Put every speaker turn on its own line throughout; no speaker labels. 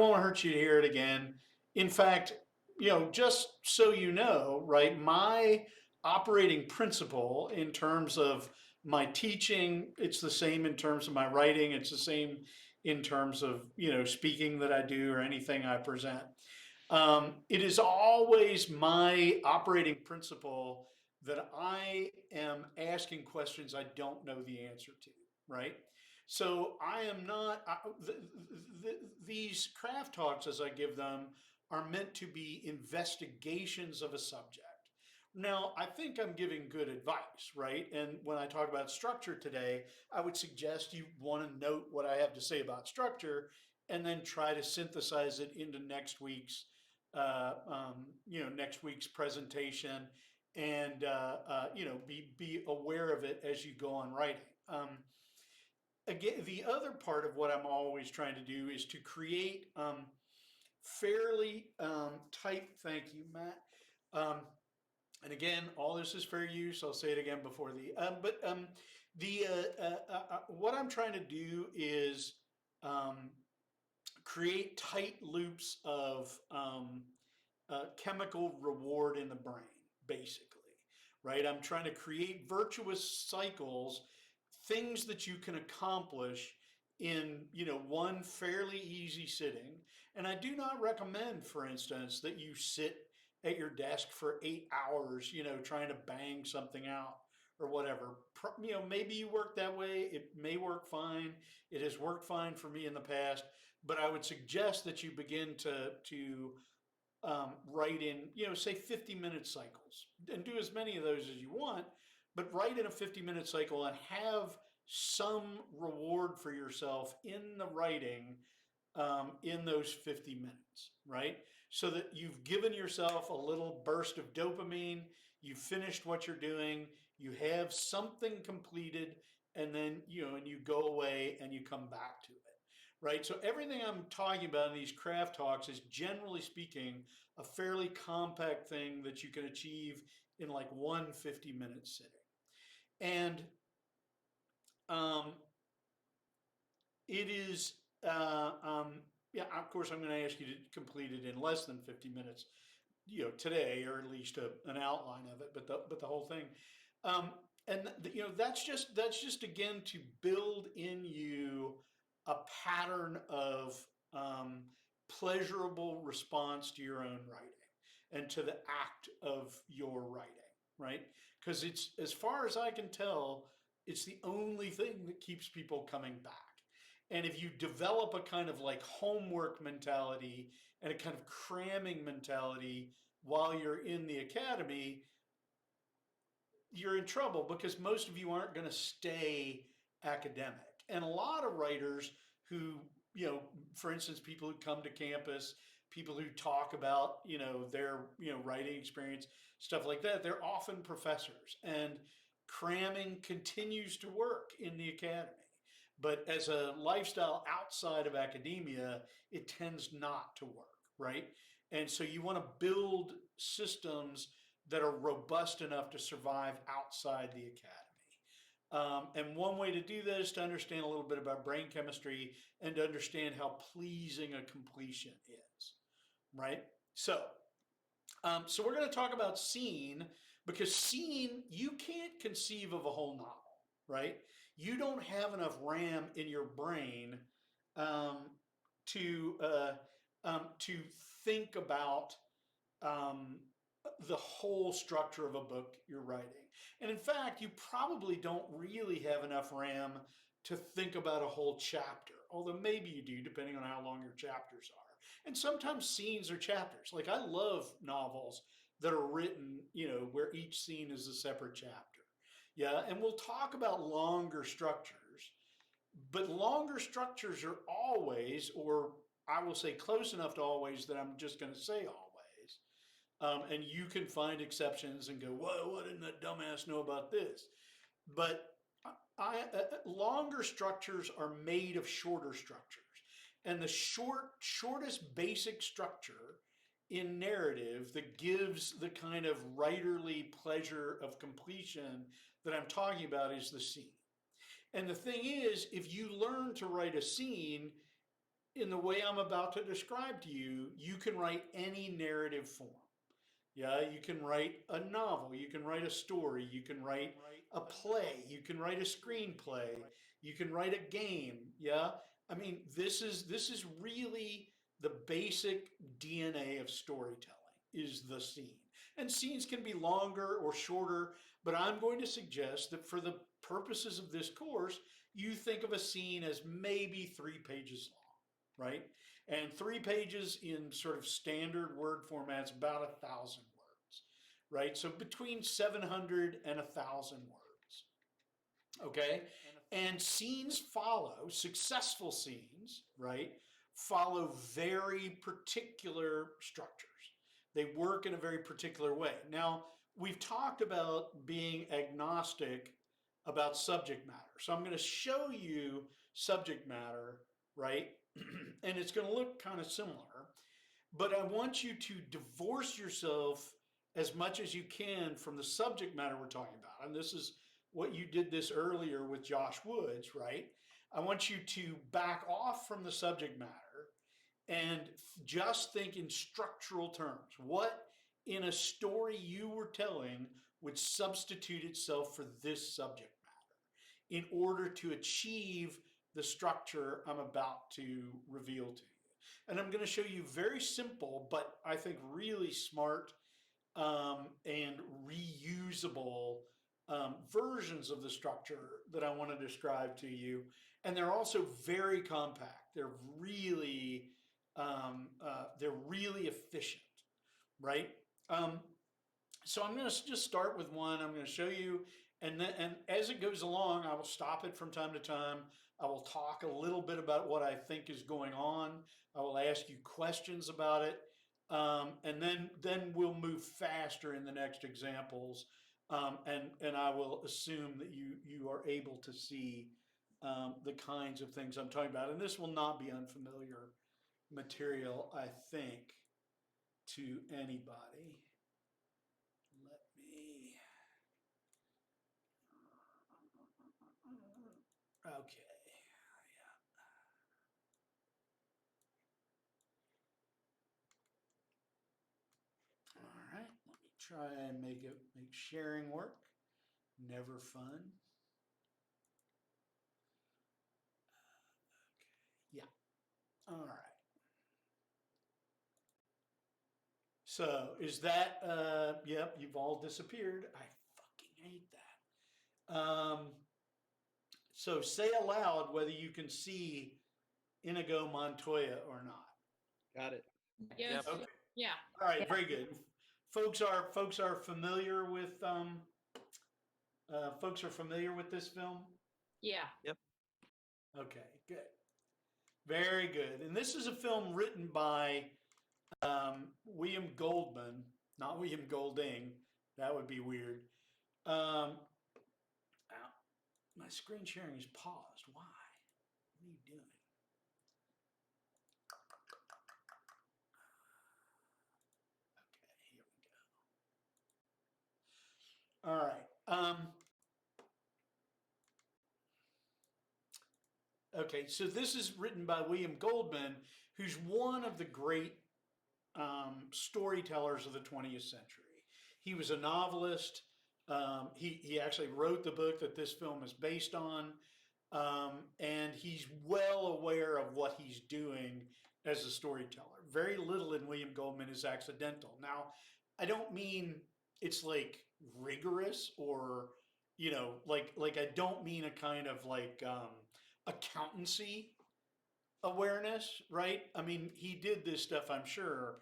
won't hurt you to hear it again. In fact, just so you know, right, my operating principle in terms of my teaching, it's the same in terms of my writing, it's the same in terms of, speaking that I do or anything I present. It is always my operating principle that I am asking questions I don't know the answer to, right? So I am not, these craft talks, as I give them, are meant to be investigations of a subject. Now, I think I'm giving good advice, right? And when I talk about structure today, I would suggest you want to note what I have to say about structure and then try to synthesize it into next week's presentation, and be aware of it as you go on writing. Again, the other part of what I'm always trying to do is to create fairly tight. Thank you, Matt. Um, and again, all this is fair use. I'll say it again before what I'm trying to do is um, create tight loops of chemical reward in the brain, basically, right? I'm trying to create virtuous cycles, things that you can accomplish in one fairly easy sitting. And I do not recommend, for instance, that you sit at your desk for 8 hours, trying to bang something out or whatever. Maybe you work that way. It may work fine. It has worked fine for me in the past, but I would suggest that you begin to write in, say 50-minute cycles, and do as many of those as you want, but write in a 50-minute cycle and have some reward for yourself in the writing, in those 50 minutes, right? So that you've given yourself a little burst of dopamine, you've finished what you're doing, you have something completed, and then, and you go away and you come back to it. Right. So everything I'm talking about in these craft talks is, generally speaking, a fairly compact thing that you can achieve in like one 50-minute sitting. And um, it is, yeah, of course, I'm going to ask you to complete it in less than 50 minutes, today, or at least an outline of it, but the whole thing. And that's just again to build in you a pattern of pleasurable response to your own writing and to the act of your writing, right? Because it's, as far as I can tell, it's the only thing that keeps people coming back. And if you develop a kind of like homework mentality and a kind of cramming mentality while you're in the academy, you're in trouble, because most of you aren't going to stay academic. And a lot of writers who, for instance, people who come to campus, people who talk about, their, writing experience, stuff like that, they're often professors. And cramming continues to work in the academy. But as a lifestyle outside of academia, it tends not to work, right? And so you want to build systems that are robust enough to survive outside the academy. And one way to do that is to understand a little bit about brain chemistry and to understand how pleasing a completion is, right? So we're going to talk about scene, because scene, you can't conceive of a whole novel, right? You don't have enough RAM in your brain um, to think about um, the whole structure of a book you're writing. And in fact, you probably don't really have enough RAM to think about a whole chapter, although maybe you do, depending on how long your chapters are. And sometimes scenes are chapters. Like, I love novels that are written, where each scene is a separate chapter. Yeah, and we'll talk about longer structures, but longer structures are always, or I will say close enough to always that I'm just going to say always. And you can find exceptions and go, whoa, what didn't that dumbass know about this? But longer structures are made of shorter structures. And the shortest basic structure in narrative that gives the kind of writerly pleasure of completion that I'm talking about is the scene. And the thing is, if you learn to write a scene, in the way I'm about to describe to you, you can write any narrative form. Yeah, you can write a novel, you can write a story, you can write a play, you can write a screenplay, you can write a game. Yeah, I mean, this is really the basic DNA of storytelling is the scene. And scenes can be longer or shorter, but I'm going to suggest that for the purposes of this course, you think of a scene as maybe 3 pages long, right? And 3 pages in sort of standard word formats, about 1,000 words, right? So between 700 and 1,000 words, okay? And scenes follow, successful scenes, right? Follow very particular structures. They work in a very particular way. Now, we've talked about being agnostic about subject matter. So I'm going to show you subject matter, right? And it's going to look kind of similar, but I want you to divorce yourself as much as you can from the subject matter we're talking about. And this is what you did this earlier with Josh Woods, right? I want you to back off from the subject matter and just think in structural terms. What in a story you were telling would substitute itself for this subject matter in order to achieve the structure I'm about to reveal to you? And I'm going to show you very simple, but I think really smart and reusable versions of the structure that I want to describe to you. And they're also very compact. They're really efficient, right? So I'm going to just start with one. I'm going to show you, and as it goes along, I will stop it from time to time. I will talk a little bit about what I think is going on. I will ask you questions about it, and then we'll move faster in the next examples, and I will assume that you are able to see the kinds of things I'm talking about. And this will not be unfamiliar material, I think, to anybody. Let me. Okay. Yeah. All right. Let me try and make sharing work. Never fun. Okay. Yeah. All right. So is that? Yep. You've all disappeared. I fucking hate that. So say aloud whether you can see Inigo Montoya or not.
Got it.
Yes.
Okay.
Yeah.
All right. Very good. Folks are familiar with this film.
Yeah.
Yep.
Okay. Good. Very good. And this is a film written by William Goldman, not William Golding. That would be weird. Ow, my screen sharing is paused. Why? What are you doing? Okay, here we go. All right. Okay, so this is written by William Goldman, who's one of the great storytellers of the 20th century. He was a novelist. He actually wrote the book that this film is based on. And he's well aware of what he's doing as a storyteller. Very little in William Goldman is accidental. Now, I don't mean it's like rigorous or, like I don't mean a kind of like accountancy awareness, right? I mean, he did this stuff, I'm sure,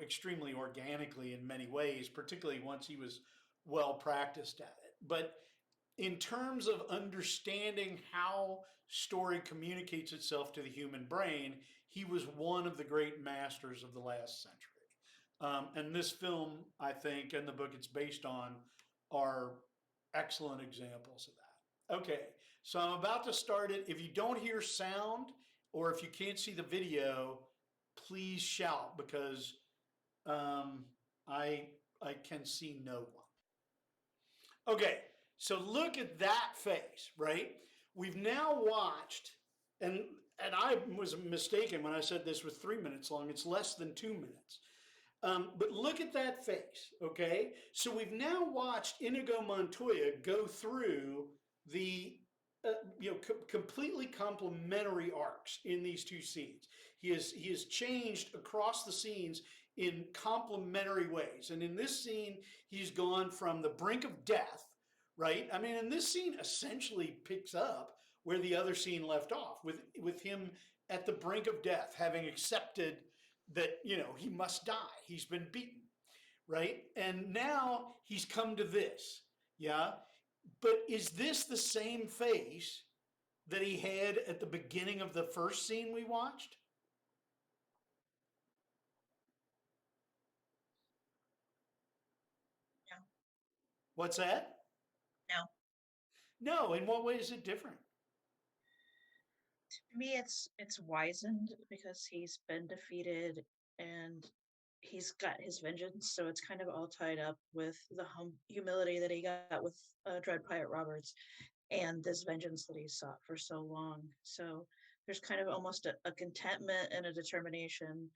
extremely organically in many ways, particularly once he was well practiced at it. But in terms of understanding how story communicates itself to the human brain, he was one of the great masters of the last century. And this film, I think, and the book it's based on are excellent examples of that. Okay, so I'm about to start it. If you don't hear sound or if you can't see the video, please shout because I can see no one. Okay, so look at that face, right? We've now watched, and and I was mistaken when I said this was 3 minutes long. It's less than 2 minutes. But look at that face, okay? So we've now watched Inigo Montoya go through the completely complementary arcs in these two scenes. He has changed across the scenes in complementary ways. And in this scene, he's gone from the brink of death, right? I mean, and this scene essentially picks up where the other scene left off with him at the brink of death, having accepted that he must die. He's been beaten, right? And now he's come to this, yeah. But is this the same face that he had at the beginning of the first scene we watched?
No,
What's that?
no.
No. In what way is it different?
To me, it's wizened because he's been defeated and he's got his vengeance. So it's kind of all tied up with the humility that he got with Dread Pirate Roberts and this vengeance that he sought for so long. So there's kind of almost a contentment and a determination.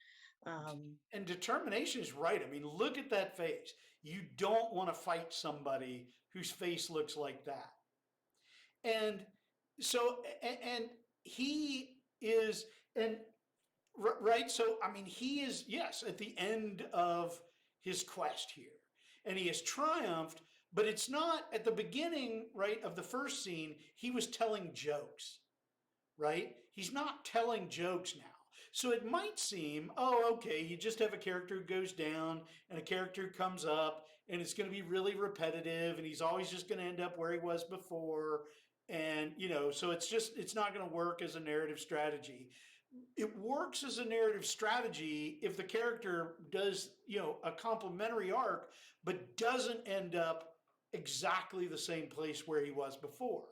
Um,
And determination is right. I mean, look at that face. You don't want to fight somebody whose face looks like that. And so, and he is, and right. So, I mean, he is, yes, at the end of his quest here, and he has triumphed, but it's not at the beginning, right, of the first scene. He was telling jokes, right? He's not telling jokes now. So it might seem, oh, okay, you just have a character who goes down and a character who comes up, and it's going to be really repetitive, and he's always just going to end up where he was before. And, so it's not going to work as a narrative strategy. It works as a narrative strategy if the character does, a complementary arc, but doesn't end up exactly the same place where he was before.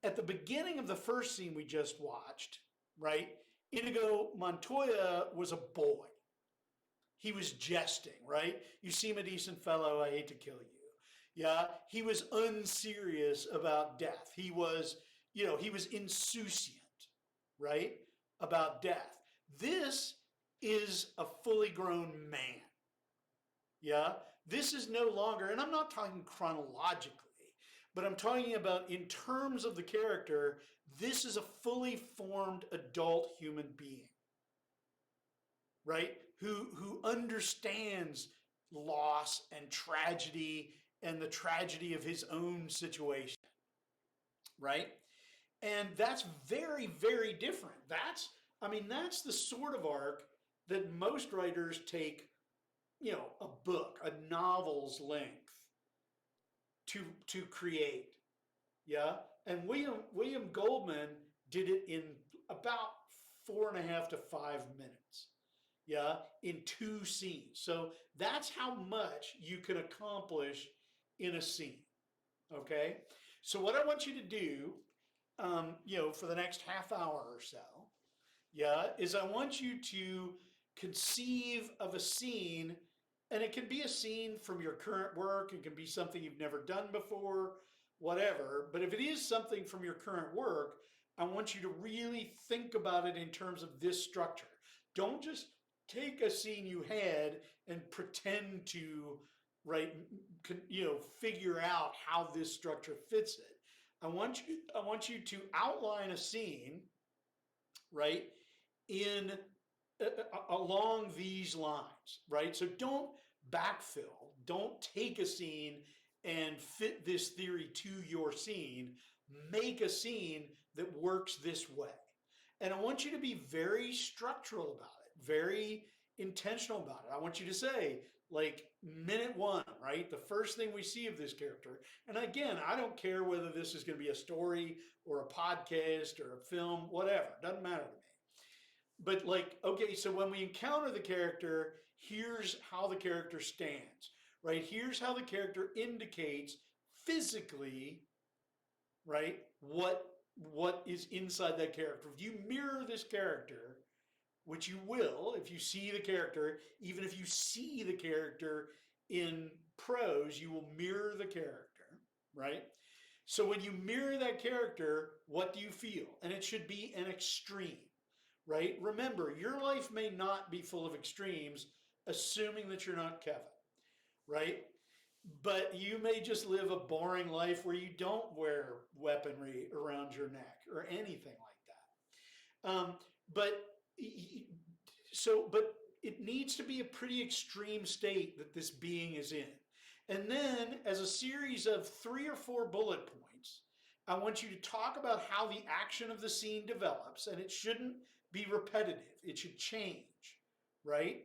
At the beginning of the first scene we just watched, right? Inigo Montoya was a boy. He was jesting, right? You seem a decent fellow. I hate to kill you. Yeah. He was unserious about death. He was insouciant, right? About death. This is a fully grown man. Yeah. This is no longer, and I'm not talking chronologically, but I'm talking about in terms of the character, this is a fully formed adult human being, right? Who understands loss and tragedy and the tragedy of his own situation, right? And that's very, very different. That's the sort of arc that most writers take, a book, a novel's length to create. Yeah. And William Goldman did it in about 4.5 to 5 minutes. Yeah. In two scenes. So that's how much you can accomplish in a scene. Okay. So what I want you to do, for the next half hour or so, yeah, is I want you to conceive of a scene, and it can be a scene from your current work, it can be something you've never done before, whatever. But if it is something from your current work, I want you to really think about it in terms of this structure. Don't just take a scene you had and pretend to, right, figure out how this structure fits it. I want you to outline a scene, right, in along these lines, right? So don't backfill. Don't take a scene and fit this theory to your scene. Make a scene that works this way. And I want you to be very structural about it, very intentional about it. I want you to say, like, minute one, right? The first thing we see of this character. And again, I don't care whether this is going to be a story or a podcast or a film, whatever. Doesn't matter to me. But like, okay, so when we encounter the character, here's how the character stands, right? Here's how the character indicates physically, right, what is inside that character. If you mirror this character, which you will if you see the character, even if you see the character in prose, you will mirror the character, right? So when you mirror that character, what do you feel? And it should be an extreme. right? Remember, your life may not be full of extremes, assuming that you're not Kevin, right? But you may just live a boring life where you don't wear weaponry around your neck or anything like that. But but it needs to be a pretty extreme state that this being is in. And then, as a series of 3 or 4 bullet points, I want you to talk about how the action of the scene develops, and it shouldn't be repetitive. It should change, right?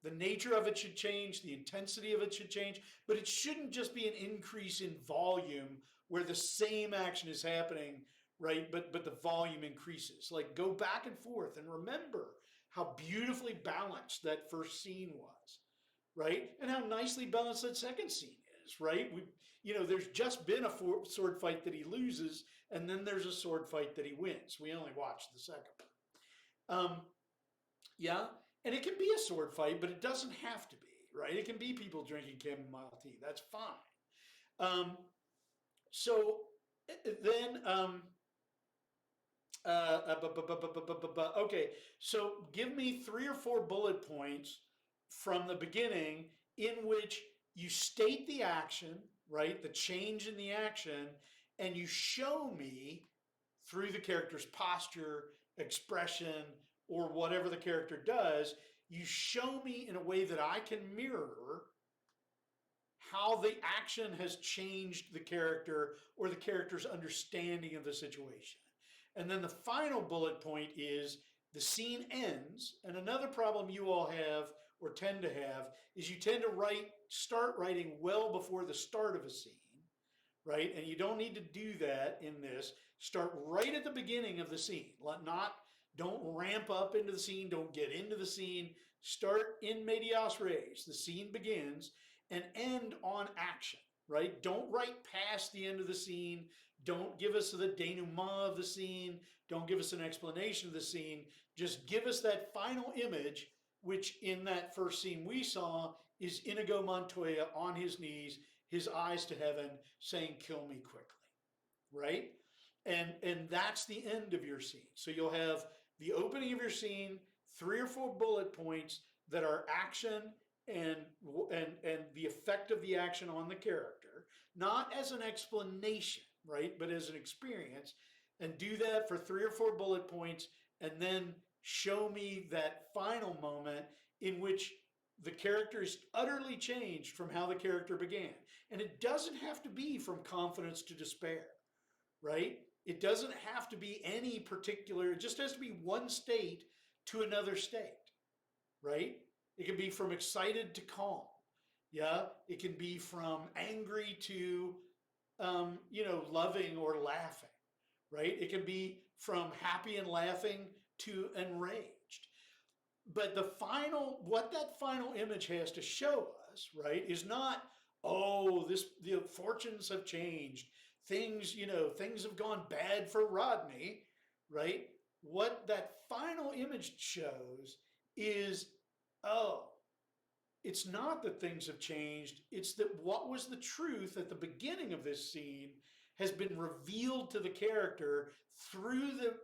The nature of it should change, the intensity of it should change, but it shouldn't just be an increase in volume where the same action is happening, right? But the volume increases. Like, go back and forth and remember how beautifully balanced that first scene was, right? And how nicely balanced that second scene is, right? There's just been a sword fight that he loses, and then there's a sword fight that he wins. We only watched the second one. Yeah, and it can be a sword fight, but it doesn't have to be, right? It can be people drinking chamomile tea. That's fine. So then, okay, so give me 3 or 4 bullet points from the beginning in which you state the action, right? The change in the action, and you show me through the character's posture, expression, or whatever the character does, you show me in a way that I can mirror how the action has changed the character or the character's understanding of the situation. And then the final bullet point is the scene ends. And another problem you all have or tend to have is you tend to start writing well before the start of a scene, right? And you don't need to do that in this. Start right at the beginning of the scene. Don't ramp up into the scene. Don't get into the scene. Start in medias res. The scene begins and end on action, right? Don't write past the end of the scene. Don't give us the denouement of the scene. Don't give us an explanation of the scene. Just give us that final image, which in that first scene we saw is Inigo Montoya on his knees, his eyes to heaven, saying, "Kill me quickly," right? And that's the end of your scene. So you'll have the opening of your scene, 3 or 4 bullet points that are action and the effect of the action on the character, not as an explanation, right, but as an experience. And do that for 3 or 4 bullet points, and then show me that final moment in which the character is utterly changed from how the character began. And it doesn't have to be from confidence to despair, right? It doesn't have to be any particular, it just has to be one state to another state, right? It can be from excited to calm. Yeah. It can be from angry to, loving or laughing, right? It can be from happy and laughing to enraged. But what that final image has to show us, right, is not, oh, the fortunes have changed. Things have gone bad for Rodney, right? What that final image shows is, oh, it's not that things have changed. It's that what was the truth at the beginning of this scene has been revealed to the character through the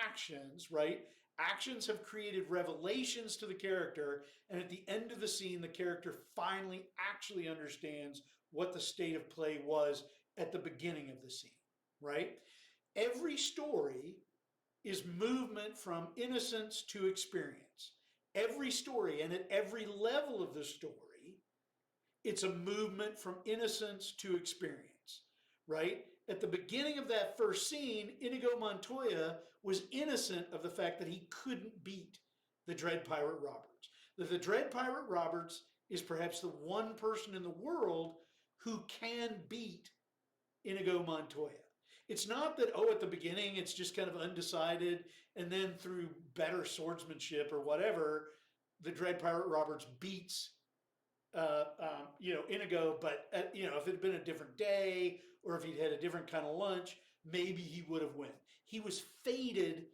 actions, right? Actions have created revelations to the character, and at the end of the scene, the character finally actually understands what the state of play was at the beginning of the scene, right? Every story is movement from innocence to experience. Every story, and at every level of the story, it's a movement from innocence to experience, right? At the beginning of that first scene, Inigo Montoya was innocent of the fact that he couldn't beat the Dread Pirate Roberts. That the Dread Pirate Roberts is perhaps the one person in the world who can beat Inigo Montoya. It's not that, at the beginning it's just kind of undecided, and then through better swordsmanship or whatever, the Dread Pirate Roberts beats Inigo. But if it had been a different day, or if he'd had a different kind of lunch, maybe he would have won. He was fated,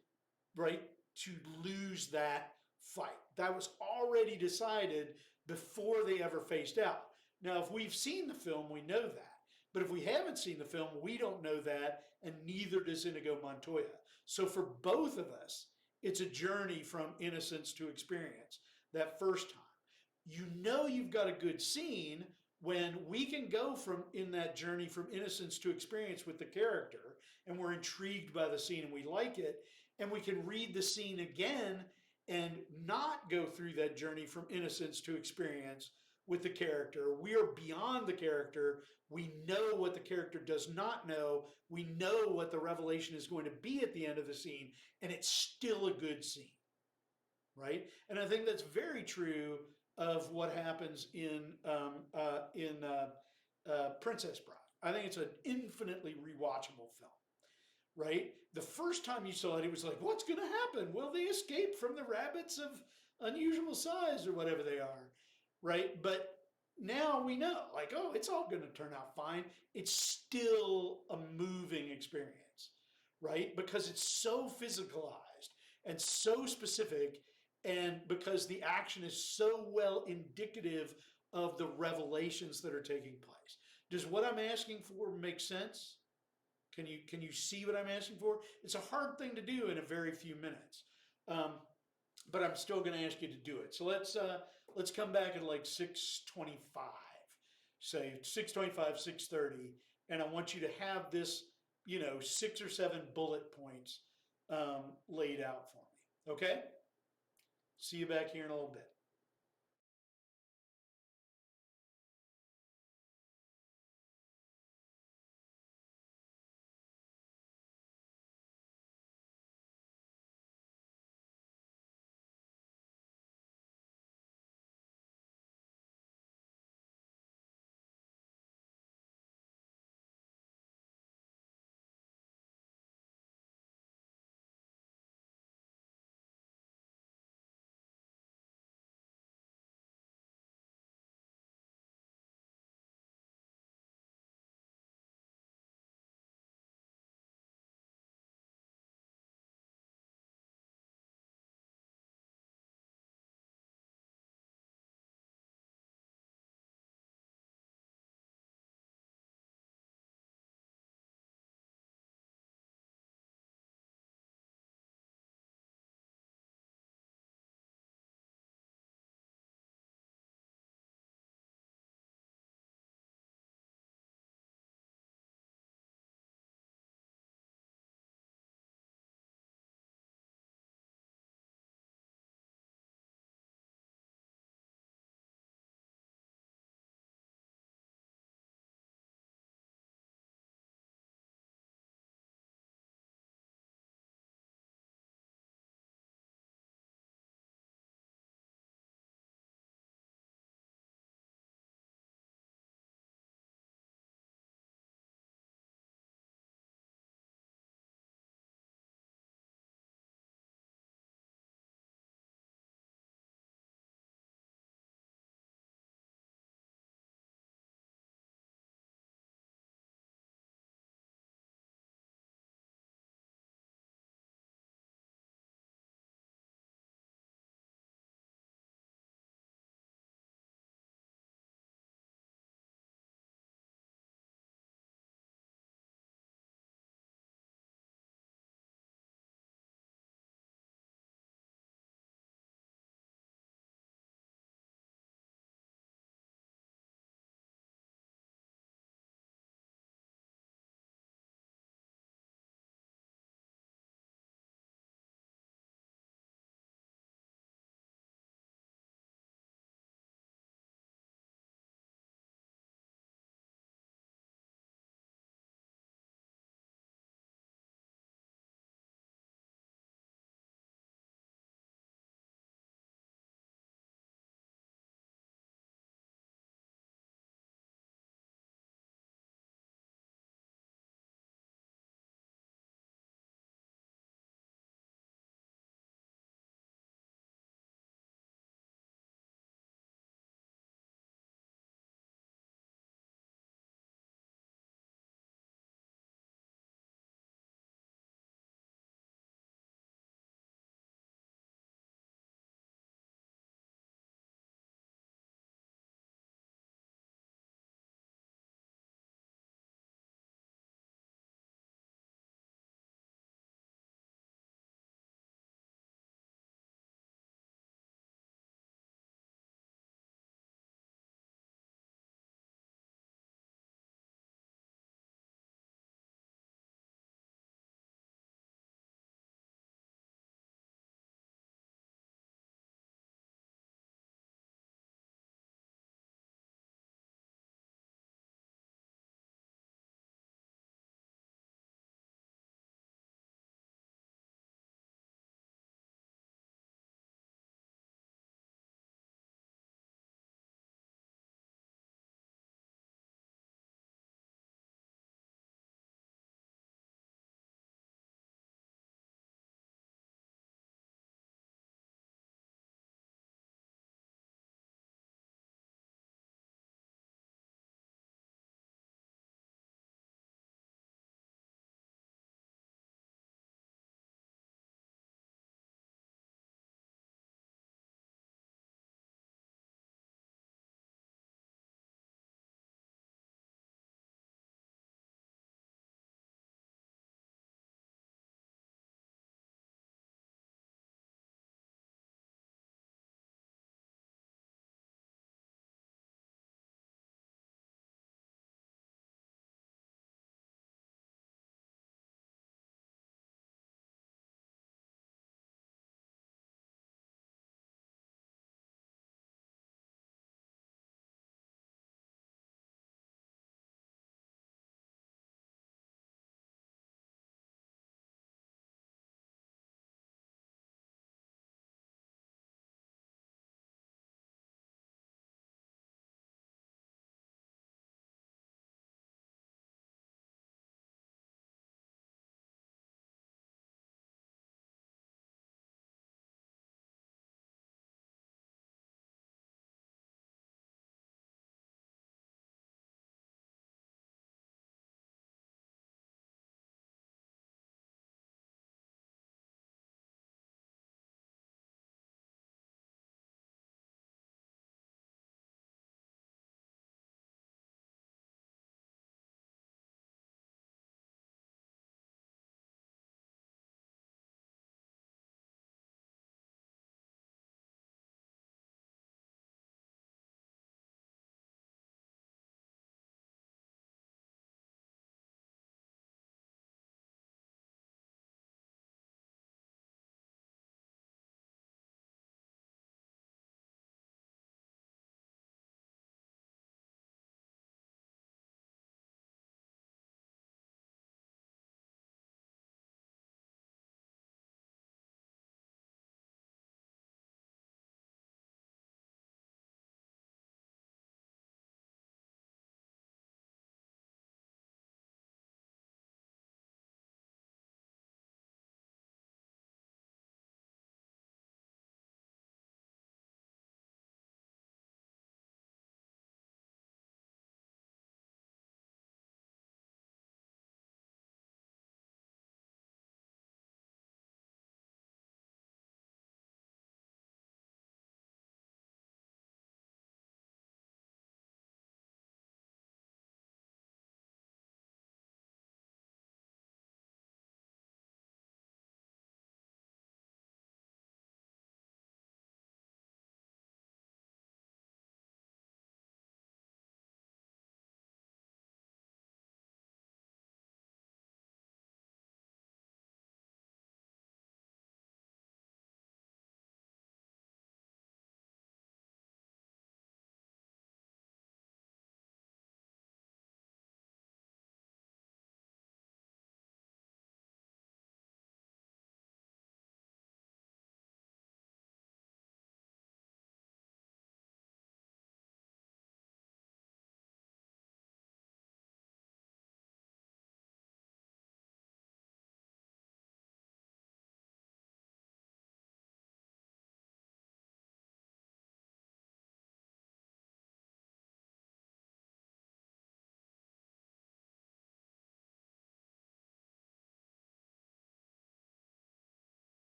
right, to lose that fight. That was already decided before they ever faced out. Now, if we've seen the film, we know that. But if we haven't seen the film, we don't know that, and neither does Inigo Montoya. So for both of us, It's a journey from innocence to experience that first time. You know you've got a good scene when we can go from in that journey from innocence to experience with the character, and we're intrigued by the scene and we like it, and we can read the scene again and not go through that journey from innocence to experience with the character. We are beyond the character. We know what the character does not know. We know what the revelation is going to be at the end of the scene, and it's still a good scene, right? And I think that's very true of what happens in Princess Bride. I think it's an infinitely rewatchable film, right? The first time you saw it, it was like, what's going to happen? Will they escape from the rabbits of unusual size or whatever they are, right? But now we know, like, oh, it's all going to turn out fine. It's still a moving experience, right? Because it's so physicalized and so specific, and because the action is so well indicative of the revelations that are taking place. Does what I'm asking for make sense? Can you see what I'm asking for? It's a hard thing to do in a very few minutes, um, but I'm still going to ask you to do it. So let's come back at like 6:25, say 6:25, 6:30, and I want you to have this, 6 or 7 bullet points laid out for me. Okay. See you back here in a little bit.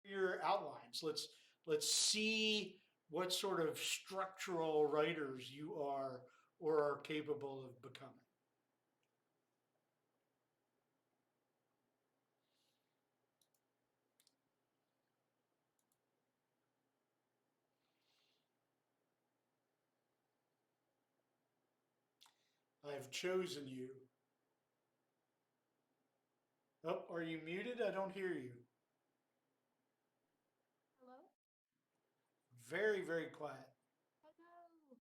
your outlines. Let's see what sort of structural writers you are or are capable of becoming. I have chosen you. Oh, are you muted? I don't hear you.
Hello?
Very, very quiet.
Hello.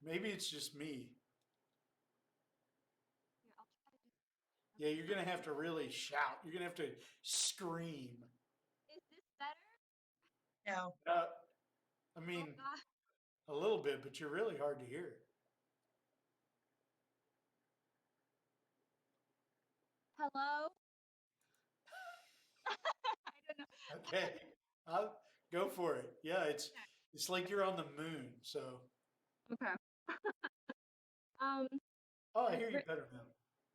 Maybe it's just me.
Here, I'll try to do.
Yeah, you're gonna have to really shout. You're gonna have to scream.
Is this better?
No.
I mean,
Oh God.
a little bit, but you're really hard to hear.
Hello? I don't know.
Okay, I'll go for it. Yeah, it's like you're on the moon. So,
Okay. Um,
oh, I
I've
hear you
writ-
better now.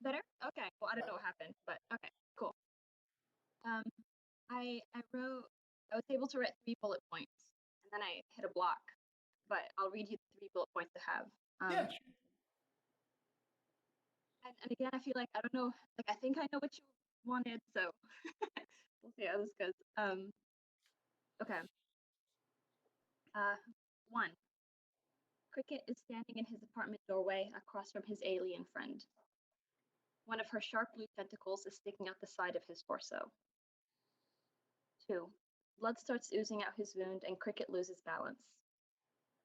better? Okay. Well, I don't know what happened, but okay, cool. Um, I was able to write 3 bullet points, and then I hit a block. But I'll read you the 3 bullet points I have.
Yeah,
And again, I feel like I don't know. Like I think I know what you wanted, so we'll see how this goes. Okay. Uh, 1. Cricket is standing in his apartment doorway across from his alien friend. One of her sharp blue tentacles is sticking out the side of his torso. 2. Blood starts oozing out his wound and Cricket loses balance.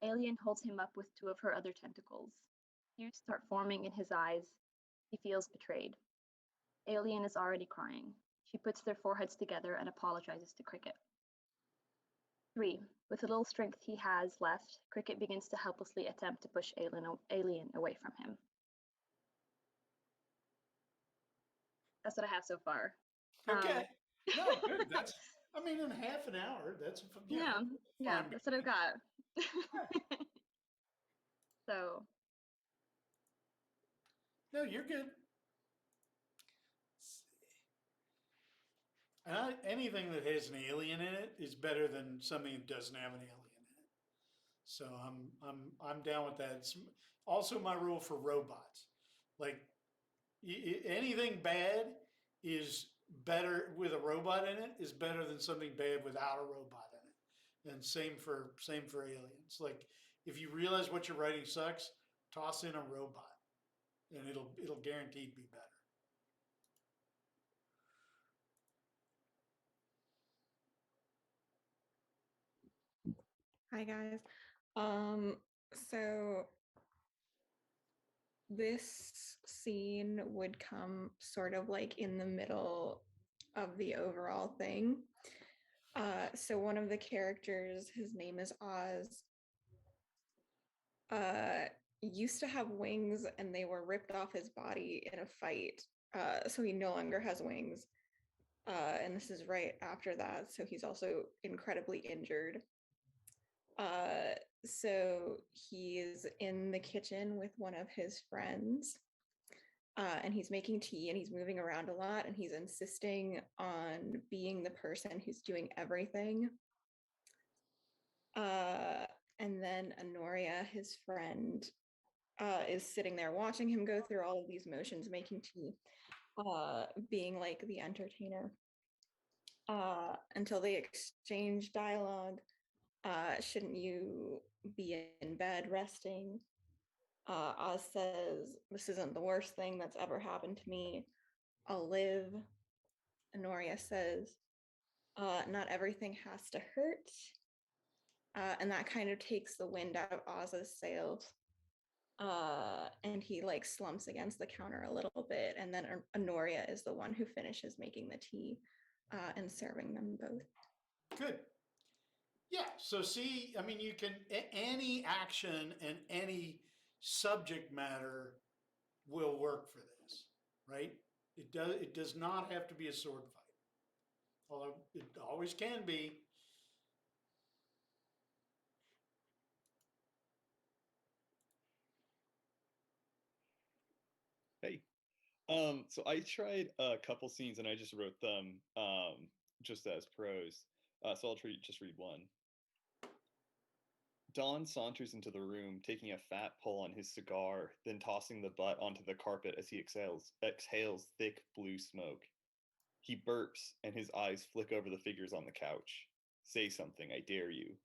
Alien holds him up with 2 of her other tentacles. Tears start forming in his eyes. He feels betrayed. Alien is already crying. She puts their foreheads together and apologizes to Cricket. 3. With the little strength he has left, Cricket begins to helplessly attempt to push Alien away from him. That's what I have so far.
okay. No, good. That's, I mean, in half an hour, that's,
Yeah,
fine.
that's what I've got. So,
No, you're good. Anything that has an alien in it is better than something that doesn't have an alien in it. So I'm down with that. It's also my rule for robots. Like anything bad is better with a robot in it is better than something bad without a robot in it. And same for aliens. Like if you realize what you're writing sucks, toss in a robot, and it'll guaranteed be better.
Hi guys. So this scene would come sort of like in the middle of the overall thing. So one of the characters, his name is Oz, used to have wings and they were ripped off his body in a fight. So he no longer has wings. And this is right after that. So he's also incredibly injured. So he's in the kitchen with one of his friends, and he's making tea and he's moving around a lot and he's insisting on being the person who's doing everything. And then Honoria, his friend, is sitting there watching him go through all of these motions, making tea, being like the entertainer, until they exchange dialogue. Shouldn't you be in bed resting? Oz says, this isn't the worst thing that's ever happened to me. I'll live. Honoria says, not everything has to hurt. And that kind of takes the wind out of Oz's sails. And he like slumps against the counter a little bit. And then Honoria is the one who finishes making the tea and serving them both.
Good. Yeah. So see, I mean, you can any action and any subject matter will work for this, right? It does not have to be a sword fight, although it always can be.
Hey. So I tried a couple scenes and I just wrote them. just as prose. So I'll just read one. Don saunters into the room, taking a fat pull on his cigar, then tossing the butt onto the carpet as he exhales thick blue smoke. He burps, and his eyes flick over the figures on the couch. Say something, I dare you.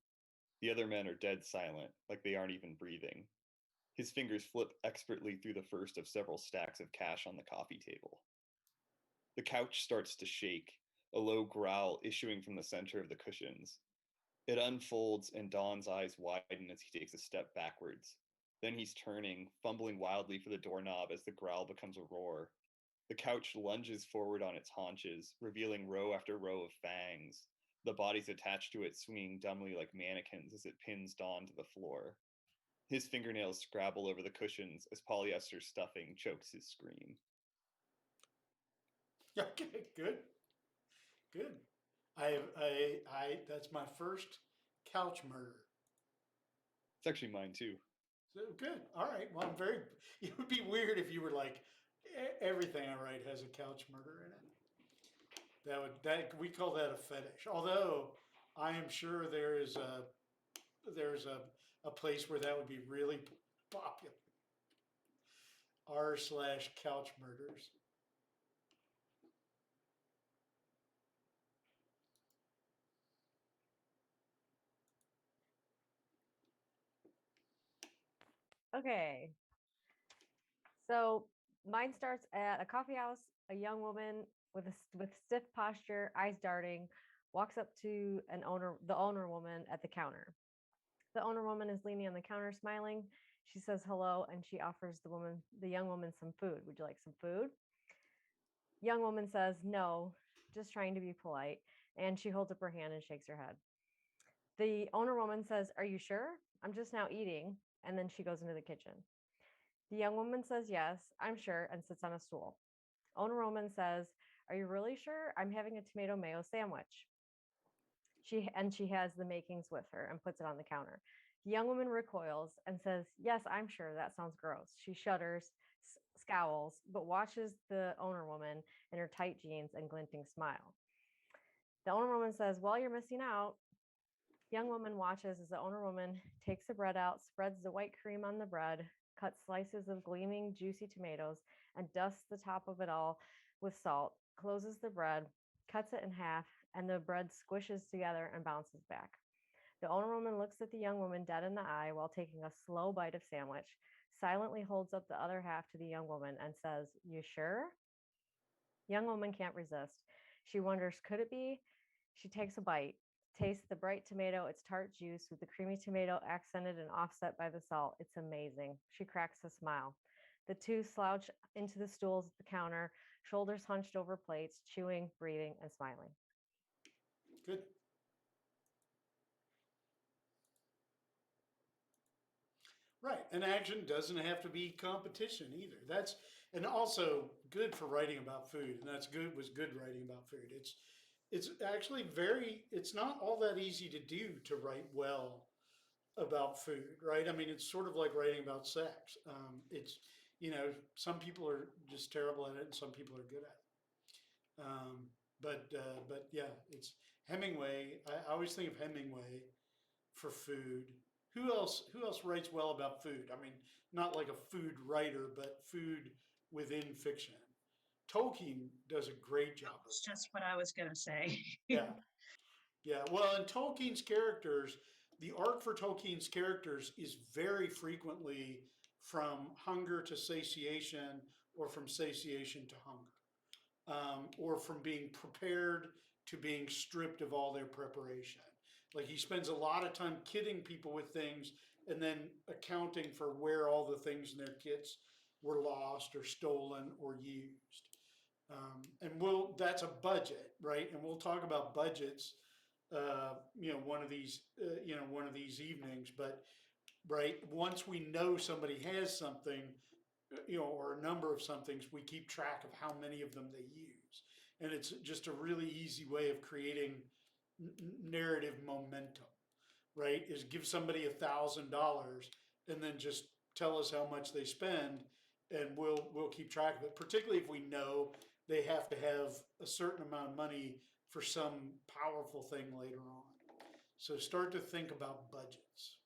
The other men are dead silent, like they aren't even breathing. His fingers flip expertly through the first of several stacks of cash on the coffee table. The couch starts to shake, a low growl issuing from the center of the cushions. It unfolds, and Don's eyes widen as he takes a step backwards. Then he's turning, fumbling wildly for the doorknob as the growl becomes a roar. The couch lunges forward on its haunches, revealing row after row of fangs, the bodies attached to it swinging dumbly like mannequins as it pins Don to the floor. His fingernails scrabble over the cushions as polyester stuffing chokes his scream.
Okay, good. Good. That's my first couch murder.
It's actually mine too.
So good. All right. Well, it would be weird if you were like, everything I write has a couch murder in it. We call that a fetish. Although I am sure there's a place where that would be really popular. r/couch murders.
Okay. So mine starts at a coffee house. A young woman with stiff posture, eyes darting, walks up to the owner woman at the counter. The owner woman is leaning on the counter, smiling. She says hello, and she offers the young woman some food. Would you like some food? Young woman says no, just trying to be polite, and she holds up her hand and shakes her head. The owner woman says, "Are you sure? I'm just now eating," and then she goes into the kitchen. The young woman says, "Yes, I'm sure," and sits on a stool. Owner woman says, "Are you really sure? I'm having a tomato mayo sandwich." She has the makings with her and puts it on the counter. The young woman recoils and says, "Yes, I'm sure. That sounds gross." She shudders, scowls, but watches the owner woman in her tight jeans and glinting smile. The owner woman says, "Well, you're missing out." Young woman watches as the owner woman takes the bread out, spreads the white cream on the bread, cuts slices of gleaming, juicy tomatoes, and dusts the top of it all with salt, closes the bread, cuts it in half, and the bread squishes together and bounces back. The owner woman looks at the young woman dead in the eye while taking a slow bite of sandwich, silently holds up the other half to the young woman and says, "You sure?" Young woman can't resist. She wonders, could it be? She takes a bite, tastes the bright tomato, its tart juice with the creamy tomato accented and offset by the salt. It's amazing. She cracks a smile. The two slouch into the stools at the counter, shoulders hunched over plates, chewing, breathing, and smiling.
Good. Right. And action doesn't have to be competition either. And also good for writing about food. And was good writing about food. It's actually it's not all that easy to do to write well about food, right? I mean, it's sort of like writing about sex. Some people are just terrible at it and some people are good at it. But yeah, it's Hemingway. I always think of Hemingway for food. Who else writes well about food? I mean, not like a food writer, but food within fiction. Tolkien does a great job of
That's
that.
just what I was gonna say.
Yeah. Yeah. Well, in Tolkien's characters, the arc for Tolkien's characters is very frequently from hunger to satiation or from satiation to hunger, or from being prepared to being stripped of all their preparation. Like he spends a lot of time kidding people with things and then accounting for where all the things in their kits were lost or stolen or used. And that's a budget, right? And we'll talk about budgets, one of these evenings. But right, once we know somebody has something, or a number of somethings, we keep track of how many of them they use, and it's just a really easy way of creating narrative momentum. Right, is give somebody $1,000 and then just tell us how much they spend, and we'll keep track of it. Particularly if we know they have to have a certain amount of money for some powerful thing later on. So start to think about budgets.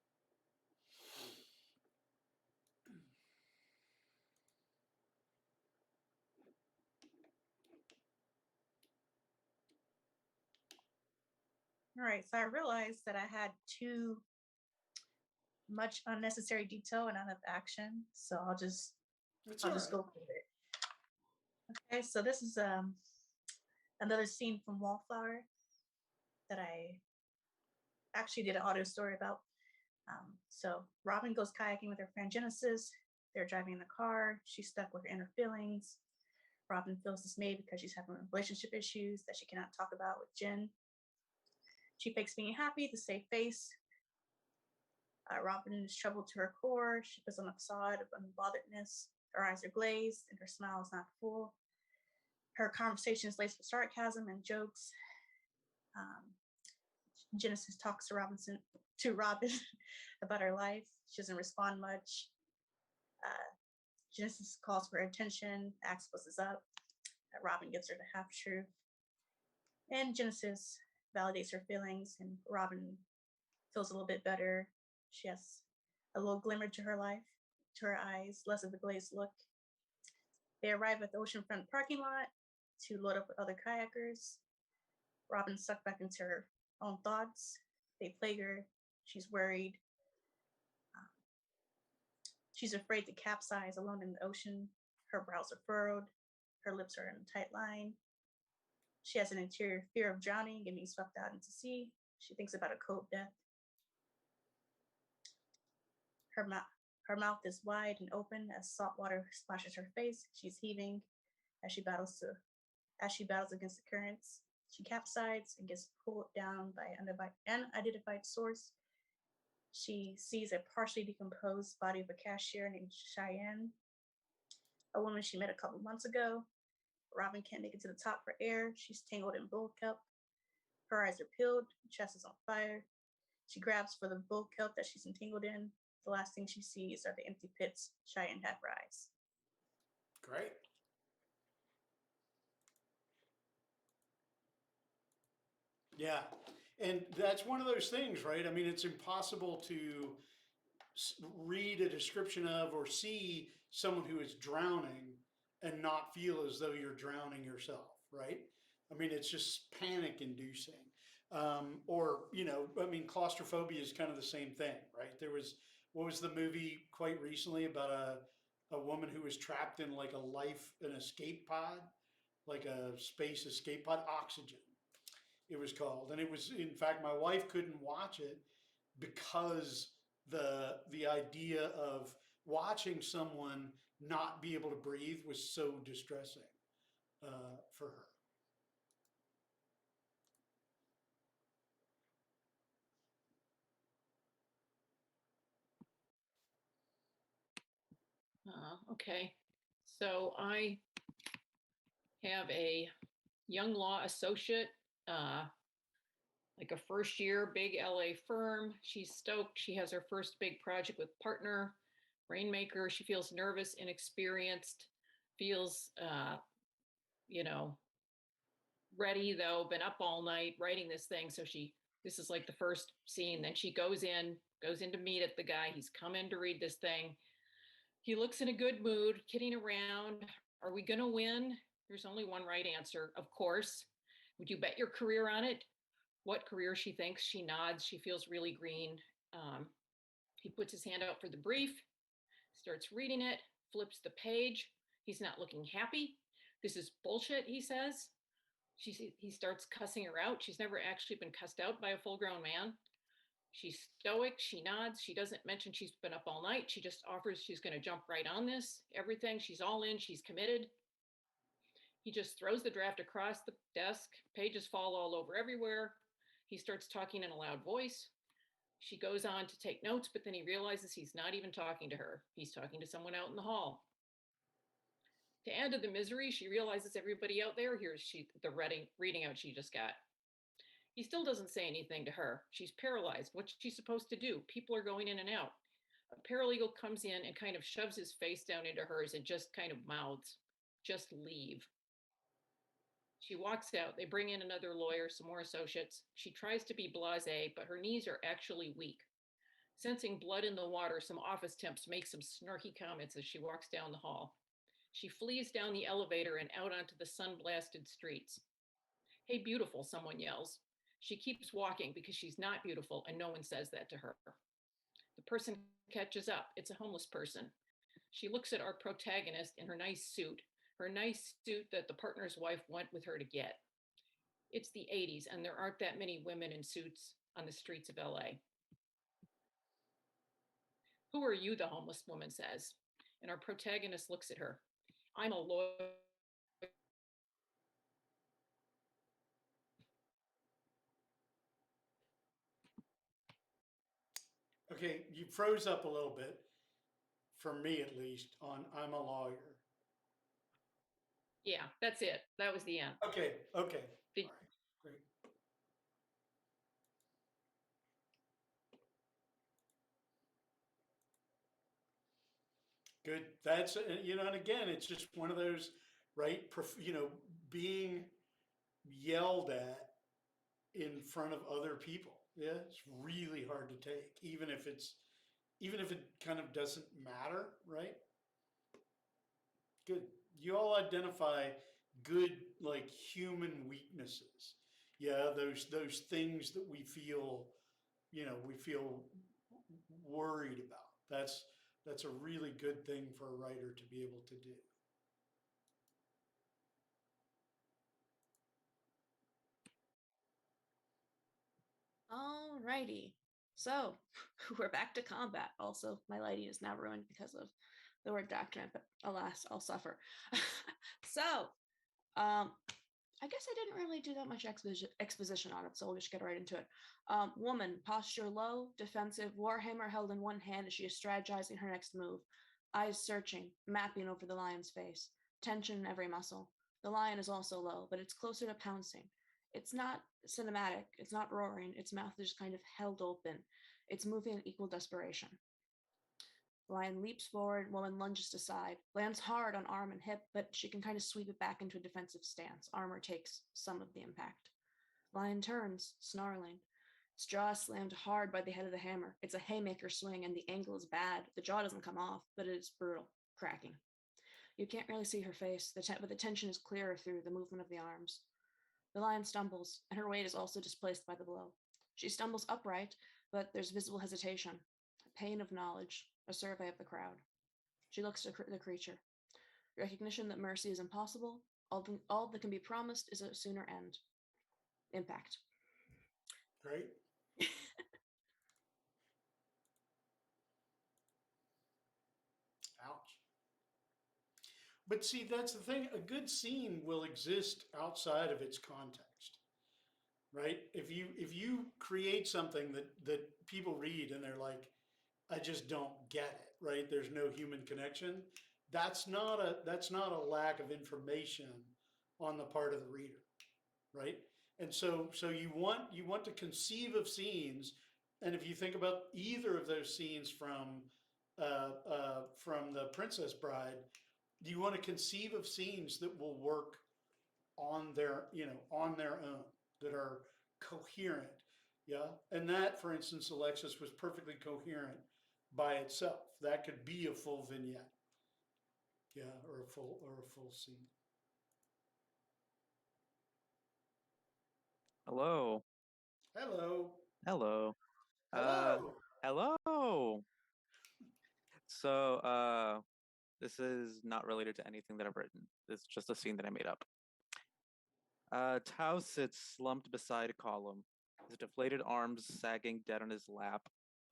All right, so I realized that I had too much unnecessary detail and not enough action, so I'll just
It's
I'll
all
just
right.
go for it. Okay, so this is another scene from Wallflower that I actually did an audio story about. So Robin goes kayaking with her friend Genesis. They're driving in the car. She's stuck with her inner feelings. Robin feels dismayed because she's having relationship issues that she cannot talk about with Jen. She fakes being happy to save face. Robin is troubled to her core. She puts on a facade of unbotheredness. Her eyes are glazed and her smile is not full. Her conversation is laced with sarcasm and jokes. Genesis talks to Robin about her life. She doesn't respond much. Genesis calls for attention, asks what's up. Robin gives her the half truth. And Genesis validates her feelings, and Robin feels a little bit better. She has a little glimmer to her life, to her eyes, less of a glazed look. They arrive at the oceanfront parking lot to load up with other kayakers. Robin's sucked back into her own thoughts. They plague her. She's worried. She's afraid to capsize alone in the ocean. Her brows are furrowed. Her lips are in a tight line. She has an interior fear of drowning and being swept out into sea. She thinks about a cold death. Her mouth is wide and open as salt water splashes her face. She's heaving as she battles against the currents. She capsizes and gets pulled down by an unidentified source. She sees a partially decomposed body of a cashier named Cheyenne, a woman she met a couple months ago. Robin can't make it to the top for air. She's tangled in bull kelp. Her eyes are peeled, her chest is on fire. She grabs for the bull kelp that she's entangled in. The last thing she sees are the empty pits Cheyenne had for eyes.
Great. Yeah. And that's one of those things, right? I mean, it's impossible to read a description of or see someone who is drowning and not feel as though you're drowning yourself, right? I mean, it's just panic inducing. Or, you know, I mean, claustrophobia is kind of the same thing, right? What was the movie quite recently about a woman who was trapped in like an escape pod, like a space escape pod, Oxygen, it was called. And it was, in fact, my wife couldn't watch it because the idea of watching someone not be able to breathe was so distressing for her.
Okay, so I have a young law associate, like a first year big LA firm. She's stoked. She has her first big project with partner, Rainmaker. She feels nervous, inexperienced, feels, you know, ready though, been up all night writing this thing. So this is like the first scene. Then she goes in to meet at the guy. He's come in to read this thing. He looks in a good mood, kidding around. Are we going to win? There's only one right answer, of course. Would you bet your career on it? What career she thinks. She nods. She feels really green. He puts his hand out for the brief, starts reading it, flips the page. He's not looking happy. This is bullshit, he says. He starts cussing her out. She's never actually been cussed out by a full-grown man. She's stoic. She nods. She doesn't mention she's been up all night. She just offers she's going to jump right on this. Everything. She's all in. She's committed. He just throws the draft across the desk. Pages fall all over everywhere. He starts talking in a loud voice. She goes on to take notes, but then he realizes he's not even talking to her. He's talking to someone out in the hall. To add to the misery, she realizes everybody out there hears the reading out she just got. He still doesn't say anything to her. She's paralyzed. What's she supposed to do? People are going in and out. A paralegal comes in and kind of shoves his face down into hers and just kind of mouths, just leave. She walks out. They bring in another lawyer, some more associates. She tries to be blasé, but her knees are actually weak. Sensing blood in the water, some office temps make some snarky comments as she walks down the hall. She flees down the elevator and out onto the sun-blasted streets. Hey, beautiful, someone yells. She keeps walking because she's not beautiful, and no one says that to her. The person catches up. It's a homeless person. She looks at our protagonist in her nice suit that the partner's wife went with her to get. It's the 80s, and there aren't that many women in suits on the streets of LA. Who are you? The homeless woman says. And our protagonist looks at her. I'm a lawyer.
Okay, you froze up a little bit, for me at least, on I'm a lawyer.
Yeah, that's it. That was the end.
Okay, okay.
Did-
All right, great. Good. That's, and again, it's just one of those, right? Being yelled at in front of other people. Yeah, it's really hard to take, even if it kind of doesn't matter, right? Good. You all identify good, like, human weaknesses. Yeah, those things that we feel worried about. That's a really good thing for a writer to be able to do.
Alrighty. So we're back to combat. Also, my lighting is now ruined because of the word document, but alas, I'll suffer. So, I guess I didn't really do that much exposition on it, so we'll just get right into it. Woman, posture low, defensive, warhammer held in one hand as she is strategizing her next move. Eyes searching, mapping over the lion's face. Tension in every muscle. The lion is also low, but it's closer to pouncing. It's not cinematic, it's not roaring, its mouth is just kind of held open. It's moving in equal desperation. Lion leaps forward, woman lunges aside, lands hard on arm and hip, but she can kind of sweep it back into a defensive stance. Armor takes some of the impact. Lion turns, snarling. Its jaw slammed hard by the head of the hammer. It's a haymaker swing, and the angle is bad. The jaw doesn't come off, but it is brutal, cracking. You can't really see her face, but the tension is clearer through the movement of the arms. The lion stumbles, and her weight is also displaced by the blow. She stumbles upright, but there's visible hesitation, a pain of knowledge, a survey of the crowd. She looks to the creature. Recognition that mercy is impossible. All that can be promised is a sooner end. Impact.
Great. Ouch. But see, that's the thing. A good scene will exist outside of its context, right? If you create something that people read and they're like, I just don't get it, right? There's no human connection. That's not a lack of information on the part of the reader, right? And so you want to conceive of scenes, and if you think about either of those scenes from the Princess Bride, you want to conceive of scenes that will work on their own, that are coherent. Yeah. And that, for instance, Alexis, was perfectly coherent by itself. That could be a full vignette. Yeah, or a full scene.
Hello.
Hello.
Hello.
Hello.
Hello. So, this is not related to anything that I've written. It's just a scene that I made up. Tao sits slumped beside a column, his deflated arms sagging dead on his lap.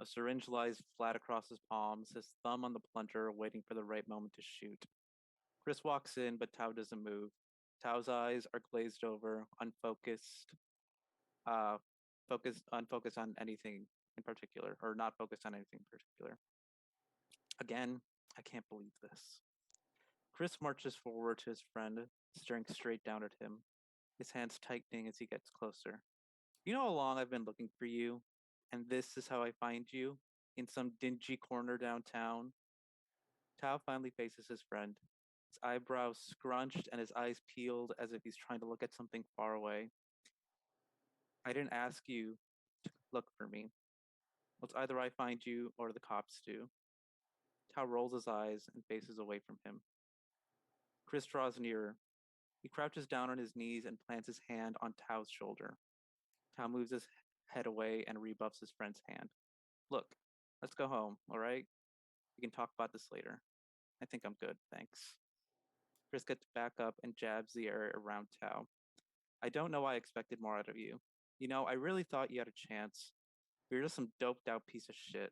A syringe lies flat across his palms, his thumb on the plunger, waiting for the right moment to shoot. Chris walks in, but Tao doesn't move. Tao's eyes are glazed over, unfocused, unfocused on anything in particular, or not focused on anything in particular. Again, I can't believe this. Chris marches forward to his friend, staring straight down at him, his hands tightening as he gets closer. You know how long I've been looking for you, and this is how I find you? In some dingy corner downtown? Tao finally faces his friend. His eyebrows scrunched and his eyes peeled as if he's trying to look at something far away. I didn't ask you to look for me. It's either I find you or the cops do. Tao rolls his eyes and faces away from him. Chris draws nearer. He crouches down on his knees and plants his hand on Tao's shoulder. Tao moves his head away and rebuffs his friend's hand. Look, let's go home, all right? We can talk about this later. I think I'm good, thanks. Chris gets back up and jabs the air around Tao. I don't know why I expected more out of you. You know, I really thought you had a chance. You're just some doped out piece of shit.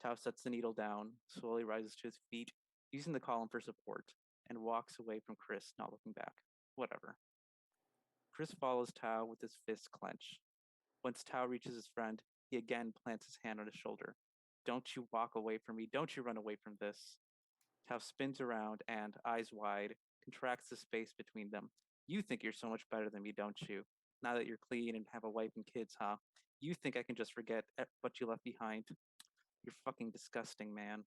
Tao sets the needle down, slowly rises to his feet, using the column for support, and walks away from Chris, not looking back. Whatever. Chris follows Tao with his fists clenched. Once Tao reaches his friend, he again plants his hand on his shoulder. Don't you walk away from me. Don't you run away from this. Tao spins around and, eyes wide, contracts the space between them. You think you're so much better than me, don't you? Now that you're clean and have a wife and kids, huh? You think I can just forget what you left behind? You're fucking disgusting, man.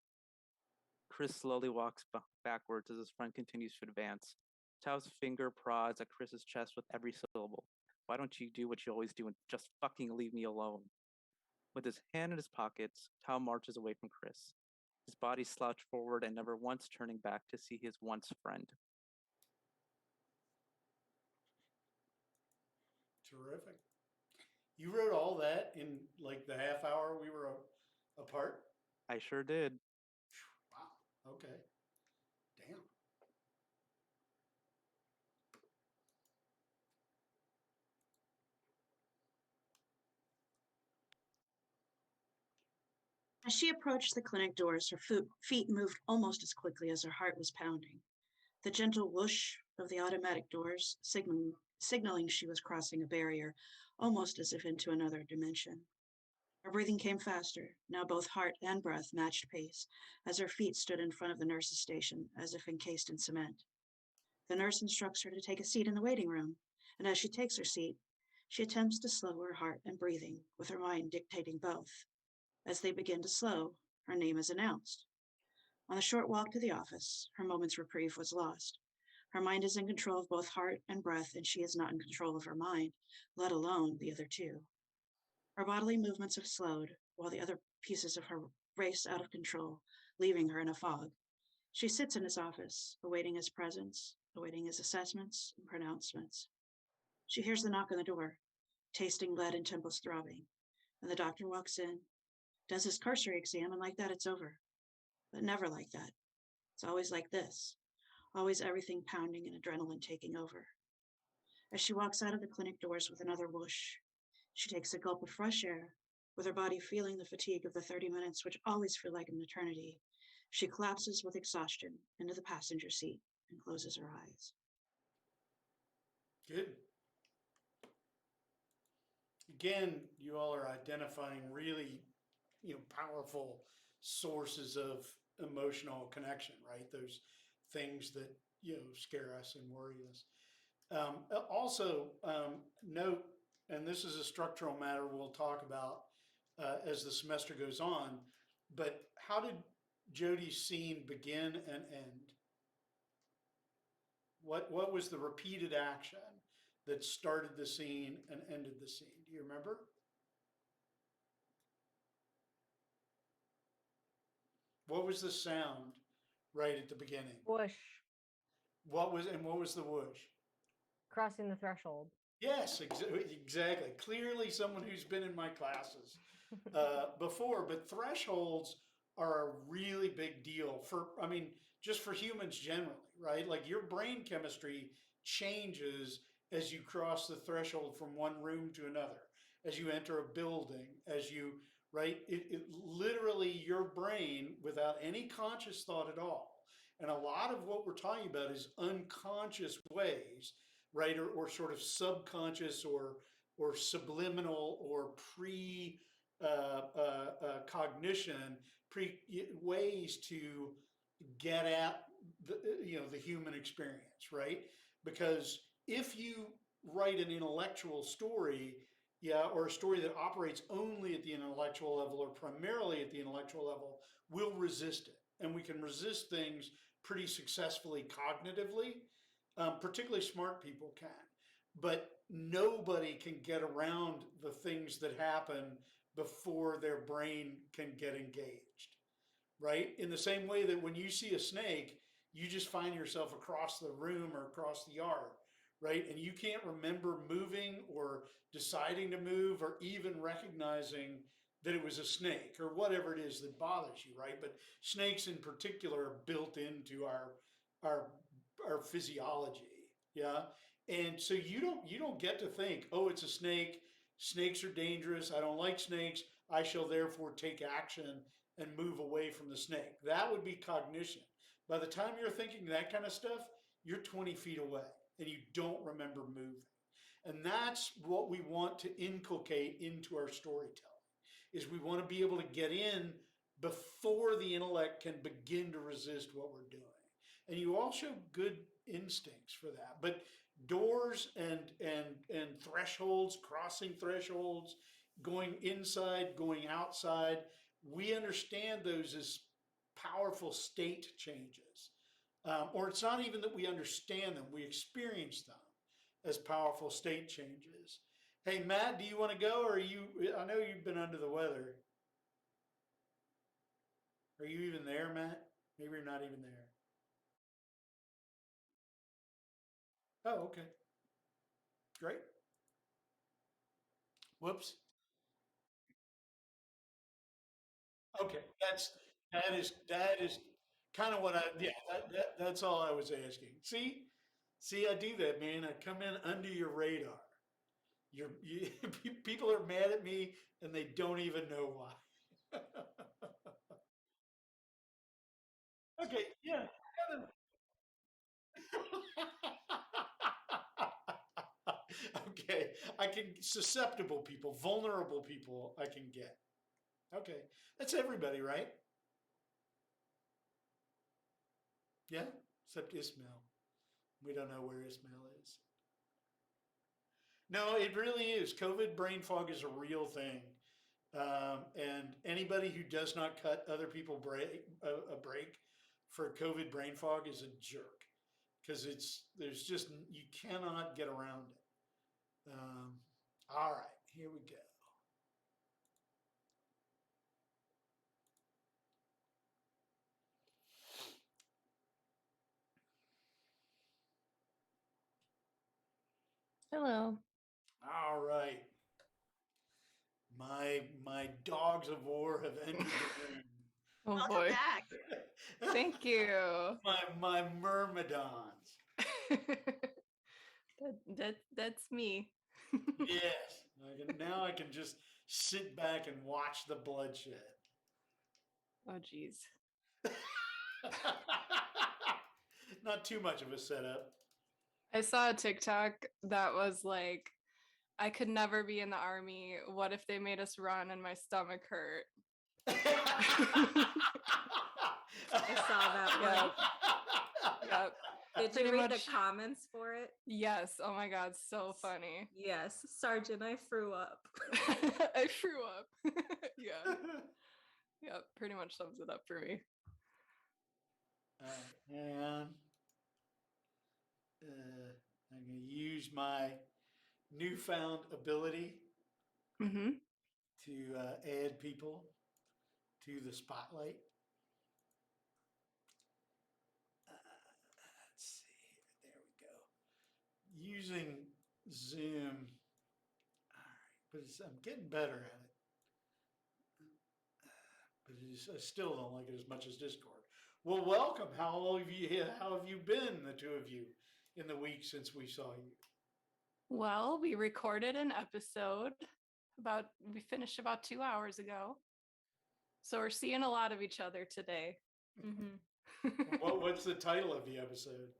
Chris slowly walks backwards as his friend continues to advance. Tao's finger prods at Chris's chest with every syllable. Why don't you do what you always do and just fucking leave me alone? With his hand in his pockets, Tao marches away from Chris. His body slouched forward and never once turning back to see his once friend.
Terrific. You wrote all that in like the half hour we were apart?
I sure did.
Wow. Okay. Damn.
As she approached the clinic doors, her feet moved almost as quickly as her heart was pounding. The gentle whoosh of the automatic doors signaling she was crossing a barrier, almost as if into another dimension. Her breathing came faster. Now both heart and breath matched pace as her feet stood in front of the nurse's station, as if encased in cement. The nurse instructs her to take a seat in the waiting room, and as she takes her seat, she attempts to slow her heart and breathing, with her mind dictating both. As they begin to slow, her name is announced. On the short walk to the office, her moment's reprieve was lost. Her mind is in control of both heart and breath, and she is not in control of her mind, let alone the other two. Her bodily movements have slowed, while the other pieces of her race out of control, leaving her in a fog. She sits in his office, awaiting his presence, awaiting his assessments and pronouncements. She hears the knock on the door, tasting lead and temples throbbing, and the doctor walks in, does his cursory exam, and like that, it's over. But never like that. It's always like this. Always everything pounding and adrenaline taking over. As she walks out of the clinic doors with another whoosh, she takes a gulp of fresh air, with her body feeling the fatigue of the 30 minutes, which always feel like an eternity. She collapses with exhaustion into the passenger seat and closes her eyes.
Good. Again, you all are identifying really, powerful sources of emotional connection, right? Those things that, scare us and worry us. Also, note, and this is a structural matter we'll talk about as the semester goes on, but how did Jody's scene begin and end? What was the repeated action that started the scene and ended the scene? Do you remember? What was the sound right at the beginning?
Whoosh.
What was the whoosh?
Crossing the threshold.
Yes, exactly. Clearly someone who's been in my classes before, but thresholds are a really big deal just for humans generally, right? Like your brain chemistry changes as you cross the threshold from one room to another, as you enter a building, right? It literally, your brain, without any conscious thought at all, and a lot of what we're talking about is unconscious ways, right? Or sort of subconscious or subliminal or pre cognition, ways to get at the human experience, right? Because if you write an intellectual story, or a story that operates only at the intellectual level or primarily at the intellectual level, we'll resist it. And we can resist things pretty successfully cognitively. Particularly smart people can, but nobody can get around the things that happen before their brain can get engaged, right? In the same way that when you see a snake, you just find yourself across the room or across the yard, right? And you can't remember moving or deciding to move or even recognizing that it was a snake or whatever it is that bothers you, right? But snakes in particular are built into our our physiology, yeah. And so you don't get to think, oh, it's a snake. Snakes are dangerous. I don't like snakes. I shall therefore take action and move away from the snake. That would be cognition. By the time you're thinking that kind of stuff, you're 20 feet away and you don't remember moving. And that's what we want to inculcate into our storytelling is we want to be able to get in before the intellect can begin to resist what we're doing. And you all show good instincts for that. But doors and thresholds, crossing thresholds, going inside, going outside, we understand those as powerful state changes. Or it's not even that we understand them, we experience them as powerful state changes. Hey, Matt, do you want to go? Or are you, I know you've been under the weather. Are you even there, Matt? Maybe you're not even there. Oh, okay. Great. Whoops. Okay, that is kind of what I yeah that's all I was asking. See, I do that, man. I come in under your radar. You people are mad at me and they don't even know why. Okay, yeah. Okay, I can susceptible people, vulnerable people, I can get. Okay, that's everybody, right? Yeah, except Ismail. We don't know where Ismail is. No, it really is. COVID brain fog is a real thing. And anybody who does not cut other people a break for COVID brain fog is a jerk because there's just, you cannot get around it. All right, here we go.
Hello.
All right. My dogs of war have entered the room.
Oh
Welcome
boy.
back.
Thank you.
My myrmidons.
That's me.
Yes. Now I can just sit back and watch the bloodshed.
Oh geez.
Not too much of a setup.
I saw a TikTok that was like, I could never be in the army. What if they made us run and my stomach hurt?
I saw that one.
Yep.
Did you
Pretty
read
much.
the comments for it?
Yes. Oh my god, so funny.
Yes, Sergeant, I threw up.
I threw up. Yeah. Yep. Pretty much sums it up for me.
And I'm going to use my newfound ability
Mm-hmm.
to add people to the spotlight. Let's see. There we go. Using Zoom. All right, but I'm getting better at it. But I still don't like it as much as Discord. Well, welcome. How have you been, the two of you, in the week since we saw you?
Well, we recorded an episode we finished about 2 hours ago. So we're seeing a lot of each other today.
Mm-hmm.
What's the title of the episode?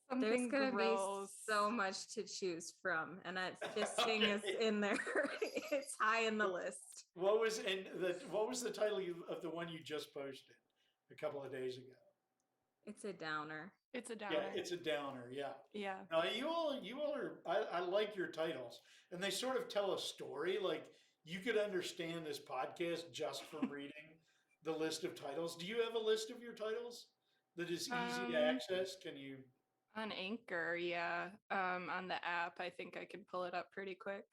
Something
There's gonna
gross.
be so much to choose from, and fisting is
Okay.
in there. It's high in the list.
What was the title of the one you just posted a couple of days ago?
It's a downer.
It's a downer.
Yeah, it's a downer. Yeah.
Yeah.
Now you all are. I like your titles, and they sort of tell a story. Like you could understand this podcast just from reading the list of titles. Do you have a list of your titles that is easy to access? Can you?
On Anchor, yeah. On the app, I think I can pull it up pretty quick.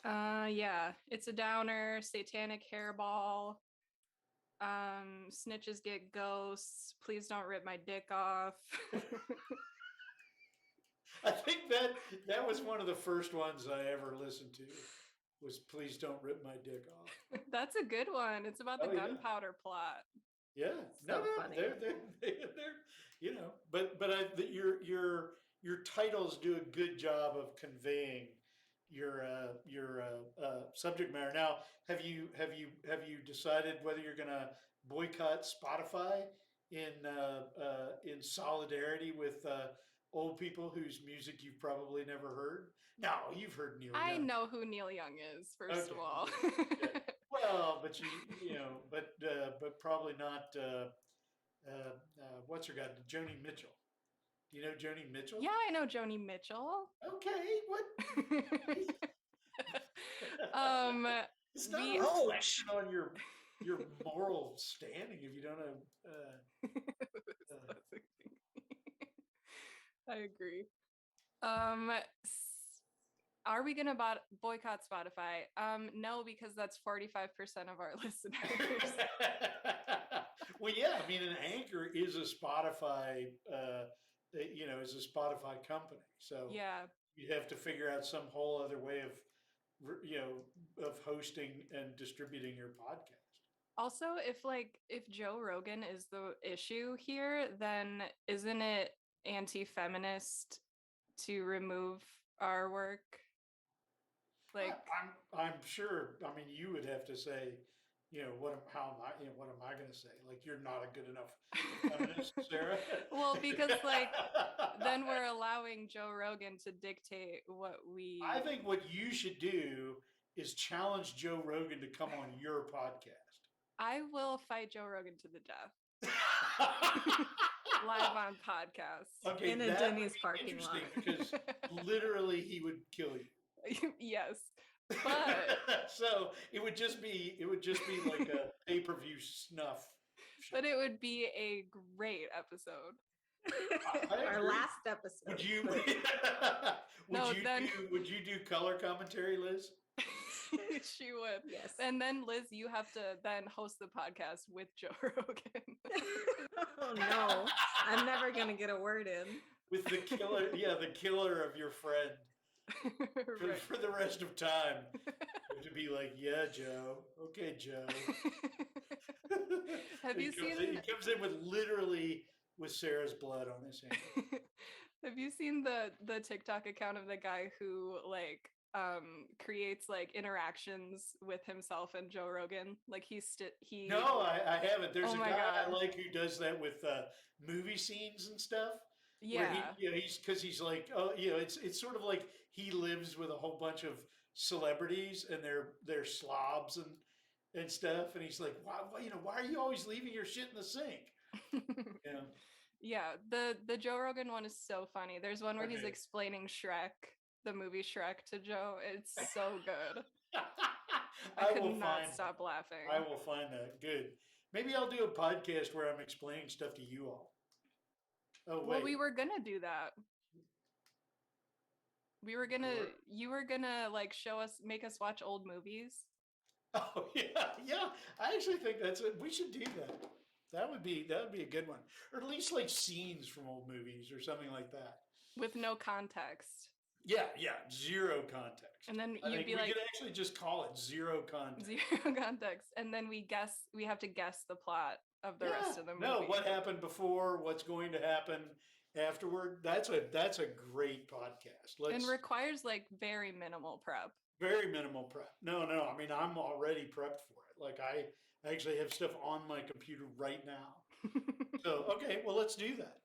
Yeah, it's a downer, satanic hairball. Snitches get ghosts. Please don't rip my dick off.
I think that was one of the first ones I ever listened to. Was Please Don't Rip My Dick Off.
That's a good one. It's about the
Oh, yeah.
gunpowder plot.
Yeah,
So funny.
they're your titles do a good job of conveying your subject matter. Now, have you decided whether you're going to boycott Spotify in solidarity with old people whose music you've probably never heard? No, you've heard Neil Young.
I know who Neil Young is, first of
Okay.
all.
Yeah. Well, but but probably not. What's her guy? Joni Mitchell. Do you know Joni Mitchell?
Yeah, I know Joni Mitchell.
Okay. What? It's not
we-
a reflection on your moral standing if you don't know.
I agree. Are we gonna boycott Spotify? No, because that's 45% of our listeners.
Well, yeah. I mean, an Anchor is a Spotify. Is a Spotify company. So
Yeah.
you'd have to figure out some whole other way of of hosting and distributing your podcast.
Also, if Joe Rogan is the issue here, then isn't it anti-feminist to remove our work? Like,
I'm sure. I mean, you would have to say, what am I going to say? Like, you're not a good enough feminist, Sarah.
well, because then we're allowing Joe Rogan to dictate what we.
I think what you should do is challenge Joe Rogan to come on your podcast.
I will fight Joe Rogan to the death. Live on podcast.
Okay,
In a
that
Denny's
would be
parking
interesting
lot.
because literally he would kill you.
Yes. But
so it would just be like a pay-per-view snuff.
but it would be a great episode.
I
Our
agree.
last episode.
Would you?
No, then-
Would you do color commentary, Liz?
She would.
Yes.
And then Liz, you have to then host the podcast with Joe Rogan.
Oh no, I'm never gonna get a word in.
With the killer, the killer of your friend
Right.
for the rest of time. To be like, yeah, Joe. Okay, Joe.
Have you seen?
He comes in with Sarah's blood on his hand.
Have you seen the TikTok account of the guy who creates interactions with himself and Joe Rogan? Like he
No, I haven't. There's
Oh
a
my
guy I
God.
like who does that with movie scenes and stuff.
yeah.
Where he's like, it's sort of like he lives with a whole bunch of celebrities and they're slobs and stuff, and he's like, why are you always leaving your shit in the sink?
Yeah, the Joe Rogan one is so funny. There's one where he's
Okay.
explaining Shrek, the movie Shrek, to Joe. It's so good. I
I
could
will
not
find
stop laughing.
I will find that good. Maybe I'll do a podcast where I'm explaining stuff to you all. Oh wait.
Well, we were gonna do that. You were gonna make us watch old movies.
Oh yeah. I actually think that's it. We should do that. That would be a good one, or at least like scenes from old movies or something like that.
With no context.
Yeah, zero context.
And then
I
you'd
think
be
we
like
could actually just call it zero context.
zero context. And then we have to guess the plot of the rest of the movie.
No, what happened before? What's going to happen afterward? That's a great podcast.
and requires very minimal prep.
Very minimal prep. No. I mean, I'm already prepped for it. Like I actually have stuff on my computer right now. So okay, well let's do that.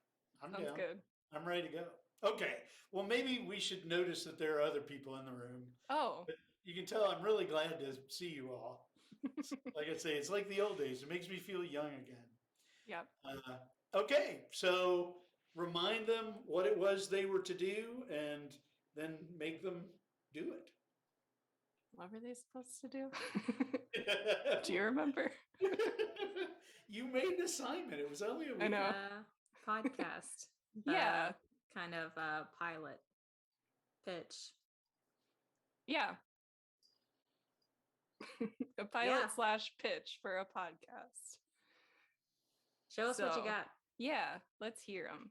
I'm
Sounds
down.
good.
I'm ready to go. Okay. Well, maybe we should notice that there are other people in the room.
Oh,
But you can tell I'm really glad to see you all. Like I say, it's like the old days. It makes me feel young again.
yep.
Okay, so remind them what it was they were to do and then make them do it.
What were they supposed to do? Do you remember?
You made an assignment. It was only a
I
week.
know.
Podcast.
Yeah.
The kind of pilot pitch.
Yeah. A pilot / pitch for a podcast.
Show us what you
So,
got.
Yeah, let's hear them.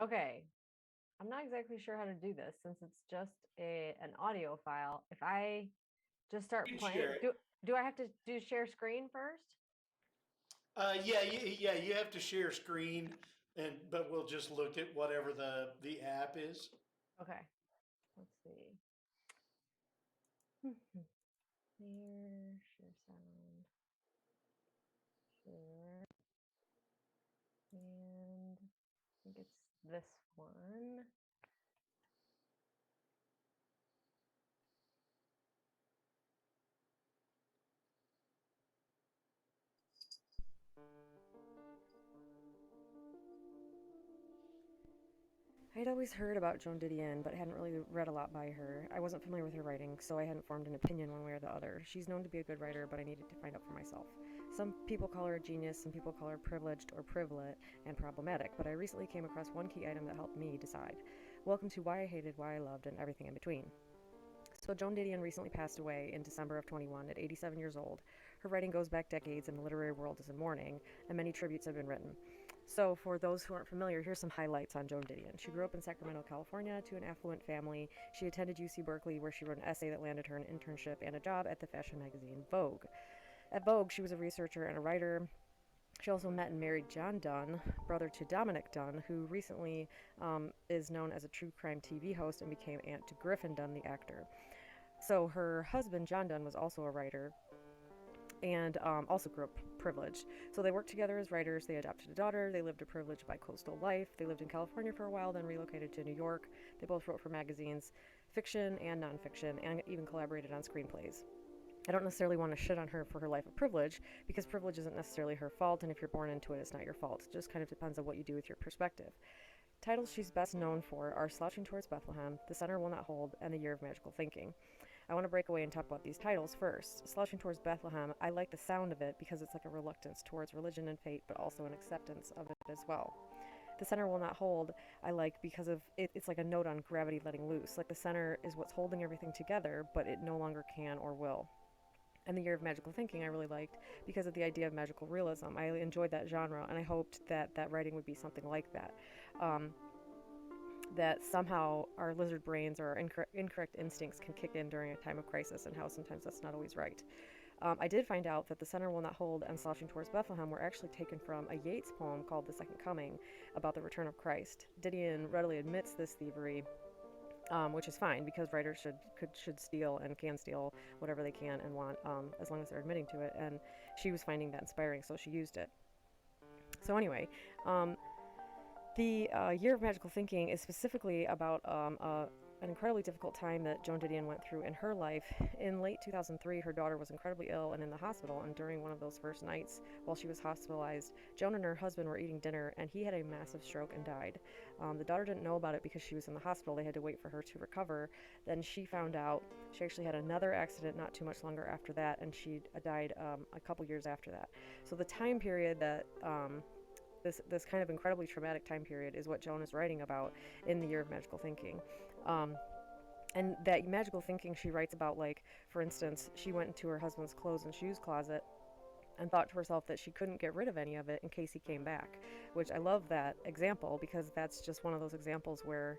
Okay. I'm not exactly sure how to do this since it's just an audio file. If I just start
You can
playing,
share it.
do I have to do share screen first?
Yeah, you have to share screen, but we'll just look at whatever the app is.
Okay. Let's see. Share sound. Share. And I think it's this one. I'd always heard about Joan Didion, but hadn't really read a lot by her. I wasn't familiar with her writing, so I hadn't formed an opinion one way or the other. She's known to be a good writer, but I needed to find out for myself. Some people call her a genius, some people call her privileged or privileged and problematic, but I recently came across one key item that helped me decide. Welcome to Why I Hated, Why I Loved, and Everything in Between. So Joan Didion recently passed away in December of 21 at 87 years old. Her writing goes back decades and the literary world is in mourning, and many tributes have been written. So for those who aren't familiar, here's some highlights on Joan Didion. She grew up in Sacramento, California to an affluent family. She attended UC Berkeley, where she wrote an essay that landed her an internship and a job at the fashion magazine Vogue. At Vogue, she was a researcher and a writer. She also met and married John Dunn, brother to Dominic Dunn, who recently is known as a true crime TV host and became aunt to Griffin Dunn, the actor. So her husband, John Dunn, was also a writer and also grew up privileged. So they worked together as writers, they adopted a daughter, they lived a privileged bi-coastal life, they lived in California for a while, then relocated to New York. They both wrote for magazines, fiction and nonfiction, and even collaborated on screenplays. I don't necessarily want to shit on her for her life of privilege, because privilege isn't necessarily her fault, and if you're born into it, it's not your fault. It just kind of depends on what you do with your perspective. Titles she's best known for are Slouching Towards Bethlehem, The Center Will Not Hold, and The Year of Magical Thinking. I want to break away and talk about these titles first. Slouching Towards Bethlehem, I like the sound of it because it's like a reluctance towards religion and fate, but also an acceptance of it as well. The Center Will Not Hold, I like because of it's like a note on gravity letting loose. Like the center is what's holding everything together, but it no longer can or will. And The Year of Magical Thinking I really liked because of the idea of magical realism. I enjoyed that genre, and I hoped that that writing would be something like that. That somehow our lizard brains or our incorrect instincts can kick in during a time of crisis, and how sometimes that's not always right. I did find out that The Center Will Not Hold and Slouching Towards Bethlehem were actually taken from a Yeats poem called The Second Coming, about the return of Christ. Didion readily admits this thievery, which is fine, because writers should steal and can steal whatever they can and want, as long as they're admitting to it, and she was finding that inspiring, so she used it. So anyway, the Year of Magical Thinking is specifically about an incredibly difficult time that Joan Didion went through in her life. In late 2003, her daughter was incredibly ill and in the hospital, and during one of those first nights while she was hospitalized, Joan and her husband were eating dinner, and he had a massive stroke and died. The daughter didn't know about it because she was in the hospital. They had to wait for her to recover. Then she found out. She actually had another accident not too much longer after that, and she died a couple years after that. So the time period that this kind of incredibly traumatic time period is what Joan is writing about in The Year of Magical Thinking. And that magical thinking she writes about, like, for instance, she went into her husband's clothes and shoes closet and thought to herself that she couldn't get rid of any of it in case he came back, which I love that example, because that's just one of those examples where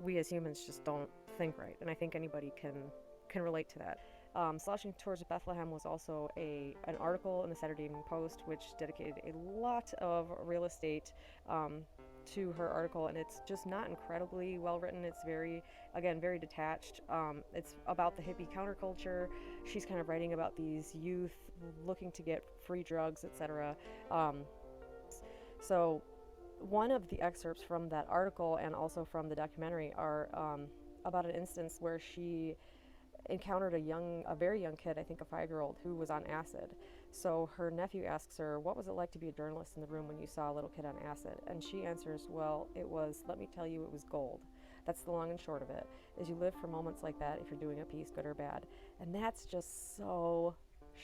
we as humans just don't think right, and I think anybody can relate to that. Slouching Towards Bethlehem was also an article in the Saturday Evening Post, which dedicated a lot of real estate to her article, and it's just not incredibly well written. It's very detached. It's about the hippie counterculture. She's kind of writing about these youth looking to get free drugs, etc. So one of the excerpts from that article and also from the documentary are about an instance where she encountered a very young kid, I think a 5-year-old, who was on acid. So her nephew asks her, what was it like to be a journalist in the room when you saw a little kid on acid? And she answers, well, let me tell you, it was gold. That's the long and short of it, is you live for moments like that if you're doing a piece, good or bad. And that's just so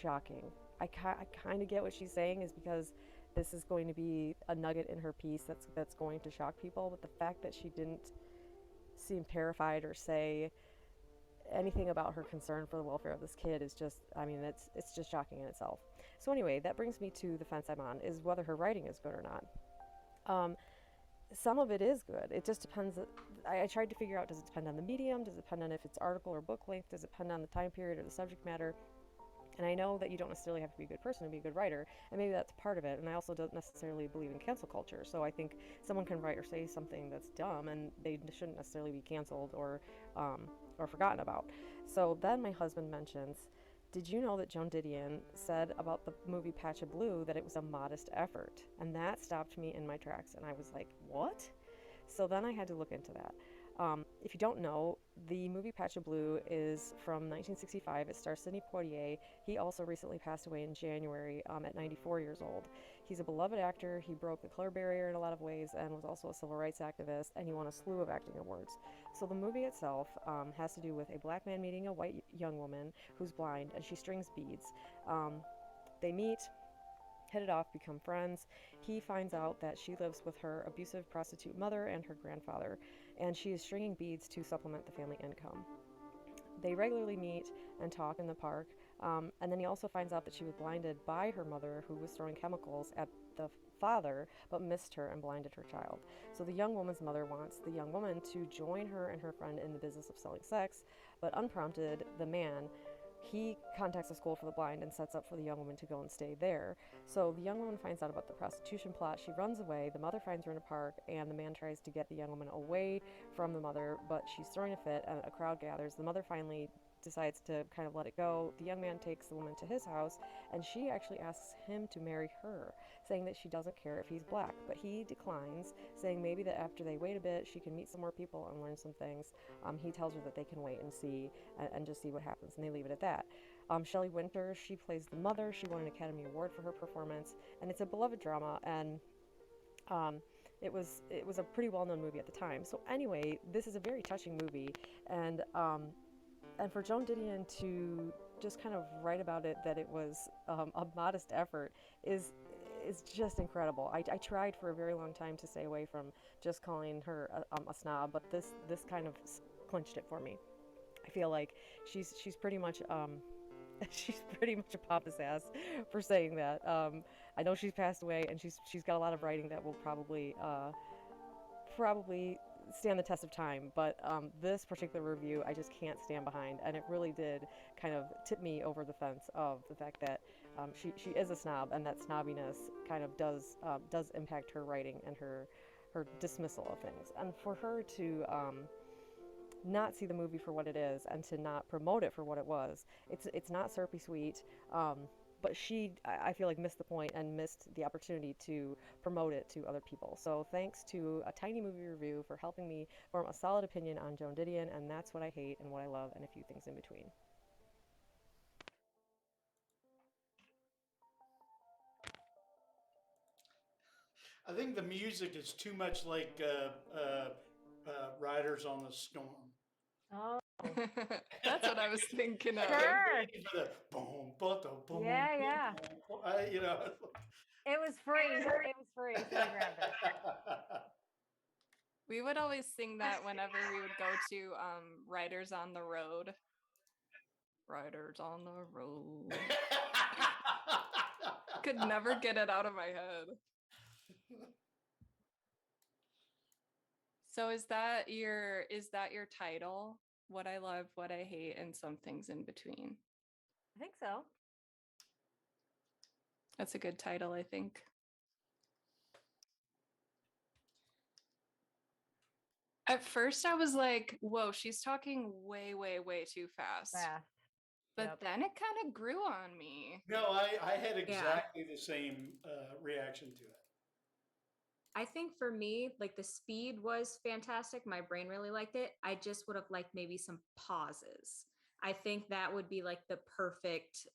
shocking. I kind of get what she's saying, is because this is going to be a nugget in her piece that's going to shock people, but the fact that she didn't seem terrified or say anything about her concern for the welfare of this kid is just, I mean, it's just shocking in itself. So anyway, that brings me to the fence I'm on, is whether her writing is good or not. Some of it is good. It just depends. I tried to figure out, does it depend on the medium? Does it depend on if it's article or book length? Does it depend on the time period or the subject matter? And I know that you don't necessarily have to be a good person to be a good writer, and maybe that's part of it. And I also don't necessarily believe in cancel culture. So I think someone can write or say something that's dumb, and they shouldn't necessarily be canceled or forgotten about. So then my husband mentions, did you know that Joan Didion said about the movie Patch of Blue that it was a modest effort? And that stopped me in my tracks, and I was like, what? So then I had to look into that. If you don't know, the movie Patch of Blue is from 1965. It stars Sidney Poitier. He also recently passed away in January at 94 years old. He's a beloved actor. He broke the color barrier in a lot of ways and was also a civil rights activist, and he won a slew of acting awards. So the movie itself has to do with a black man meeting a white young woman who's blind, and she strings beads. They meet, hit it off, become friends. He finds out that she lives with her abusive prostitute mother and her grandfather, and she is stringing beads to supplement the family income. They regularly meet and talk in the park, and then he also finds out that she was blinded by her mother, who was throwing chemicals at the father, but missed her and blinded her child. So the young woman's mother wants the young woman to join her and her friend in the business of selling sex, but unprompted, the man, he contacts a school for the blind and sets up for the young woman to go and stay there. So the young woman finds out about the prostitution plot. She runs away. The mother finds her in a park, and the man tries to get the young woman away from the mother, but she's throwing a fit, and a crowd gathers. The mother finally decides to kind of let it go. The young man takes the woman to his house, and she actually asks him to marry her, saying that she doesn't care if he's black, but he declines, saying maybe that after they wait a bit, she can meet some more people and learn some things. He tells her that they can wait and see, and just see what happens, and they leave it at that. Shelley Winters, she plays the mother. She won an Academy Award for her performance, and it's a beloved drama, and it was a pretty well-known movie at the time. So anyway, this is a very touching movie, and for Joan Didion to just kind of write about it, that it was a modest effort, is just incredible. I tried for a very long time to stay away from just calling her a snob, but this kind of clinched it for me. I feel like she's pretty much she's pretty much a papa's ass for saying that. I know she's passed away, and she's got a lot of writing that will probably stand the test of time, but this particular review I just can't stand behind, and it really did kind of tip me over the fence of the fact that she is a snob, and that snobbiness kind of does impact her writing and her dismissal of things. And for her to not see the movie for what it is, and to not promote it for what it was, it's not syrupy sweet, but I feel like, missed the point and missed the opportunity to promote it to other people. So thanks to A Tiny Movie Review for helping me form a solid opinion on Joan Didion, and That's What I Hate and What I Love, and a few things in between.
I think the music is too much like Riders on the Storm.
Oh,
That's what I was thinking of.
sure.
For the boom, boom,
Yeah.
you know.
It was free. It was free, so I grabbed it.
We would always sing that whenever we would go to Riders on the Road. Riders on the Road. Could never get it out of my head. So is that your title? What I love, what I hate, and some things in between.
I think so.
That's a good title, I think. At first I was like, whoa, she's talking way, way, way too fast.
Fast.
But
Yep.
then it kind of grew on me.
No, I had exactly the same reaction to it.
I think for me, like, the speed was fantastic. My brain really liked it. I just would have liked maybe some pauses. I think that would be like the perfect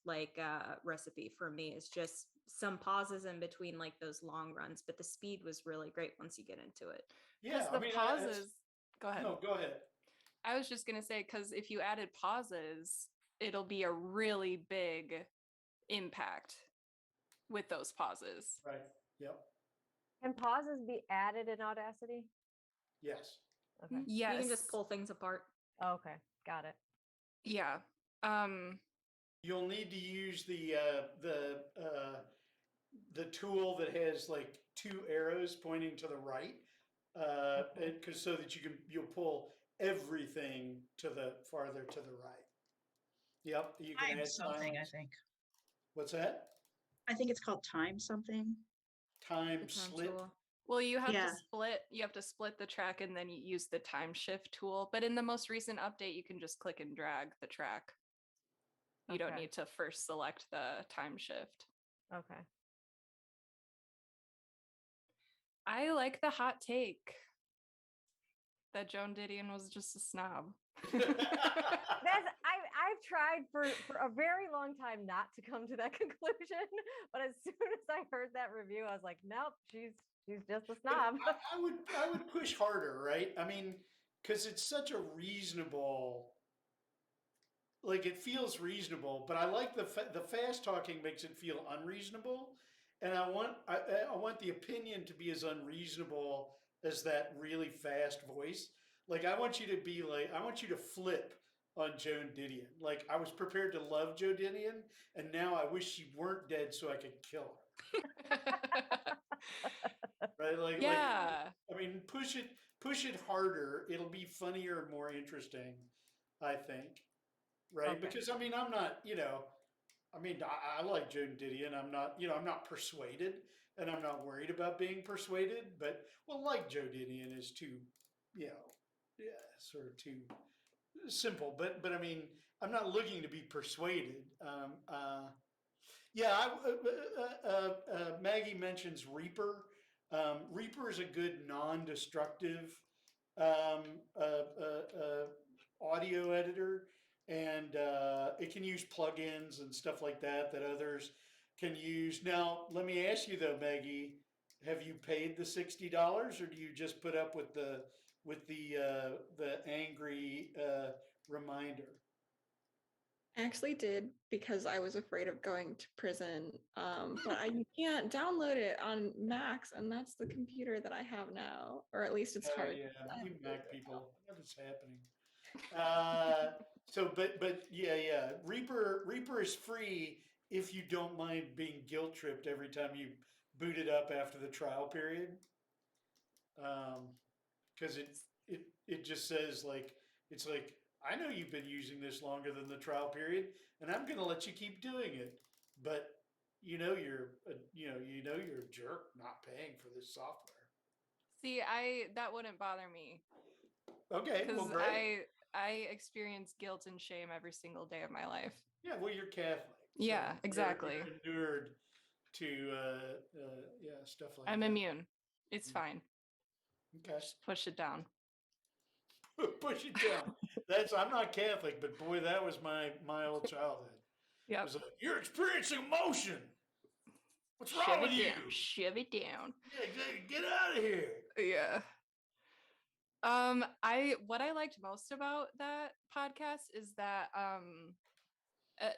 recipe for me, is just some pauses in between like those long runs. But the speed was really great once you get into it.
Yeah,
The pauses. Go ahead.
No, go ahead.
I was just gonna say, because if you added pauses, it'll be a really big impact with those pauses.
Right. Yep.
Can pauses be added in Audacity?
Yes.
Okay.
Yes.
You can just pull things apart.
Oh, okay. Got it.
Yeah.
You'll need to use the tool that has like two arrows pointing to the right, because so that you'll pull everything to the farther to the right. Yep, you can
Time
add
something, I
silence.
think.
What's that?
I think it's called time something.
Time
The time
slip.
tool.
Well, you have
Yeah.
to split the track and then you use the time shift tool. But in the most recent update, you can just click and drag the track. You don't
Okay.
need to first select the time shift.
Okay.
I like the hot take that Joan Didion was just a snob.
I've tried for a very long time not to come to that conclusion, but as soon as I heard that review, I was like, nope, she's just a snob.
I would push harder, right? I mean, because it's such a reasonable, like it feels reasonable, but I like the fast talking makes it feel unreasonable, and I want the opinion to be as unreasonable as that really fast voice. Like I want you to flip on Joan Didion. Like I was prepared to love Joan Didion, and now I wish she weren't dead so I could kill her. Right?
Yeah.
I mean, push it harder. It'll be funnier and more interesting, I think. Right?
Okay.
Because I mean, I'm not, I like Joan Didion. I'm not persuaded, and I'm not worried about being persuaded. But like Joe Didion is too, sort of too simple. But I mean, I'm not looking to be persuaded. Maggie mentions Reaper. Reaper is a good non-destructive um, audio editor, and it can use plugins and stuff like that that others can use. Now, let me ask you though, Maggie, have you paid the $60, or do you just put up with the angry reminder?
I actually did because I was afraid of going to prison. But you can't download it on Macs, and that's the computer that I have now, or at least it's hard.
Yeah, you Mac people, what is happening? Reaper is free if you don't mind being guilt tripped every time you boot it up after the trial period. Because it just says it's like, I know you've been using this longer than the trial period, and I'm going to let you keep doing it, but you're a jerk not paying for this software.
See, that wouldn't bother me.
Okay, well,
Because
great.
I experience guilt and shame every single day of my life.
Yeah, well, you're Catholic. So
Yeah, exactly.
You're inured to stuff like
I'm
that.
immune. It's fine.
Okay.
Just push it down.
Push it down. I'm not Catholic, but boy, that was my old childhood.
Yeah.
It was like, you're experiencing emotion. What's wrong with you?
Shove it down.
Yeah, get out of here.
Yeah. What I liked most about that podcast is that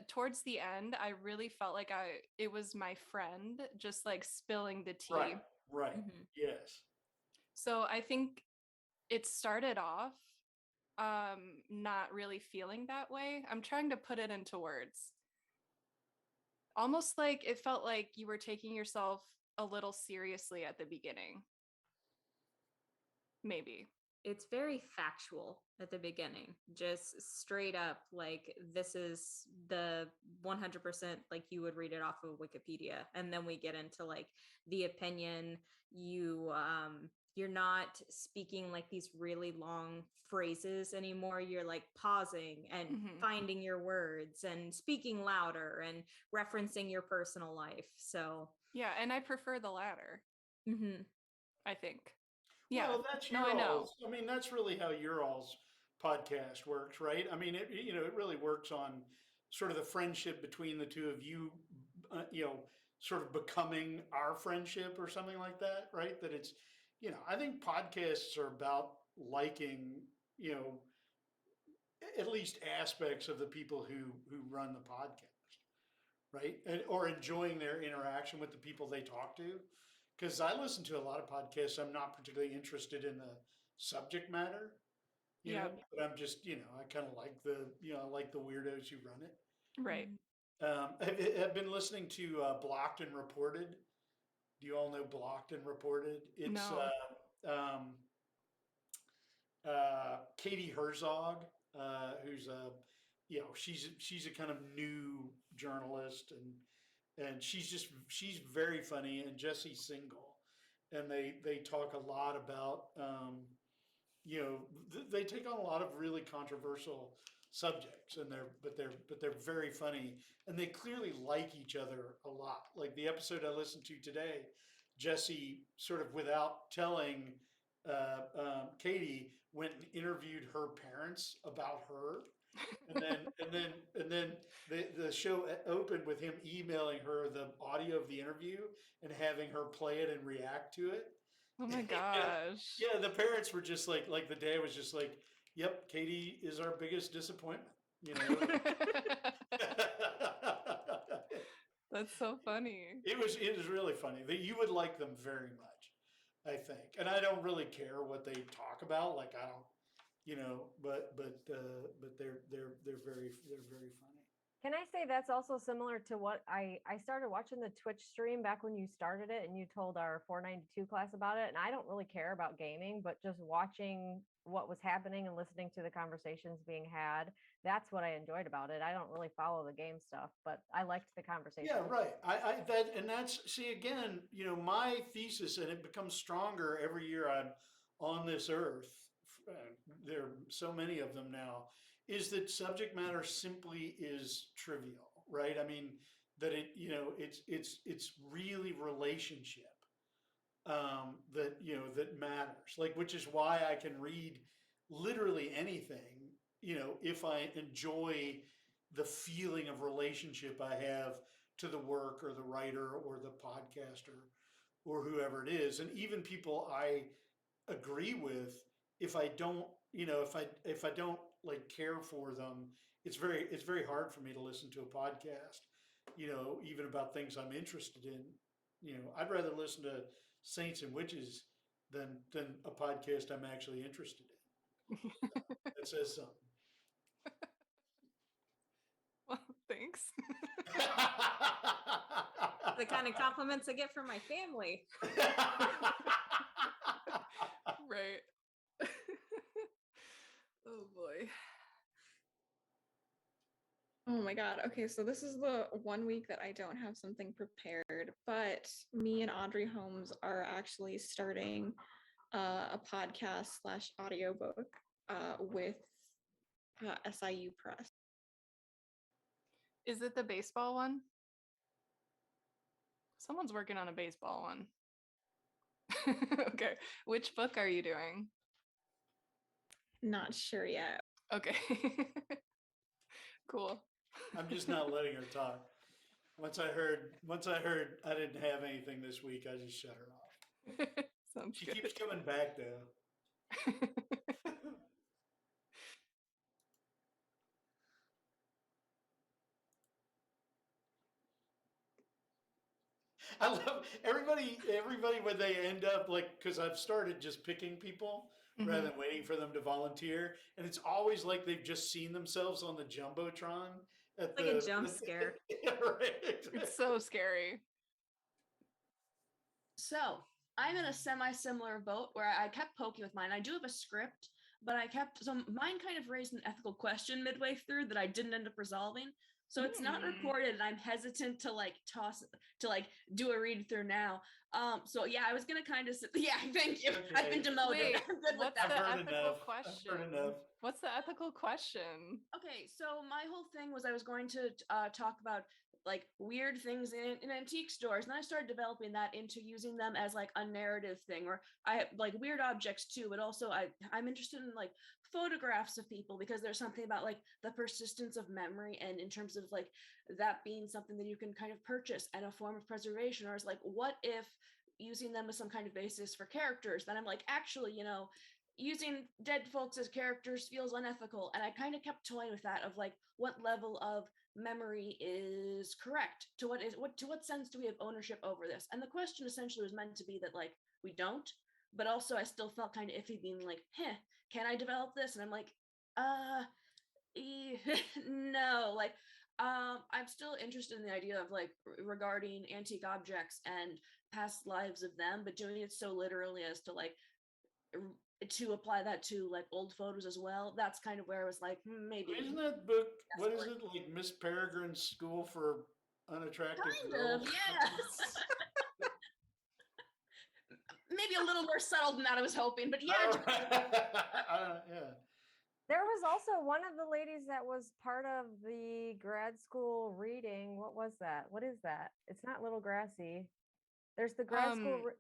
towards the end, I really felt like it was my friend just like spilling the tea.
Right.
Mhm.
Yes.
So I think it started off not really feeling that way. I'm trying to put it into words. Almost like it felt like you were taking yourself a little seriously at the beginning. Maybe.
It's very factual at the beginning, just straight up like this is the 100% like you would read it off of Wikipedia, and then we get into like the opinion. You're not speaking like these really long phrases anymore. You're like pausing and finding your words and speaking louder and referencing your personal life. So
yeah, and I prefer the latter. I think. Yeah.
Well, that's
I know.
I mean, that's really how your all's podcast works, right? I mean, it really works on sort of the friendship between the two of you, sort of becoming our friendship or something like that, right? That it's, I think podcasts are about liking, at least aspects of the people who run the podcast, right? Or enjoying their interaction with the people they talk to. Because I listen to a lot of podcasts, I'm not particularly interested in the subject matter,
Yep.
but I'm just, I kind of like I like the weirdos who run it.
Right.
I've been listening to Blocked and Reported. Do you all know Blocked and Reported? It's
No.
Katie Herzog, who's she's a kind of new journalist, and she's very funny, and Jesse Single, and they talk a lot about they take on a lot of really controversial subjects, and they're very funny, and they clearly like each other a lot. Like the episode I listened to today, Jesse sort of without telling Katie went and interviewed her parents about her, and then the show opened with him emailing her the audio of the interview and having her play it and react to it.
Oh my gosh.
Yeah, the parents were just like the dad was just like, "Yep, Katie is our biggest disappointment."
That's so funny.
It was really funny. That you would like them very much, I think. And I don't really care what they talk about. Like I don't, but they're very funny.
Can I say that's also similar to what I started watching the Twitch stream back when you started it and you told our 492 class about it. And I don't really care about gaming, but just watching what was happening and listening to the conversations being had, that's what I enjoyed about it. I don't really follow the game stuff, but I liked the conversation.
Yeah, right. That's see again, my thesis, and it becomes stronger every year I'm on this earth. There are so many of them now. Is that subject matter simply is trivial, right? I mean, that it's really relationship that matters. Like, which is why I can read literally anything, if I enjoy the feeling of relationship I have to the work or the writer or the podcaster or whoever it is, and even people I agree with, if I don't, if I don't like care for them, it's very hard for me to listen to a podcast, even about things I'm interested in. I'd rather listen to Saints and Witches than a podcast I'm actually interested in. That says something.
Well, thanks.
The kind of compliments I get from my family.
Right. Oh boy.
Oh my God. Okay, so this is the 1 week that I don't have something prepared, but me and Audrey Holmes are actually starting a podcast / audiobook with SIU Press.
Is it the baseball one? Someone's working on a baseball one. Okay. Which book are you doing?
Not sure yet.
Okay. Cool.
I'm just not letting her talk. Once I heard I didn't have anything this week, I just shut her off.
Sounds
She
good.
keeps coming back though. I love everybody when they end up like, because I've started just picking people rather than waiting for them to volunteer, and it's always like they've just seen themselves on the jumbotron at
Like a jump scare.
Right.
It's so scary.
So I'm in a semi-similar boat where I kept poking with mine. I do have a script, but so mine kind of raised an ethical question midway through that I didn't end up resolving. So it's not recorded, and I'm hesitant to do a read through now. So yeah, I was gonna kind of yeah, thank you.
Okay.
I've been demoted.
Wait,
I'm good with
what's
that.
the
I've heard
ethical
enough.
question?
I've heard enough.
What's the ethical question?
Okay, so my whole thing was I was going to talk about like weird things in antique stores, and I started developing that into using them as like a narrative thing, or I have like weird objects too, but also I'm interested in like photographs of people, because there's something about like the persistence of memory, and in terms of like that being something that you can kind of purchase and a form of preservation, or it's like, what if using them as some kind of basis for characters? Then I'm like, actually, using dead folks as characters feels unethical. And I kind of kept toying with that of like, what level of memory is correct? To what sense do we have ownership over this? And the question essentially was meant to be that like we don't, but also I still felt kind of iffy being like, can I develop this? And I'm like, no, like I'm still interested in the idea of like regarding antique objects and past lives of them, but doing it so literally as to like to apply that to like old photos as well. That's kind of where I was like, maybe.
Isn't that book, what is it, like Miss Peregrine's School for Unattractive
Kind
Girls?
of, yeah. Maybe a little more subtle than that I was hoping, but yeah.
Yeah.
There was also one of the ladies that was part of the grad school reading. What was that? What is that? It's not Little Grassy. There's the grad school.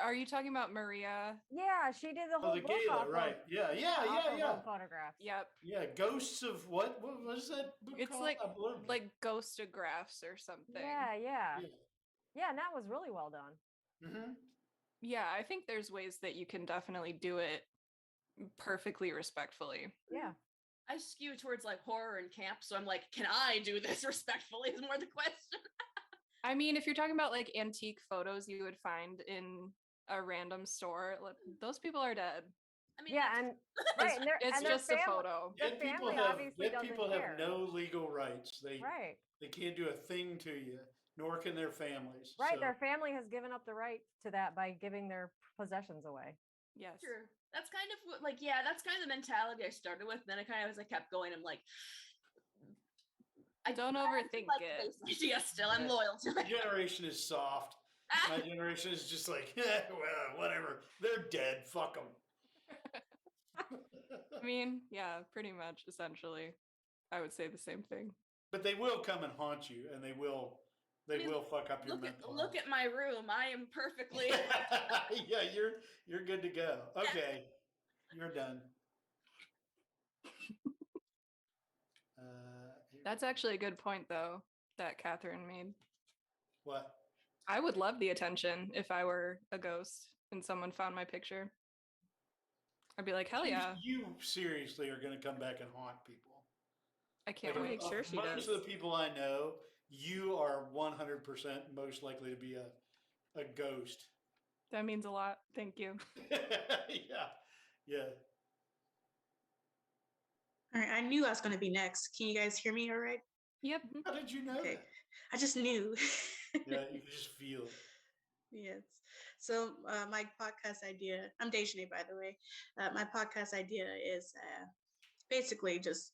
Are you talking about Maria?
Yeah, she did the whole
the
book
gala,
off
right?
Of,
yeah.
old photographs.
Yep.
Yeah, Ghosts of what? What is that book
It's
called?
like ghostographs or something.
Yeah, and that was really well done.
Mm-hmm.
Yeah, I think there's ways that you can definitely do it perfectly respectfully.
Yeah.
I skew towards like horror and camp, so I'm like, can I do this respectfully is more the question.
I mean, if you're talking about like antique photos you would find in a random store, those people are dead.
I mean,
yeah, and right,
it's just a photo.
Their family obviously doesn't
people
care.
have no legal rights. They
They
can't do a thing to you, nor can their families.
Right,
so.
their family has given up the right to that by giving their possessions away.
Yes.
Sure. That's kind of what, like, yeah, that's kind of the mentality I started with. Then I kind of, as I kept going, I'm like,
I don't overthink it.
Yeah, still, I'm loyal to
My
it.
generation is soft. My generation is just like, well, whatever. They're dead. Fuck them.
I mean, yeah, pretty much, essentially. I would say the same thing.
But they will come and haunt you, and they will fuck up your mental
Look at my room. I am perfectly.
Yeah, you're good to go. Okay, you're done.
That's actually a good point, though, that Catherine made.
What?
I would love the attention if I were a ghost and someone found my picture. I'd be like, hell yeah.
You seriously are going to come back and haunt people.
I can't wait.
Sure she
most
does.
of the people I know, you are 100% most likely to be a ghost.
That means a lot. Thank you.
Yeah.
All right, I knew I was going to be next. Can you guys hear me all right?
Yep.
How did you know that?
I just knew.
Yeah, you can just feel it.
Yes. So my podcast idea, I'm Dejane, by the way. My podcast idea is basically just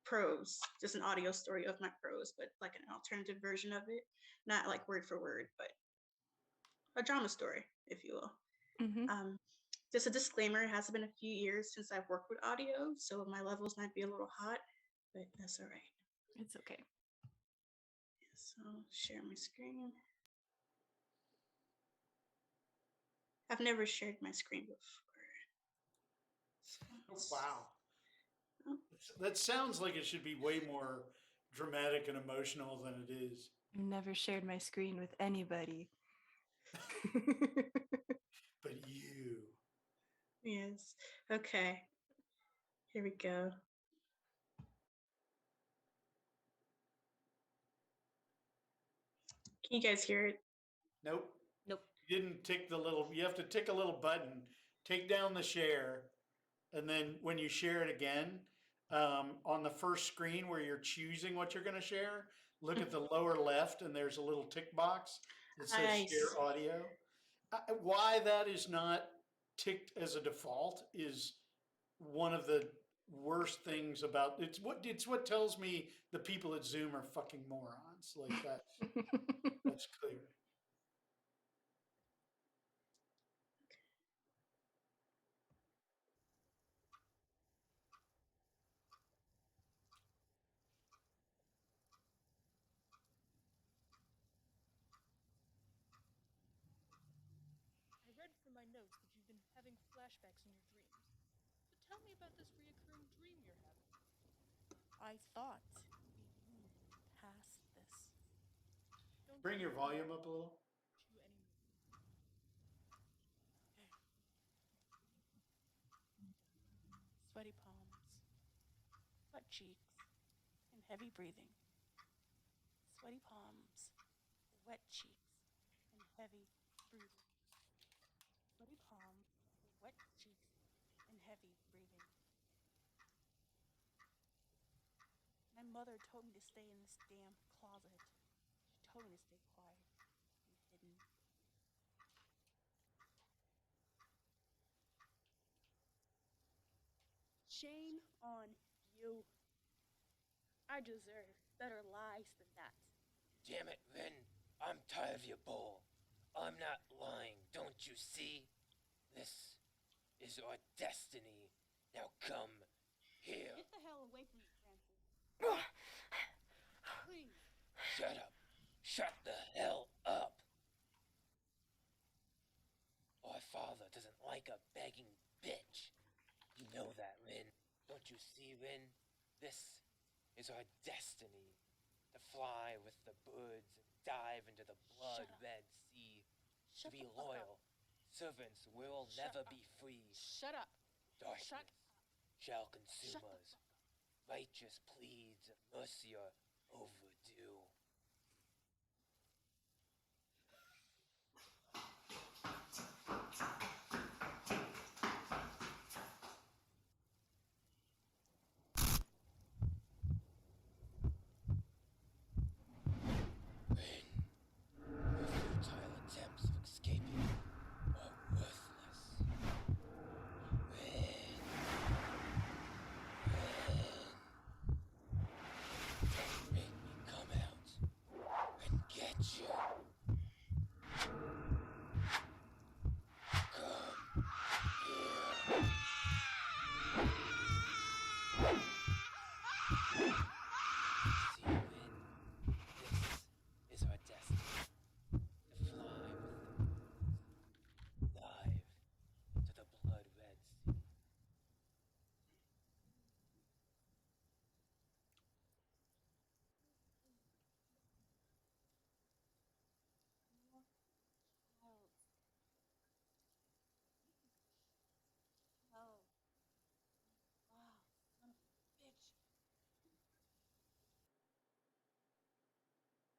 prose, just an audio story of my prose, but like an alternative version of it. Not like word for word, but a drama story, if you will.
Mm-hmm.
Just a disclaimer, it has been a few years since I've worked with audio, so my levels might be a little hot, but that's all right.
It's okay.
So share my screen. I've never shared my screen before.
Oh, wow. That sounds like it should be way more dramatic and emotional than it is.
I've never shared my screen with anybody.
But you.
Yes. Okay. Here we go. Can you guys hear it?
Nope.
Nope.
You didn't tick you have to tick a little button, take down the share, and then when you share it again, on the first screen where you're choosing what you're going to share, look at the lower left and there's a little tick box that says share audio. Why that is not ticked as a default is one of the worst things about it's what tells me the people at Zoom are fucking morons. Like that's clear.
I read from my notes that you've been having flashbacks in your dreams. So tell me about this reoccurring dream you're having. I thought we moved past this.
Bring your volume up a little.
Sweaty palms, hot cheeks, and heavy breathing. sweaty palms, wet cheeks, and heavy breathing. Sweaty palms, wet cheeks, and heavy breathing. My mother told me to stay in this damn closet. She told me to stay quiet and hidden. Shame on you. I deserve better lies than that.
Damn it, Rin. I'm tired of your bull. I'm not lying, don't you see? This is our destiny. Now come here.
Get the hell away from me, Francis. Please.
Shut up. Shut the hell up. Our father doesn't like a begging bitch. You know that, Rin. Don't you see, Rin? This is our destiny. To fly with the birds and dive into the blood-red sea. To be loyal. Servants will never be free.
Shut up.
Darkness shall consume us. Righteous pleads of mercy are overdue. Rin, your futile attempts of escaping are worthless. Rin. Don't make me come out and get you. Come here. See, Rin, this is our destiny. To fly with the birds, dive to the blood-red sea.
Oh. Wow, son of a bitch.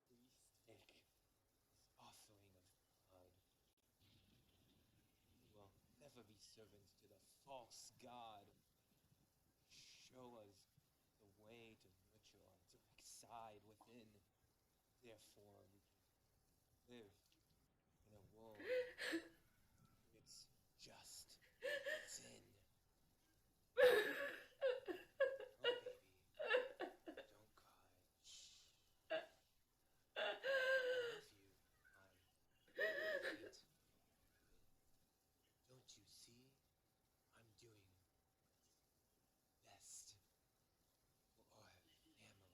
Please take this offering of blood. We will never be servants to the false god. Show us the way to nurture our dark side within. Therefore, we can live in a world where it's just sin. Oh, baby. Don't cry. Shh. I love you, my sweet. Don't you see? I'm doing what's best for our family.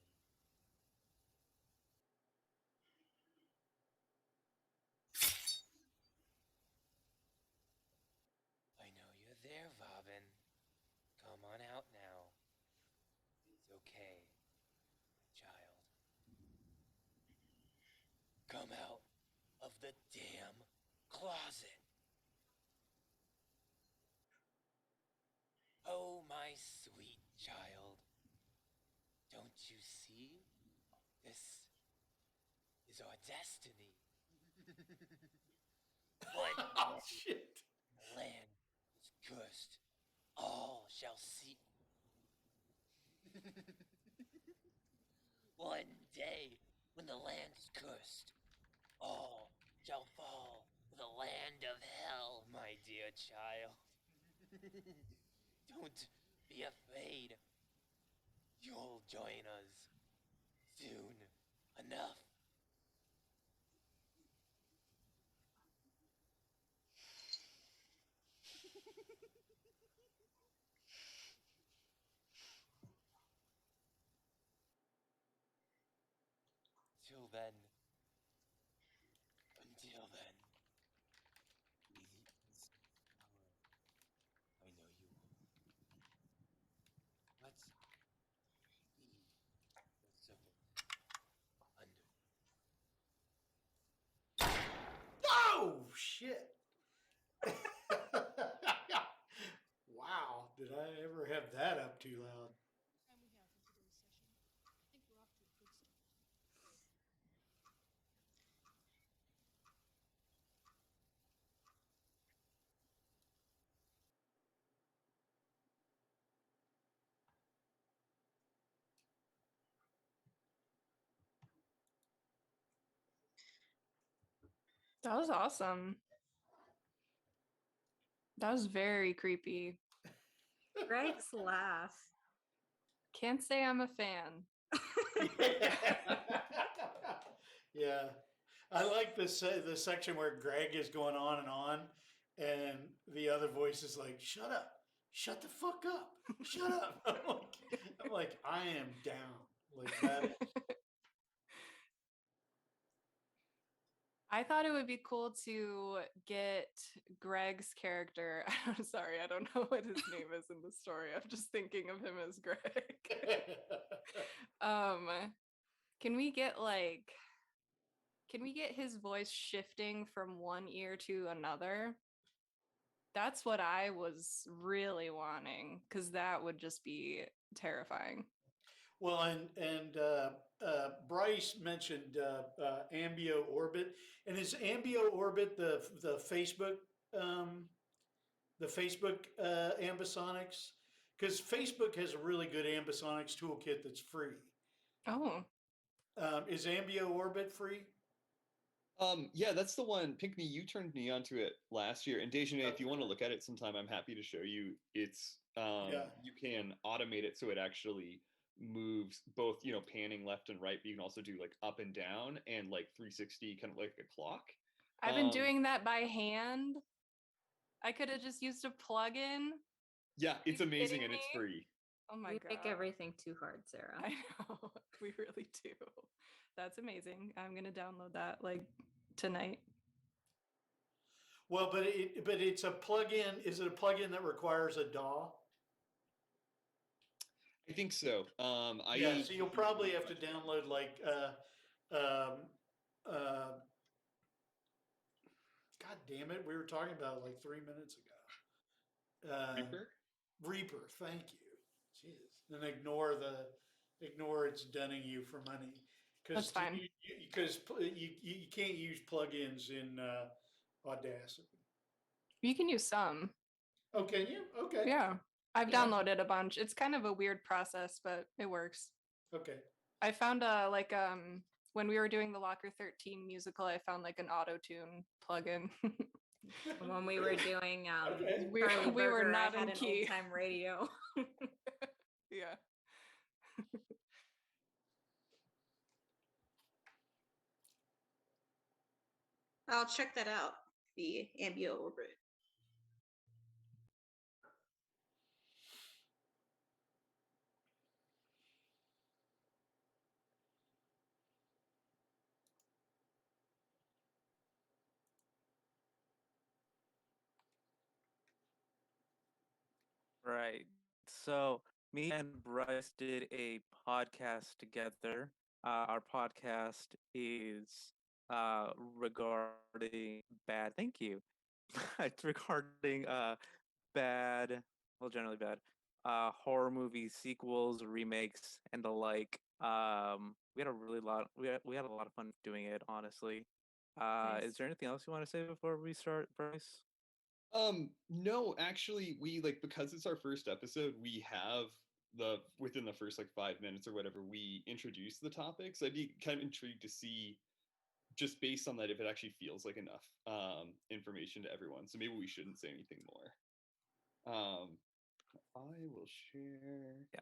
I know you're there, Robin. Come on out now. It's okay, my child. Come out of the damn closet. Oh, my sweet child. Don't you see? This is our destiny. One
Oh,
day,
shit.
the land is cursed. All shall see. One day, when the land is cursed, all shall fall to the land of hell, my dear child. Don't be afraid. You'll join us soon enough. Until then, please eat this flower. I know you will. Let's be the serpent under.
Oh, shit. Wow, did I ever have that up too loud?
Time we have for today's session. I think we're off to a good start.
That was awesome. That was very creepy.
Greg's laugh.
Can't say I'm a fan.
Yeah. I like the section where Greg is going on, and the other voice is like, "Shut up, shut the fuck up, shut up." I'm like, I am down. Like that.
I thought it would be cool to get Greg's character. I'm sorry, I don't know what his name is in the story. I'm just thinking of him as Greg. Can we get his voice shifting from one ear to another? That's what I was really wanting, because that would just be terrifying.
Well, and Bryce mentioned Ambio Orbit, and is Ambio Orbit the Facebook ambisonics? Because Facebook has a really good ambisonics toolkit that's free.
Oh,
is Ambio Orbit free?
Yeah, that's the one. Pinckney, you turned me onto it last year. And Dejeuner, if you want to look at it sometime, I'm happy to show you. It's you can automate it so it actually moves both, panning left and right, but you can also do like up and down and like 360, kind of like a clock.
I've been doing that by hand. I could have just used a plugin.
Yeah, it's amazing and it's free.
Oh my
we
god.
make everything too hard, Sarah.
I know. We really do. That's amazing. I'm going to download that like tonight.
Well, but it's a plugin. Is it a plugin that requires a DAW?
I think so.
Yeah, so you'll probably have to download like God damn it, we were talking about it like 3 minutes ago. Reaper, thank you. Jesus. And ignore it's dunning you for money.
That's fine.
Because you can't use plugins in Audacity.
You can use some.
Oh, can you? Okay.
Yeah. I've downloaded a bunch. It's kind of a weird process, but it works.
Okay.
I found when we were doing the Locker 13 musical, I found like an auto-tune plugin.
When we were doing
we were not in
an
key.
old-time radio.
Yeah.
I'll check that out. The Ambio Orbit.
Right. So me and Bryce did a podcast together. Our podcast is regarding bad. Thank you. It's regarding bad, well, generally bad, horror movie sequels, remakes, and the like. We had a really lot. We had a lot of fun doing it. Honestly.
Nice.
Is there anything else you want to say before we start, Bryce?
No, actually, we because it's our first episode, we have within the first 5 minutes or whatever, we introduce the topics. I'd be kind of intrigued to see, just based on that, if it actually feels like enough information to everyone. So maybe we shouldn't say anything more. I will share.
Yeah.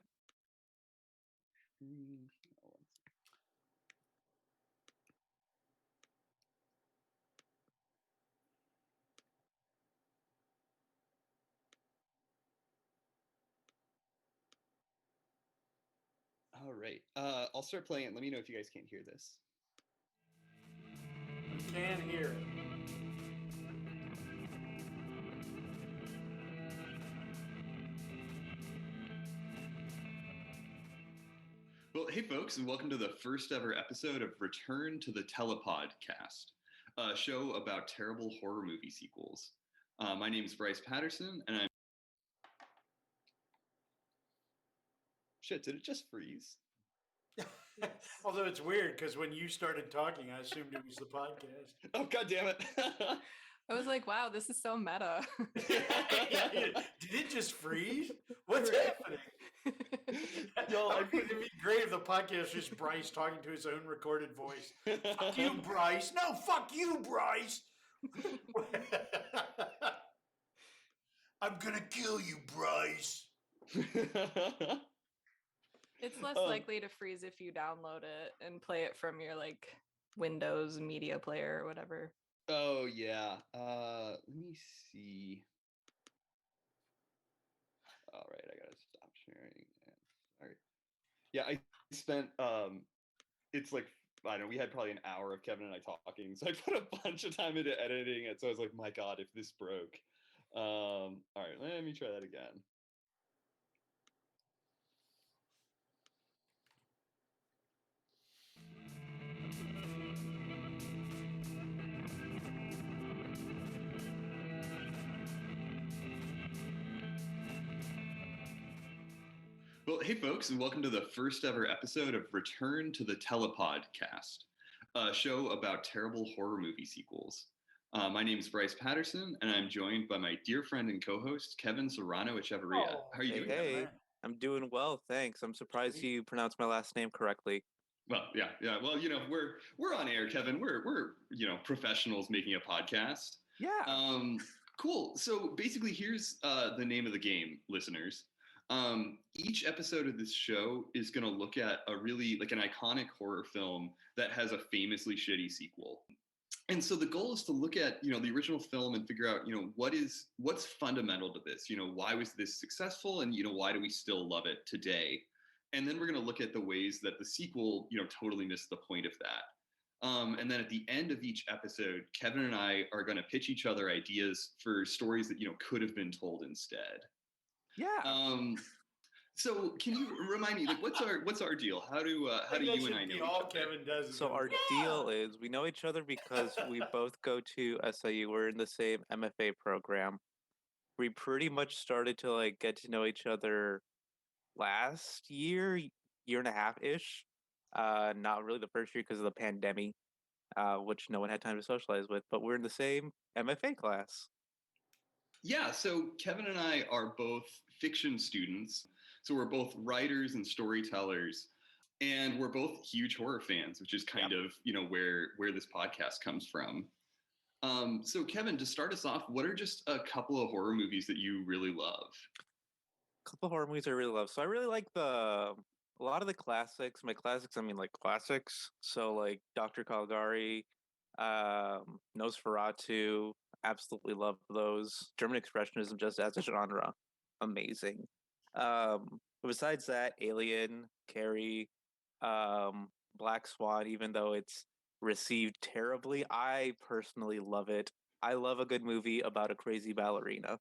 All right. I'll start playing it. Let me know if you guys can't hear this.
I can hear it.
Well, hey folks, and welcome to the first ever episode of Return to the Telepodcast, a show about terrible horror movie sequels. My name is Bryce Patterson, and I'm... Shit, did it just freeze?
Although it's weird, because when you started talking, I assumed it was the podcast.
Oh, God damn it.
I was like, wow, this is so meta.
Did it just freeze? What's happening? It'd be great if the podcast was just Bryce talking to his own recorded voice. Fuck you, Bryce. No, fuck you, Bryce. I'm gonna kill you, Bryce.
It's less
Um,
likely to freeze if you download it and play it from your like Windows media player or whatever.
Oh yeah. Let me see. All right, I gotta stop sharing. All right. Yeah, I spent it's like I don't know, we had probably an hour of Kevin and I talking, so I put a bunch of time into editing it. So I was like, my God, if this broke. All right, let me try that again. Well, hey folks, and welcome to the first ever episode of Return to the Telepodcast, a show about terrible horror movie sequels. My name is Bryce Patterson, and I'm joined by my dear friend and co-host Kevin Serrano Echeverria.
Oh,
How are you
Hey,
doing,
hey.
Kevin?
I'm doing well, thanks. I'm surprised you pronounced my last name correctly.
Well, yeah. Well, we're on air, Kevin. We're professionals making a podcast.
Yeah.
Cool. So basically, here's the name of the game, listeners. Each episode of this show is going to look at a really like an iconic horror film that has a famously shitty sequel. And so the goal is to look at the original film and figure out what's fundamental to this. Why was this successful, and why do we still love it today? And then we're going to look at the ways that the sequel totally missed the point of that. And then at the end of each episode, Kevin and I are going to pitch each other ideas for stories that could have been told instead.
Yeah.
So can you remind me, like, what's our deal? How do you and I know each other?
Kevin does.
So our deal is we know each other because we both go to SIU. We're in the same MFA program. We pretty much started to like get to know each other last year and a half ish. Not really the first year because of the pandemic, which no one had time to socialize with. But we're in the same MFA class.
Yeah, so Kevin and I are both fiction students. So we're both writers and storytellers, and we're both huge horror fans, which is kind of where this podcast comes from. So Kevin, to start us off, what are just a couple of horror movies that you really love?
A couple of horror movies I really love. So I really like a lot of the classics. My classics, I mean like classics. So like Dr. Caligari, Nosferatu, absolutely love those. German Expressionism just as a genre, amazing. Besides that, Alien, Carrie, Black Swan, even though it's received terribly, I personally love it. I love a good movie about a crazy ballerina,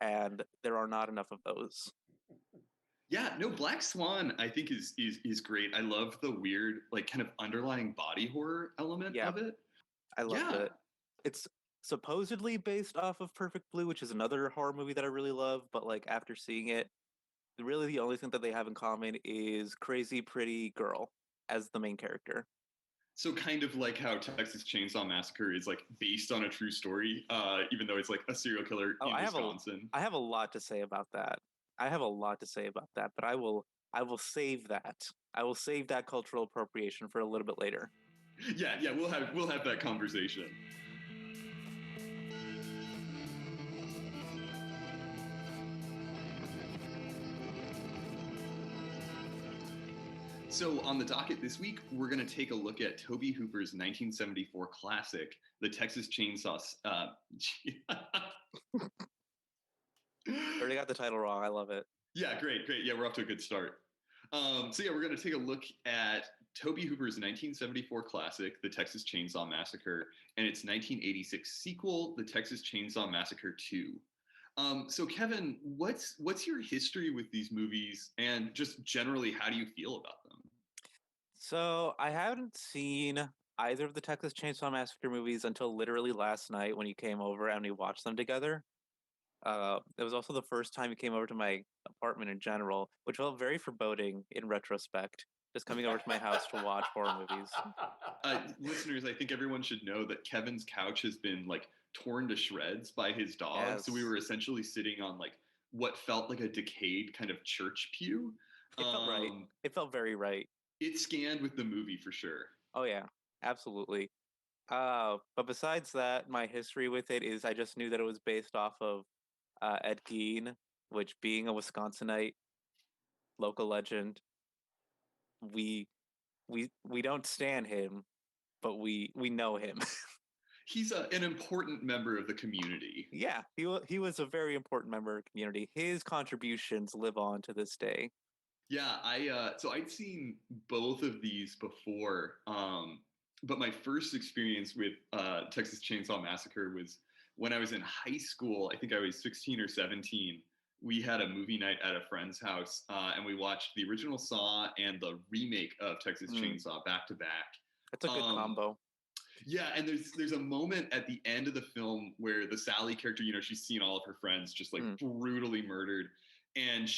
and there are not enough of those.
Yeah, no, Black Swan I think is great. I love the weird, like, kind of underlying body horror element of it.
I loved it. It's supposedly based off of Perfect Blue, which is another horror movie that I really love, but like after seeing it, really the only thing that they have in common is crazy pretty girl as the main character.
So kind of like how Texas Chainsaw Massacre is like based on a true story, even though it's like a serial killer in Wisconsin.
I have a lot to say about that. But I will save that. I will save that cultural appropriation for a little bit later.
Yeah, we'll have that conversation. So on the docket this week, we're going to take a look at Tobe Hooper's 1974 classic, The Texas Chainsaw.
Already got the title wrong. I love it.
Yeah, great. Yeah, we're off to a good start. We're going to take a look at Tobe Hooper's 1974 classic, The Texas Chainsaw Massacre, and its 1986 sequel, The Texas Chainsaw Massacre 2. So Kevin, what's your history with these movies, and just generally, how do you feel about them?
So I haven't seen either of the Texas Chainsaw Massacre movies until literally last night when you came over and we watched them together. It was also the first time you came over to my apartment in general, which felt very foreboding in retrospect. Just coming over to my house to watch horror movies.
Listeners, I think everyone should know that Kevin's couch has been like torn to shreds by his dog.
Yes.
So we were essentially sitting on like what felt like a decayed kind of church pew.
It felt right. It felt very right.
It scanned with the movie for sure.
Oh yeah, absolutely. But besides that, my history with it is I just knew that it was based off of Ed Gein, which, being a Wisconsinite local legend, we we don't stand him, but we know him.
He's an important member of the community.
Yeah, he was a very important member of the community. His contributions live on to this day.
Yeah, so I'd seen both of these before, but my first experience with Texas Chainsaw Massacre was when I was in high school. I think I was 16 or 17. We had a movie night at a friend's house, and we watched the original Saw and the remake of Texas Chainsaw back to back.
That's a good combo.
Yeah, and there's a moment at the end of the film where the Sally character, she's seen all of her friends just like brutally murdered, and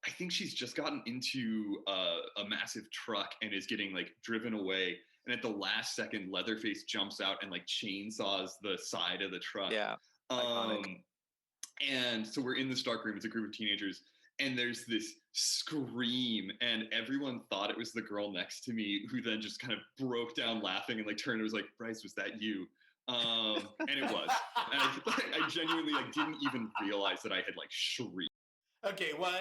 I think she's just gotten into a massive truck and is getting like driven away. And at the last second, Leatherface jumps out and like chainsaws the side of the truck.
Yeah, iconic.
And so we're in this dark room. It's a group of teenagers. And there's this scream, and everyone thought it was the girl next to me, who then just kind of broke down laughing and like turned and was like, "Bryce, was that you?" And it was. And I genuinely like didn't even realize that I had like shrieked.
Okay, well,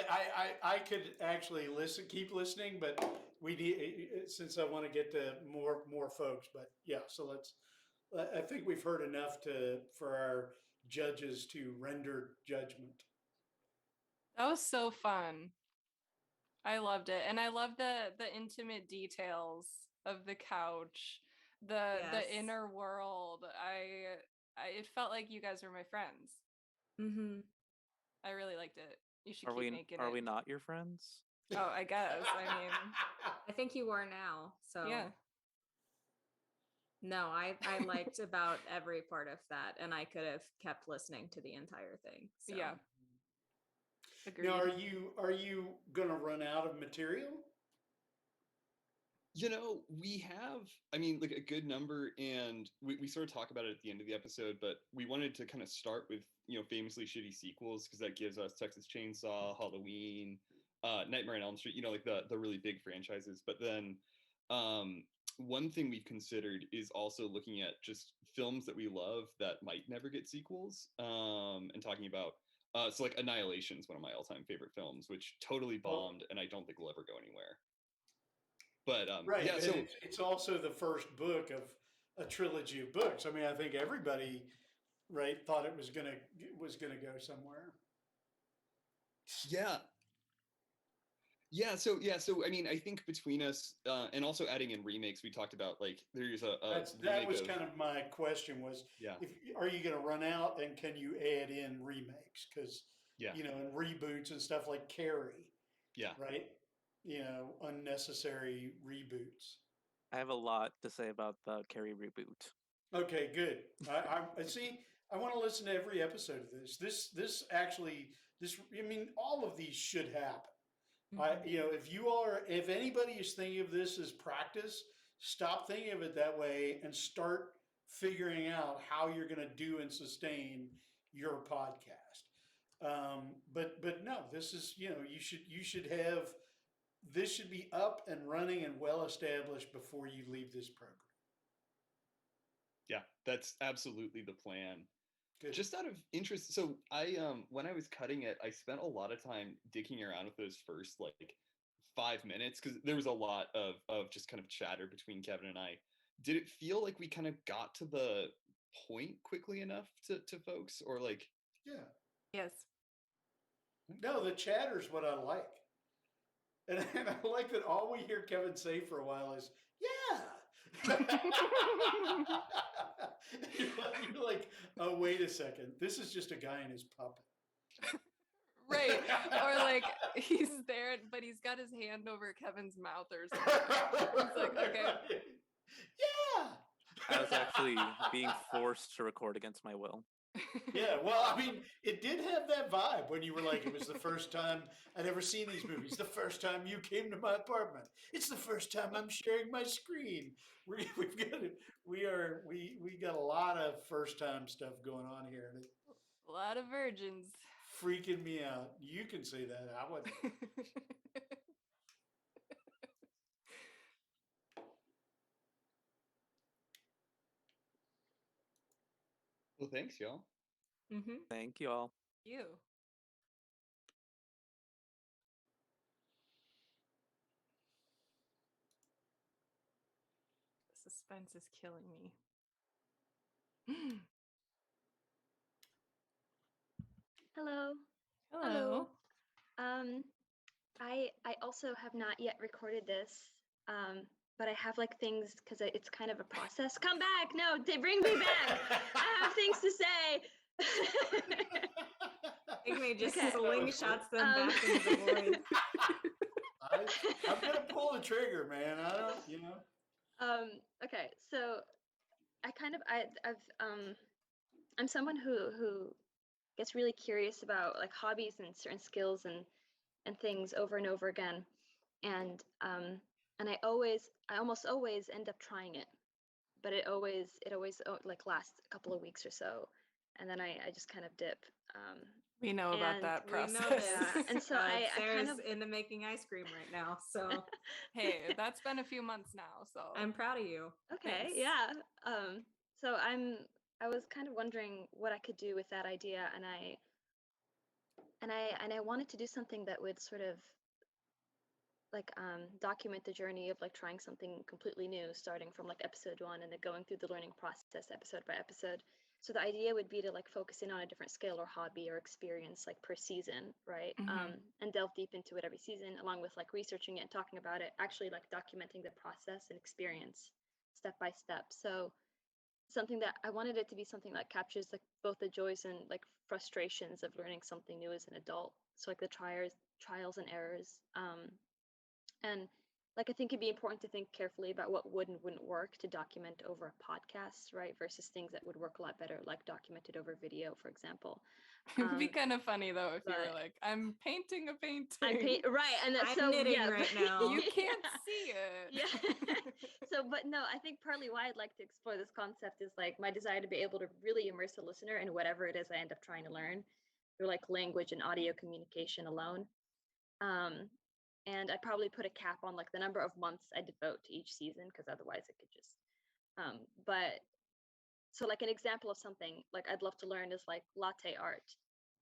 I could actually keep listening, but we need, since I want to get to more folks. But yeah, so I think we've heard enough for our judges to render judgment.
That was so fun. I loved it, and I love the intimate details of the couch, the inner world. It felt like you guys were my friends.
Mm-hmm.
I really liked it. You should
Are
keep making it.
Are we not your friends?
Oh, I guess. I mean,
I think you are now. So
yeah.
No, I liked about every part of that, and I could have kept listening to the entire thing. So.
Yeah. Agreed.
Now, are you gonna run out of material?
We have, I mean, like a good number, and we sort of talk about it at the end of the episode, but we wanted to kind of start with, famously shitty sequels, because that gives us Texas Chainsaw, Halloween, Nightmare on Elm Street, like the really big franchises. But then one thing we've considered is also looking at just films that we love that might never get sequels, and talking about, so like Annihilation is one of my all-time favorite films, which totally bombed, and I don't think will ever go anywhere. But
right,
yeah, so
it's also the first book of a trilogy of books. I mean, I think everybody, right, thought it was gonna go somewhere.
So I mean, I think between us, and also adding in remakes, we talked about like there's
that was kind of my question was,
yeah,
are you going to run out, and can you add in remakes? Because and reboots and stuff like Carrie, right, unnecessary reboots.
I have a lot to say about the Carrie reboot.
Okay, good. I see. I want to listen to every episode of this. This actually, I mean, all of these should happen. If anybody is thinking of this as practice, stop thinking of it that way and start figuring out how you're going to do and sustain your podcast. But no, this is, you should have, this should be up and running and well established before you leave this program.
Yeah, that's absolutely the plan.
Good.
Just out of interest, so I when I was cutting it, I spent a lot of time digging around with those first like 5 minutes, because there was a lot of just kind of chatter between Kevin and I. Did it feel like we kind of got to the point quickly enough to folks, or like?
Yeah.
Yes.
No, the chatter's what I like. And I like that all we hear Kevin say for a while is, yeah. You're like, oh, wait a second. This is just a guy in his puppet.
Right. Or like he's there, but he's got his hand over Kevin's mouth or something. He's like, okay.
Yeah.
I was actually being forced to record against my will.
Yeah, well, I mean, it did have that vibe when you were like, it was the first time I'd ever seen these movies. The first time you came to my apartment. It's the first time I'm sharing my screen. We got a lot of first time stuff going on here.
A lot of virgins.
Freaking me out. You can say that. I wouldn't.
Well, thanks, y'all.
Mm-hmm.
Thank you all.
You. Suspense is killing me.
Hello.
Hello.
I also have not yet recorded this. But I have like things because it's kind of a process. Come back! No, they bring me back. I have things to say.
Pinckney just
Okay.
slingshots them back into the void.
I'm gonna pull the trigger, man. I don't, you know.
Okay, so I'm someone who gets really curious about like hobbies and certain skills and things over and over again, and I almost always end up trying it, but it always like lasts a couple of weeks or so, and then I just kind of dip.
We know about
and
that
We
process.
know this.
Yeah, and so I
Sarah's
kind of
into making ice cream right now, so
Hey, that's been a few months now, so
I'm proud of you.
okay,
Thanks.
yeah. So I was kind of wondering what I could do with that idea, and I wanted to do something that would sort of like document the journey of like trying something completely new, starting from like episode 1 and then going through the learning process episode by episode. So the idea would be to like focus in on a different skill or hobby or experience like per season, right? And delve deep into it every season, along with like researching it and talking about it, actually like documenting the process and experience step by step. So something that I wanted it to be something that captures like both the joys and like frustrations of learning something new as an adult. So like the trials and errors. And like I think it'd be important to think carefully about what would and wouldn't work to document over a podcast, right? Versus things that would work a lot better, like documented over video, for example.
It'd be kind of funny though if you were
but-
like, "I'm painting a painting."
Right, and that's
I'm
so
knitting
yeah,
right
but-
now.
You can't
yeah.
see it.
Yeah. So, but no, I think partly why I'd like to explore this concept is like my desire to be able to really immerse the listener in whatever it is I end up trying to learn through like language and audio communication alone. And I'd probably put a cap on like the number of months I devote to each season, because otherwise it could just but so like an example of something like I'd love to learn is like latte art,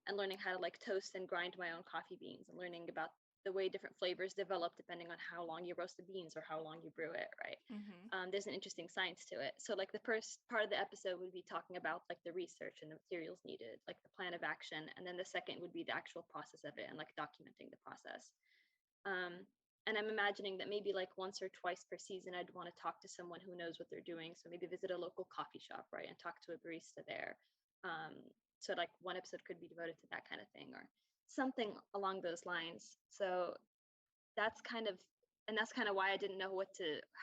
and learning how to like toast and grind my own coffee beans, and learning about the way different flavors develop depending on how long you roast the beans or how long you brew it, right? There's an interesting science to it. So like the first part of the episode would be talking about like the research and the materials needed, like the plan of action, and then the second would be the actual process of it and like documenting the process. And I'm imagining that maybe like once or twice per season, I'd want to talk to someone who knows what they're doing. So maybe visit a local coffee shop, right, and talk to a barista there. So like one episode could be devoted to that kind of thing or something along those lines. So that's kind of why I didn't know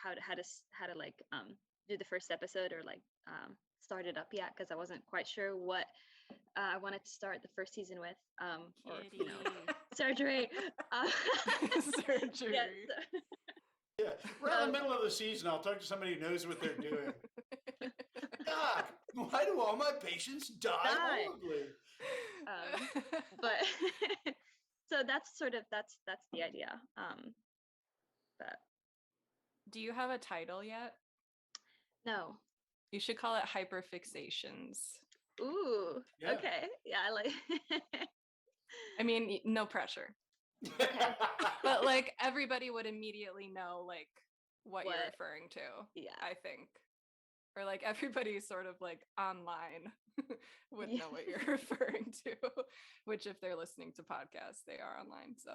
how to like do the first episode or like start it up yet, because I wasn't quite sure what I wanted to start the first season with, or surgery.
Surgery.
Yeah,
Yeah, right in the middle of the season, I'll talk to somebody who knows what they're doing. Doc, why do all my patients die horribly?
But so that's the idea. But
Do you have a title yet?
no.
You should call it Hyperfixations.
Ooh.
Yeah.
Okay. Yeah, I like.
I mean, no pressure.
Okay.
But like everybody would immediately know like what you're
What-
referring to.
Yeah.
I think. Or like everybody sort of like online would
Yeah.
know what you're referring to, which if they're listening to podcasts, they are online. So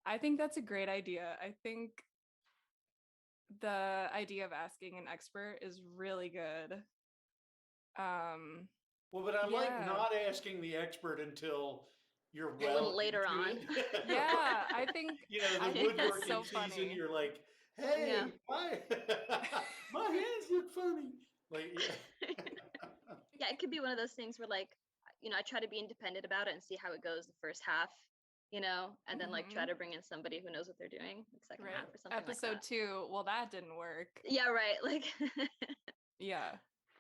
I think that's a great idea. I think the idea of asking an expert is really good.
Well, but I like
Yeah.
not asking the expert until you're
A
well
little later
into
on.
it.
Yeah, I think
You know,
I
the
think that's
woodworking
so
season,
funny.
you're like, hey,
Yeah.
my hands look funny. Like, yeah.
Yeah, it could be one of those things where like, I try to be independent about it and see how it goes the first half, and then like try to bring in somebody who knows what they're doing the second
Right.
half or something
Episode
like that.
2, well, that didn't work.
Yeah, right. Like,
Yeah.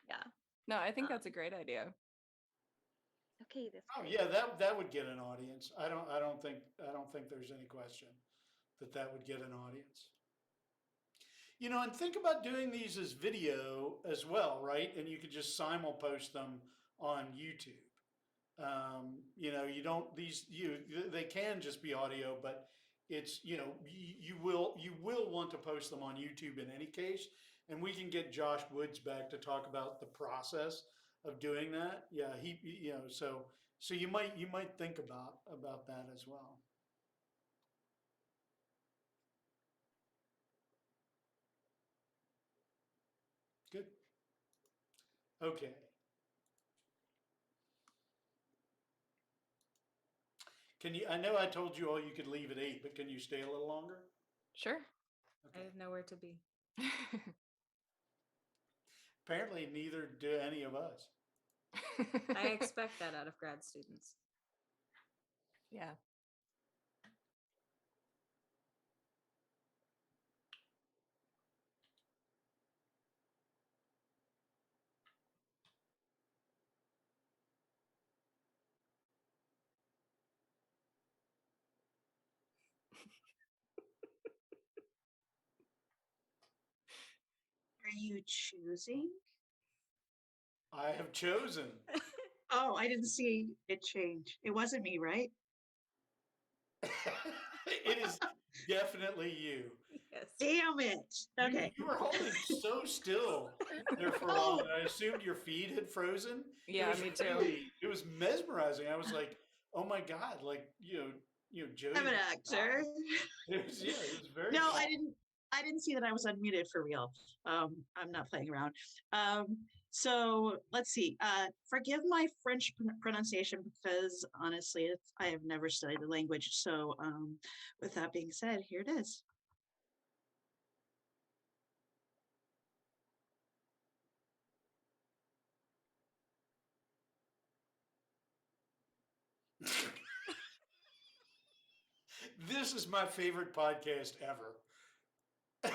yeah.
No, I think that's a great idea.
Okay, that's
Oh
great.
yeah, that would get an audience. I don't think there's any question that would get an audience. And think about doing these as video as well, right? And you could just simul post them on YouTube. You don't they can just be audio, but it's you will want to post them on YouTube in any case. And we can get Josh Woods back to talk about the process of doing that. Yeah, so you might think about that as well. Good. Okay. I know I told you all you could leave at 8, but can you stay a little longer?
Sure.
I have nowhere to be.
Apparently, neither do any of us.
I expect that out of grad students.
Yeah.
Are you choosing?
I have chosen.
Oh, I didn't see it change. It wasn't me, right?
It is definitely you.
Yes.
Damn it. Okay.
You were holding so still there for a while, and I assumed your feed had frozen.
Yeah, me too.
It was mesmerizing. I was like, oh my God, Jody.
I'm an actor.
It was very
No,
cool.
I didn't see that I was unmuted for real. I'm not playing around. So let's see. Forgive my French pronunciation because honestly, I have never studied the language. So with that being said, here it is.
This is my favorite podcast ever. I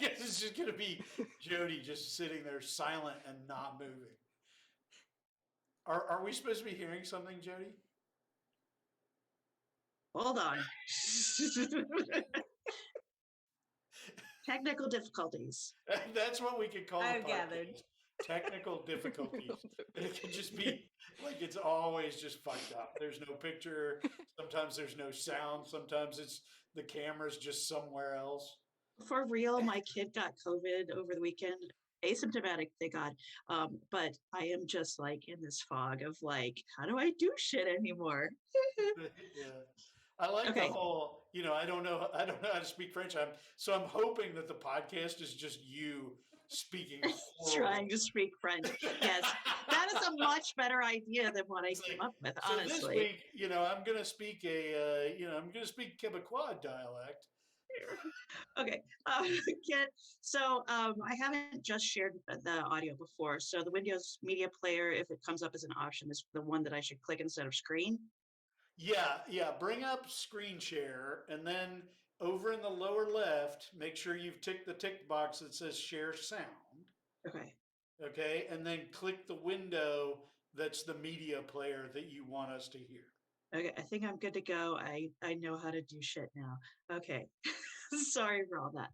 guess it's just going to be Jody just sitting there silent and not moving. Are we supposed to be hearing something, Jody?
Hold on. Technical difficulties.
That's what we could call
I've
the
gathered.
podcast. Technical difficulties. It could just be like it's always just fucked up. There's no picture. Sometimes there's no sound. Sometimes it's the camera's just somewhere else.
For real, my kid got COVID over the weekend. Asymptomatic, thank God. But I am just like in this fog of like, how do I do shit anymore?
Yeah. I like the whole, I don't know how to speak French. I'm hoping that the podcast is just you speaking
Trying to speak French. Yes, that is a much better idea than what I came up with,
So
honestly.
this week, I'm going to speak I'm going to speak Quebecois dialect.
Okay. I haven't just shared the audio before. So the Windows Media Player, if it comes up as an option, is the one that I should click instead of screen.
Yeah. Bring up screen share, and then over in the lower left, make sure you've ticked the tick box that says share sound.
Okay.
Okay, and then click the window that's the media player that you want us to hear.
Okay, I think I'm good to go. I know how to do shit now. Okay. Sorry for all that.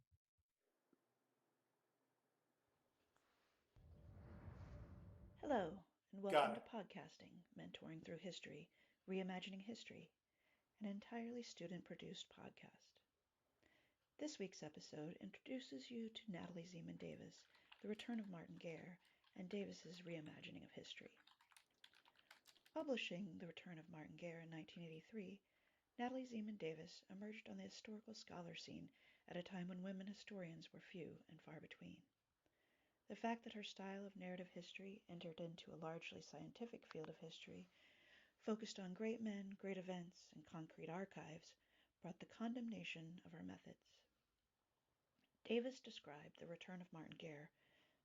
Hello, and welcome to Podcasting, Mentoring Through History, Reimagining History, an entirely student-produced podcast. This week's episode introduces you to Natalie Zeman Davis, The Return of Martin Guerre, and Davis's reimagining of history. Publishing The Return of Martin Guerre in 1983, Natalie Zeman Davis emerged on the historical scholar scene at a time when women historians were few and far between. The fact that her style of narrative history entered into a largely scientific field of history, focused on great men, great events, and concrete archives, brought the condemnation of her methods. Davis described The Return of Martin Guerre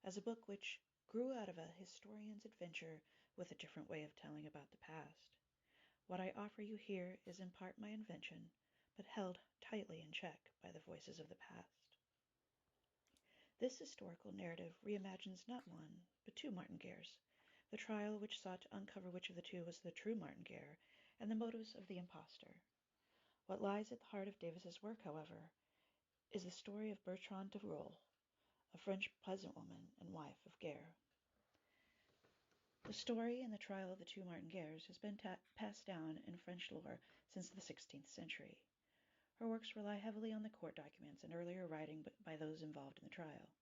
as a book which grew out of a historian's adventure with a different way of telling about the past. What I offer you here is in part my invention, but held tightly in check by the voices of the past. This historical narrative reimagines not one, but two Martin Guerres, the trial which sought to uncover which of the two was the true Martin Guerre, and the motives of the impostor. What lies at the heart of Davis's work, however, is the story of Bertrand de Rolles, a French peasant woman and wife of Guerre. The story and the trial of the two Martin Guerres has been passed down in French lore since the 16th century. Her works rely heavily on the court documents and earlier writing by those involved in the trial.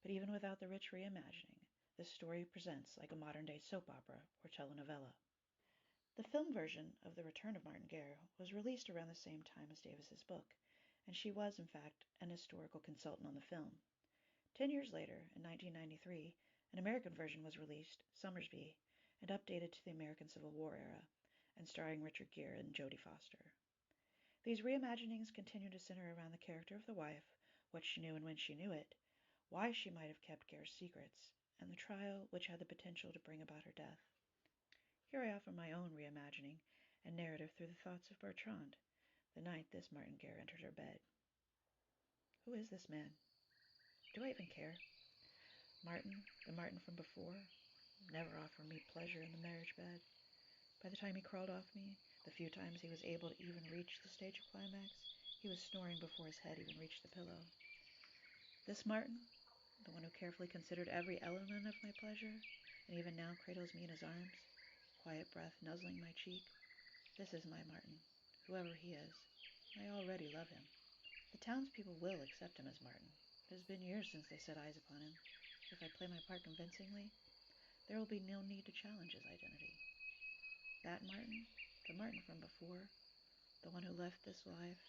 But even without the rich reimagining, this story presents like a modern-day soap opera or telenovela. The film version of The Return of Martin Guerre was released around the same time as Davis's book, and she was, in fact, an historical consultant on the film. 10 years later, in 1993, an American version was released, Summersby, and updated to the American Civil War era, and starring Richard Gere and Jodie Foster. These reimaginings continue to center around the character of the wife, what she knew and when she knew it, why she might have kept Guerre's secrets, and the trial which had the potential to bring about her death. Here I offer my own reimagining and narrative through the thoughts of Bertrand, the night this Martin Guerre entered her bed. Who is this man? Do I even care? Martin, the Martin from before, never offered me pleasure in the marriage bed. By the time he crawled off me, the few times he was able to even reach the stage of climax, he was snoring before his head even reached the pillow. This Martin, the one who carefully considered every element of my pleasure, and even now cradles me in his arms, quiet breath nuzzling my cheek, this is my Martin, whoever he is. I already love him. The townspeople will accept him as Martin. It has been years since they set eyes upon him. If I play my part convincingly, there will be no need to challenge his identity. That Martin, the Martin from before, the one who left this life,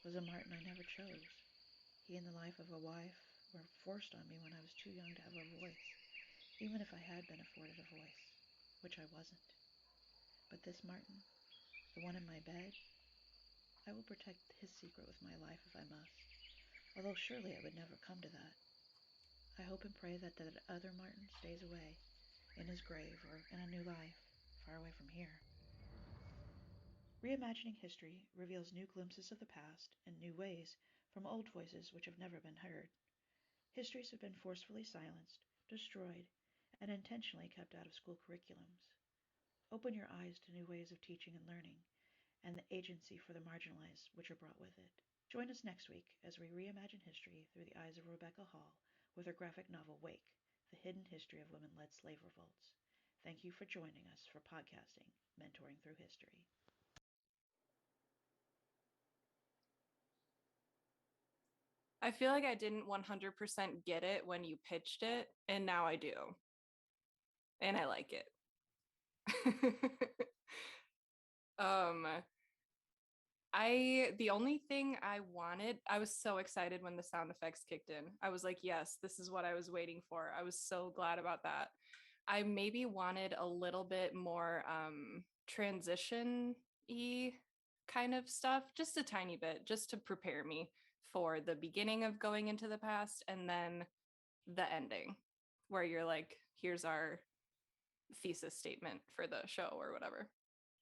was a Martin I never chose. He and the life of a wife were forced on me when I was too young to have a voice, even if I had been afforded a voice, which I wasn't. But this Martin, the one in my bed, I will protect his secret with my life if I must, although surely it would never come to that. I hope and pray that that other Martin stays away, in his grave or in a new life, far away from here. Reimagining history reveals new glimpses of the past and new ways from old voices which have never been heard. Histories have been forcefully silenced, destroyed, and intentionally kept out of school curriculums. Open your eyes to new ways of teaching and learning, and the agency for the marginalized which are brought with it. Join us next week as we reimagine history through the eyes of Rebecca Hall with her graphic novel Wake, The Hidden History of Women-Led Slave Revolts. Thank you for joining us for podcasting, Mentoring Through History.
I feel like I didn't 100% get it when you pitched it, and now I do. And I like it. The only thing I was so excited when the sound effects kicked in. I was like, yes, this is what I was waiting for. I was so glad about that. I maybe wanted a little bit more transition-y kind of stuff, just a tiny bit, just to prepare me for the beginning of going into the past and then the ending where you're like, here's our thesis statement for the show or whatever.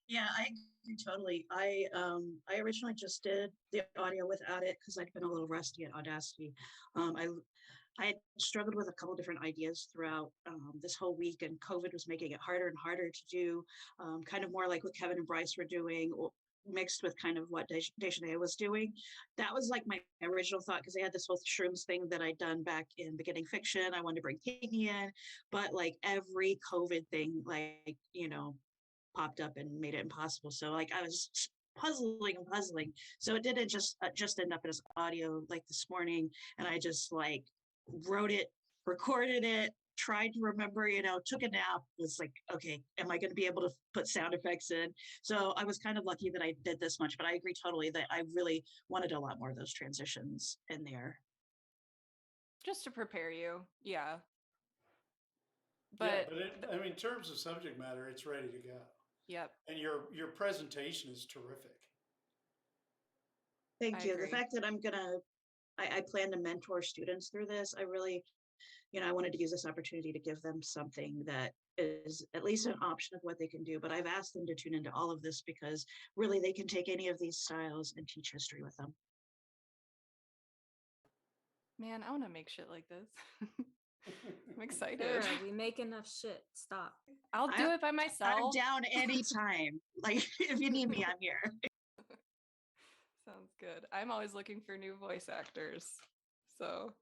Yeah, I agree totally. I originally just did the audio without it because I'd been a little rusty at Audacity. I had struggled with a couple different ideas throughout this whole week, and COVID was making it harder and harder to do, kind of more like what Kevin and Bryce were doing, mixed with kind of what Dejanay was doing. That was like my original thought, because they had this whole shrooms thing that I'd done back in beginning fiction. I wanted to bring Pinckney in, but like every COVID thing, like, popped up and made it impossible. So like I was puzzling. So it didn't just end up as audio like this morning, and I just like wrote it, recorded it, tried to remember, took a nap, was like, okay, am I going to be able to put sound effects in? So I was kind of lucky that I did this much, but I agree totally that I really wanted a lot more of those transitions in there.
Just to prepare you. Yeah.
But in terms of subject matter, it's ready to go.
Yep.
And your presentation is terrific.
Thank you. The fact that I plan to mentor students through this, I really, I wanted to use this opportunity to give them something that is at least an option of what they can do. But I've asked them to tune into all of this because really they can take any of these styles and teach history with them.
Man, I want to make shit like this. I'm excited.
Sarah, we make enough shit. Stop.
I'll do it by myself.
I'm down anytime. Like, if you need me, I'm here.
Sounds good. I'm always looking for new voice actors. So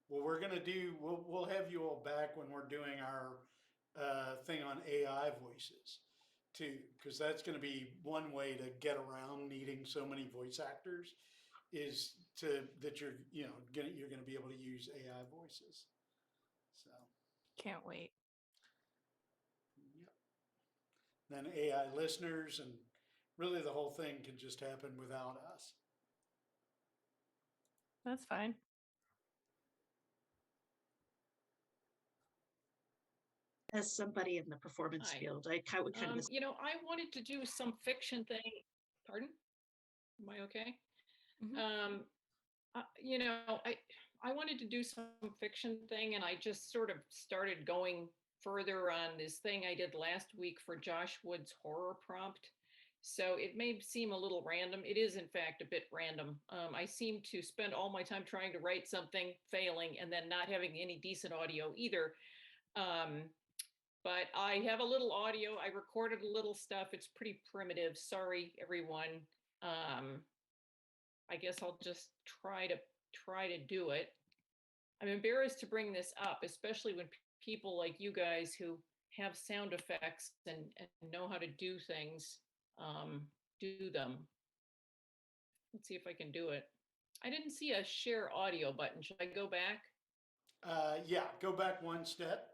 What we're gonna do, we'll have you all back when we're doing our thing on AI voices too, because that's going to be one way to get around needing so many voice actors is to that you're gonna be able to use AI voices. So
Can't wait.
yep. Then AI listeners and really the whole thing can just happen without us.
That's fine.
As somebody in the performance
Hi.
field, I would kind of
I wanted to do some fiction thing. Pardon? Am I okay? I wanted to do some fiction thing, and I just sort of started going further on this thing I did last week for Josh Wood's horror prompt. So it may seem a little random. It is, in fact, a bit random. I seem to spend all my time trying to write something, failing, and then not having any decent audio either. But I have a little audio. I recorded a little stuff. It's pretty primitive. Sorry, everyone. I guess I'll just try to do it. I'm embarrassed to bring this up, especially when people like you guys who have sound effects and know how to do things, do them. Let's see if I can do it. I didn't see a share audio button. Should I go back?
Yeah, go back one step,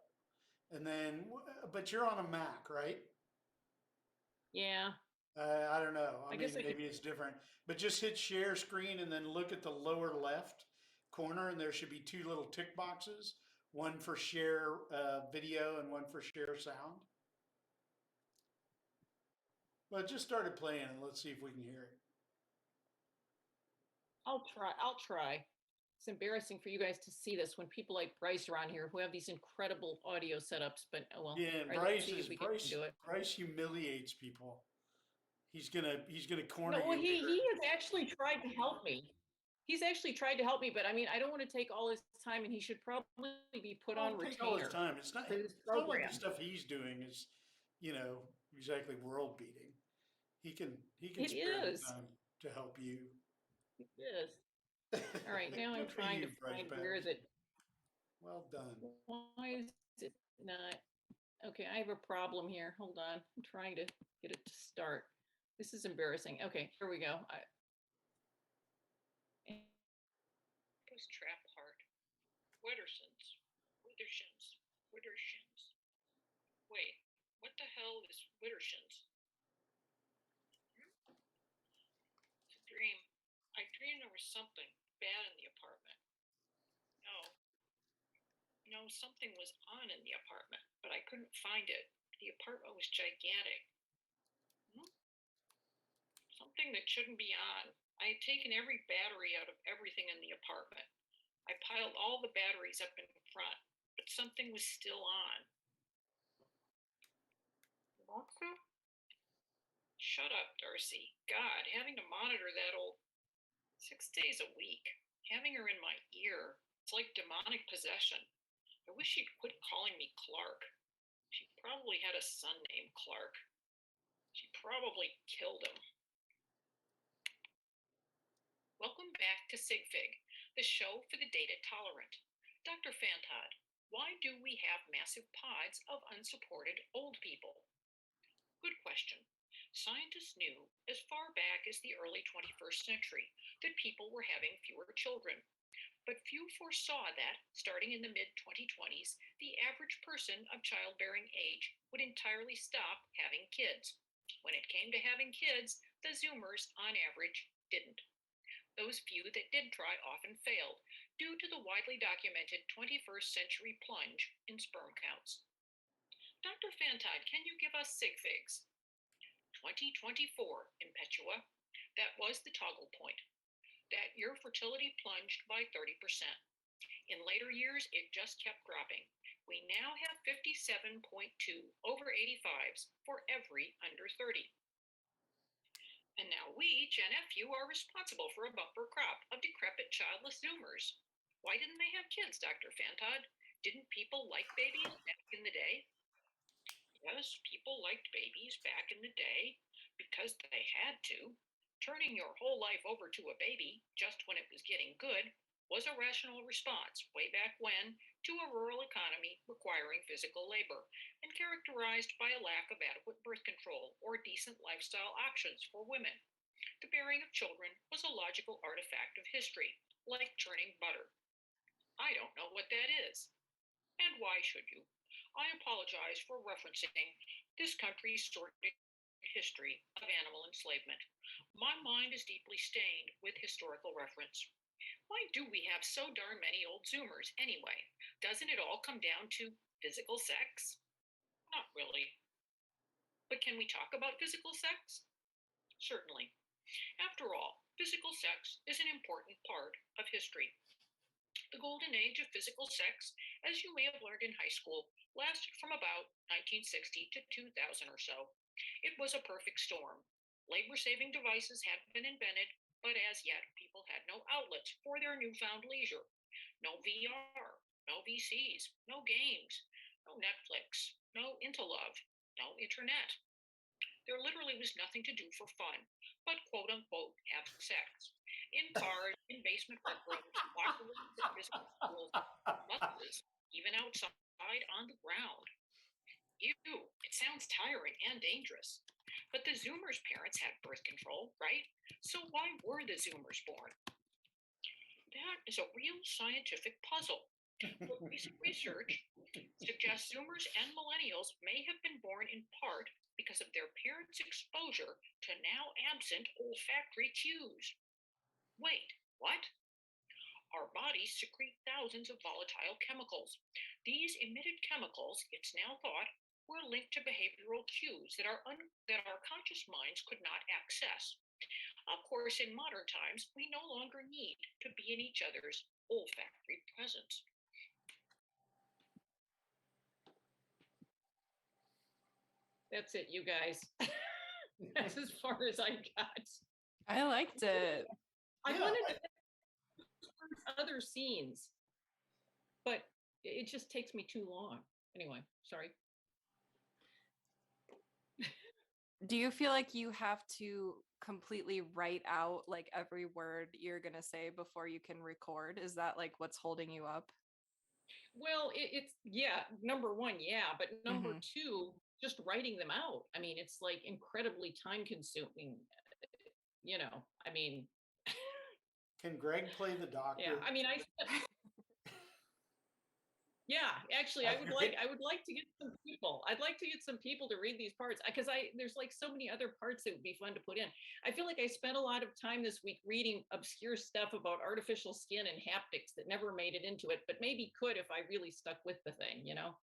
and then, but you're on a Mac, right?
Yeah.
I don't know. I mean,
guess I could.
maybe it's different, but just hit share screen and then look at the lower left corner, and there should be two little tick boxes, one for share video and one for share sound. Well, it just started playing, and let's see if we can hear it.
I'll try. It's embarrassing for you guys to see this when people like Bryce are on here who have these incredible audio setups, but oh well.
Yeah,
All right, let's see if we can do it.
Bryce humiliates people. He's gonna corner
No, well,
you.
he has actually tried to help me. He's actually tried to help me, but I mean, I don't want to take all his time, and he should probably be put on
Take all his
retainer
time. It's not
for this
like
program.
the stuff he's doing is, exactly world beating. He can
It
spare the
is.
time to help you.
It is. All right, now I'm
Good for
trying
you,
to
Bryce
find
Babs.
where that.
Well done.
Why is it not? Okay, I have a problem here. Hold on. I'm trying to get it to start. This is embarrassing. Okay, here we go. Was trap hard. Wittersons. Wait, what the hell is Wittersons? It's a dream. I dreamed there was something bad in the apartment. No, something was on in the apartment, but I couldn't find it. The apartment was gigantic. Something that shouldn't be on. I had taken every battery out of everything in the apartment. I piled all the batteries up in front, but something was still on. Shut up, Darcy. God, having to monitor that old 6 days a week, having her in my ear, it's like demonic possession. I wish she'd quit calling me Clark. She probably had a son named Clark. She probably killed him. Welcome back to SigFig, the show for the data tolerant. Dr. Fantod, why do we have massive pods of unsupported old people? Good question. Scientists knew as far back as the early 21st century that people were having fewer children. But few foresaw that, starting in the mid-2020s, the average person of childbearing age would entirely stop having kids. When it came to having kids, the Zoomers, on average, didn't. Those few that did try often failed, due to the widely documented 21st century plunge in sperm counts. Dr. Fantod, can you give us sig figs? 2024, Impetua. That was the toggle point. That year, fertility plunged by 30%. In later years, it just kept dropping. We now have 57.2 over 85s for every under 30. And now we, Gen FU, are responsible for a bumper crop of decrepit childless Zoomers. Why didn't they have kids, Dr. Fantod? Didn't people like babies back in the day? Yes, people liked babies back in the day because they had to. Turning your whole life over to a baby just when it was getting good
was a rational response way back when to a rural economy requiring physical labor and characterized by a lack of adequate birth control or decent lifestyle options for women. The bearing of children was a logical artifact of history, like churning butter. I don't know what that is. And why should you? I apologize for referencing this country's sordid history of animal enslavement. My mind is deeply stained with historical reference. Why do we have so darn many old Zoomers anyway? Doesn't it all come down to physical sex? Not really. But can we talk about physical sex? Certainly. After all, physical sex is an important part of history. The golden age of physical sex, as you may have learned in high school, lasted from about 1960 to 2000 or so. It was a perfect storm. Labor-saving devices had been invented, but as yet people had no outlets for their newfound leisure. No VR, no VCs, no games, no Netflix, no Intelove, no internet. There literally was nothing to do for fun, but quote unquote have sex. In cars, in basement rec rooms, locker rooms at physical schools, buses, even outside on the ground. Ew, it sounds tiring and dangerous. But the Zoomers' parents had birth control, right? So why were the Zoomers born? That is a real scientific puzzle. But recent research suggests Zoomers and millennials may have been born in part because of their parents' exposure to now absent olfactory cues. Wait, what? Our bodies secrete thousands of volatile chemicals. These emitted chemicals, it's now thought, were linked to behavioral cues that our conscious minds could not access. Of course, in modern times, we no longer need to be in each other's olfactory presence. That's it, you guys. That's as far as I got.
I liked it.
I wanted to other scenes, but it just takes me too long. Anyway, sorry.
Do you feel like you have to completely write out like every word you're going to say before you can record? Is that like what's holding you up?
Well, it's yeah, number one, yeah, but number two, just writing them out. I mean, it's like incredibly time consuming. You know, I mean,
Can Greg play the doctor?
yeah, I mean, yeah, actually, I would like to get some people. I'd like to get some people to read these parts because there's like so many other parts that would be fun to put in. I feel like I spent a lot of time this week reading obscure stuff about artificial skin and haptics that never made it into it, but maybe could if I really stuck with the thing, you know?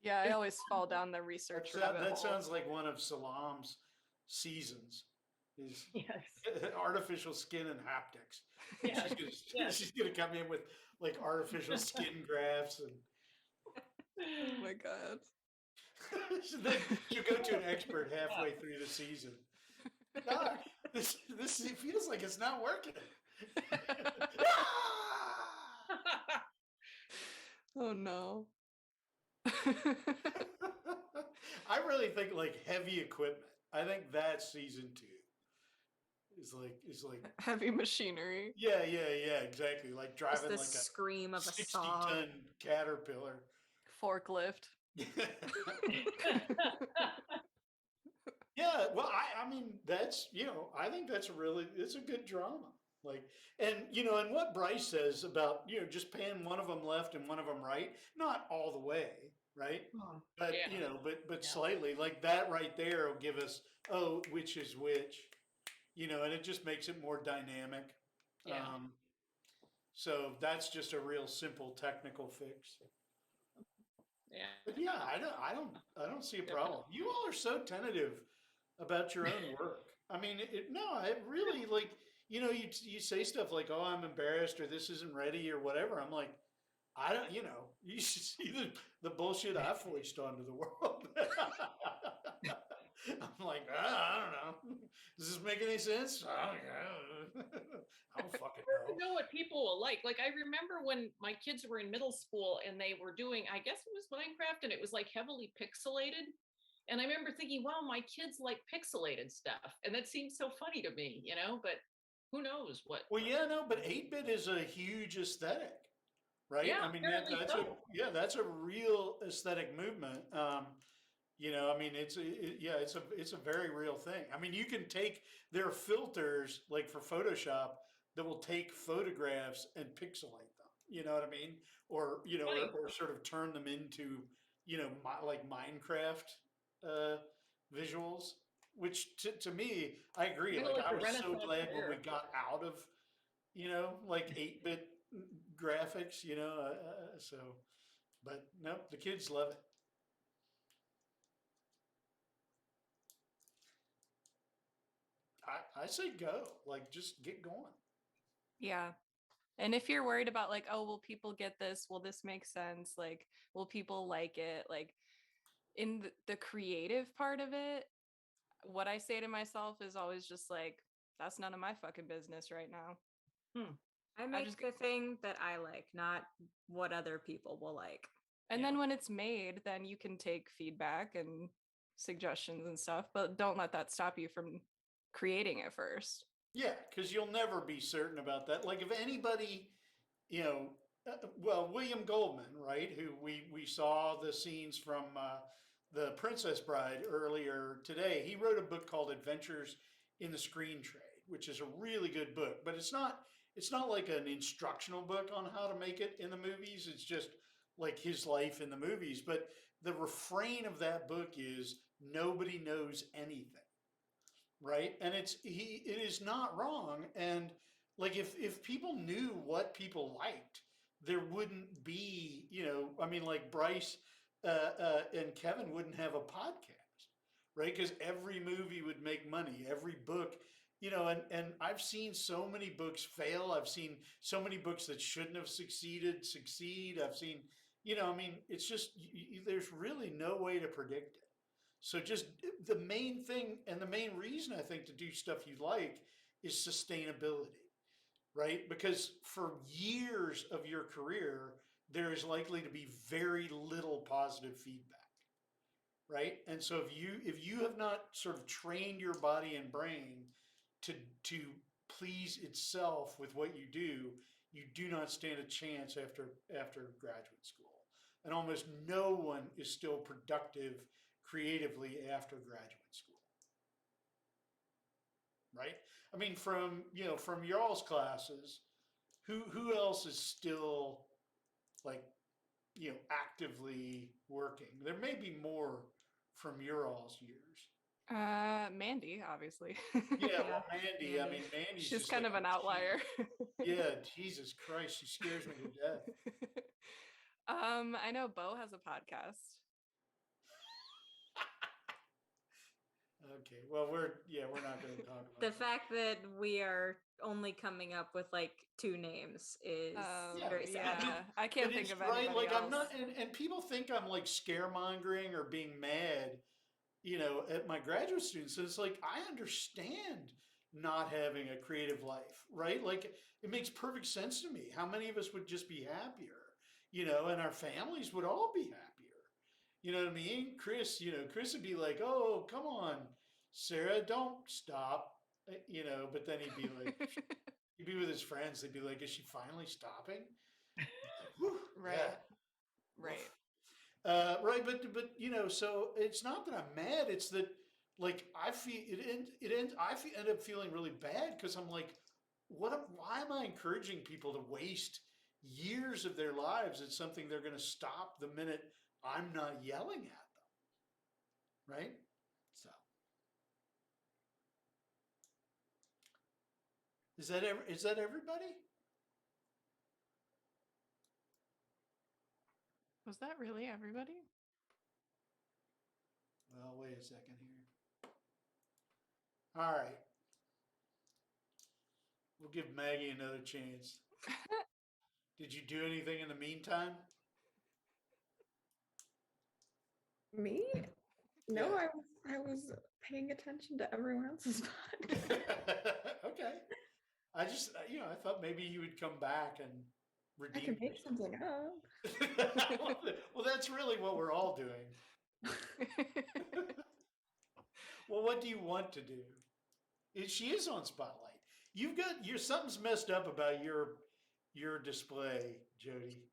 Yeah, I always fall down the research rabbit
That
hole.
sounds like one of Salam's seasons. Is
yes.
Artificial skin and haptics.
Yeah.
She's gonna come in with like artificial skin grafts and
oh my god.
Then she'll go to an expert halfway through the season. Doc, this it feels like it's not working.
Oh no.
I really think like heavy equipment. I think that's season 2. It's like
heavy machinery.
Yeah, exactly. Like driving
the
like a
scream of a
60-ton Caterpillar.
Forklift.
Yeah, well, I mean that's I think it's a good drama. Like, and and what Bryce says about just pan one of them left and one of them right, not all the way, right? But but slightly, like that right there will give us which is which, and it just makes it more dynamic.
Yeah.
So that's just a real simple technical fix.
Yeah.
But yeah, I don't see a problem. You all are so tentative about your own work. I mean, I really like, you say stuff like, "Oh, I'm embarrassed," or "This isn't ready," or whatever. I'm like, I don't, you should see the bullshit I foist onto the world. I'm like, I don't know. Does this make any sense? I don't fucking know.
I don't know what people will like. Like, I remember when my kids were in middle school and they were doing, I guess it was Minecraft, and it was like heavily pixelated. And I remember thinking, wow, my kids like pixelated stuff. And that seems so funny to me, but who knows what?
Well, yeah, no, but 8-bit is a huge aesthetic, right?
Yeah,
I mean,
apparently
that's
so.
that's a real aesthetic movement. I mean, it's a very real thing. I mean, you can take there are filters like for Photoshop that will take photographs and pixelate them. You know what I mean? Or
Funny.
or sort of turn them into like Minecraft uh, visuals. Which to me, I agree.
Kind of
Like
like
I
the
was so
Renaissance
glad when we
fair.
got out of like 8-bit graphics. So, but no, the kids love it. I say go. Like, just get going.
Yeah. And if you're worried about like, oh, will people get this? Will this make sense? Like, will people like it? Like, in the creative part of it, what I say to myself is always just like, that's none of my fucking business right now.
I make the thing that I like, not what other people will like.
And then when it's made, then you can take feedback and suggestions and stuff, but don't let that stop you from creating it first.
Yeah, because you'll never be certain about that. Like, if anybody, William Goldman, right, who we saw the scenes from the Princess Bride earlier today, he wrote a book called Adventures in the Screen Trade, which is a really good book, but it's not like an instructional book on how to make it in the movies. It's just like his life in the movies. But the refrain of that book is nobody knows anything. Right. And it is not wrong. And like if people knew what people liked, there wouldn't be, I mean, like Bryce and Kevin wouldn't have a podcast, right? Because every movie would make money, every book, and I've seen so many books fail. I've seen so many books that shouldn't have succeed. I've seen, I mean, it's just, there's really no way to predict it. So just the main thing and the main reason I think to do stuff you like is sustainability, right? Because for years of your career, there is likely to be very little positive feedback, right? And so if you have not sort of trained your body and brain to please itself with what you do not stand a chance after graduate school. And almost no one is still productive creatively after graduate school. Right? I mean, from y'all's classes, who else is still like, actively working? There may be more from your all's years.
Mandy, obviously.
Yeah, well, Mandy. I mean, Mandy's
she's
just
kind
like
of an outlier.
yeah, Jesus Christ, she scares me to death.
I know Bo has a podcast.
Okay, well, we're not going to talk about
The fact that we are only coming up with like 2 names is very sad.
Yeah, I can't think of anybody
right. Like
else.
I'm not, and people think I'm like scaremongering or being mad, at my graduate students. So it's like I understand not having a creative life, right? Like it makes perfect sense to me. How many of us would just be happier, and our families would all be happier. You know what I mean? Chris would be like, "Oh, come on, Sarah, don't stop." But then he'd be like, he'd be with his friends. They'd be like, "Is she finally stopping?" Whew,
right.
Yeah.
Right.
Right, but so it's not that I'm mad. It's that like I feel end up feeling really bad because I'm like, why am I encouraging people to waste years of their lives at something they're going to stop the minute I'm not yelling at them, right? So is that everybody?
Was that really everybody?
Well, wait a second here. All right. We'll give Maggie another chance. Did you do anything in the meantime?
Me? No,
Yeah.
I was paying attention to everyone else's podcast.
Okay. I just, I thought maybe you would come back and
I
redeem
can make something up.
yourself. Well, that's really what we're all doing. Well, what do you want to do? She is on Spotlight. You've got your something's messed up about your display, Jody.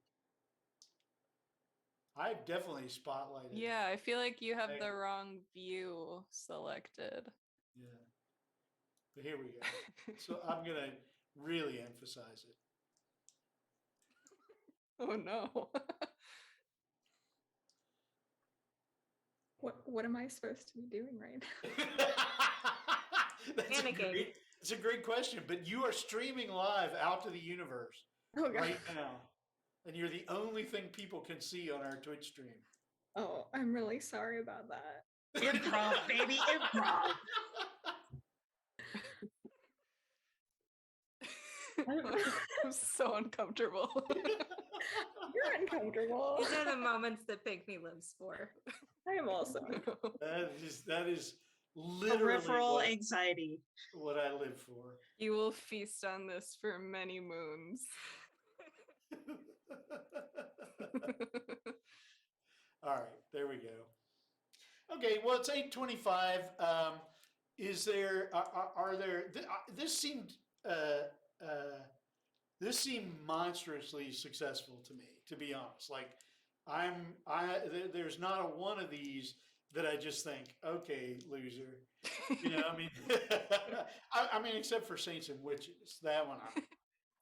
I've definitely spotlighted.
Yeah, I feel like you have the
There.
wrong view selected.
Yeah. But here we go. So I'm gonna really emphasize it.
Oh no.
What am I supposed to be doing right now?
That's
Panicking.
it's a great question, but you are streaming live out to the universe
Oh, God.
right now. And you're the only thing people can see on our Twitch stream.
Oh, I'm really sorry about that.
Improv, baby, improv.
I'm so uncomfortable.
You're uncomfortable.
These are the moments that Pinckney lives for.
I am also.
That is literally
Peripheral anxiety.
what I live for.
You will feast on this for many moons.
All right, there we go. Okay, well, it's 8:25. Is there are there? This seemed this seemed monstrously successful to me, to be honest. Like, there's not a one of these that I just think, okay, loser. You know, I mean, I mean, except for Saints and Witches, that one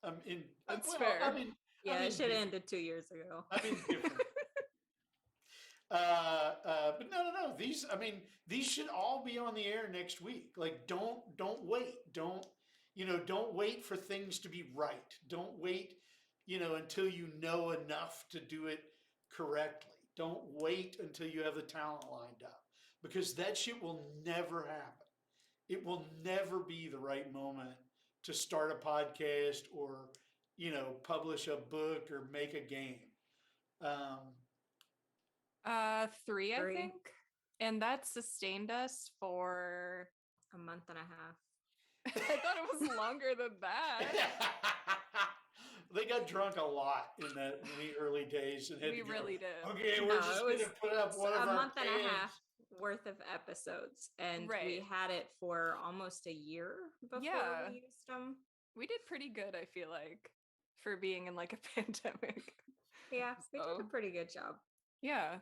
I'm in.
That's
well,
fair.
I mean,
Yeah, it should have ended 2 years ago.
I mean, different. But no. These, I mean, these should all be on the air next week. Like, don't wait. Don't wait for things to be right. Don't wait, until you know enough to do it correctly. Don't wait until you have the talent lined up, because that shit will never happen. It will never be the right moment to start a podcast or, publish a book or make a game.
3, I
Three.
think. And that sustained us for
A month and a half.
I thought it was longer than that.
They got drunk a lot in the early days, and had
We
to go,
really did.
okay,
No,
we're just
it
going
was
to put up one of
a
our
month and a half
pins.
worth of episodes, and
Right.
we had it for almost a year before
Yeah.
we used them.
We did pretty good, I feel like, for being in like a pandemic.
Yeah, we did a
So,
pretty good job.
yeah.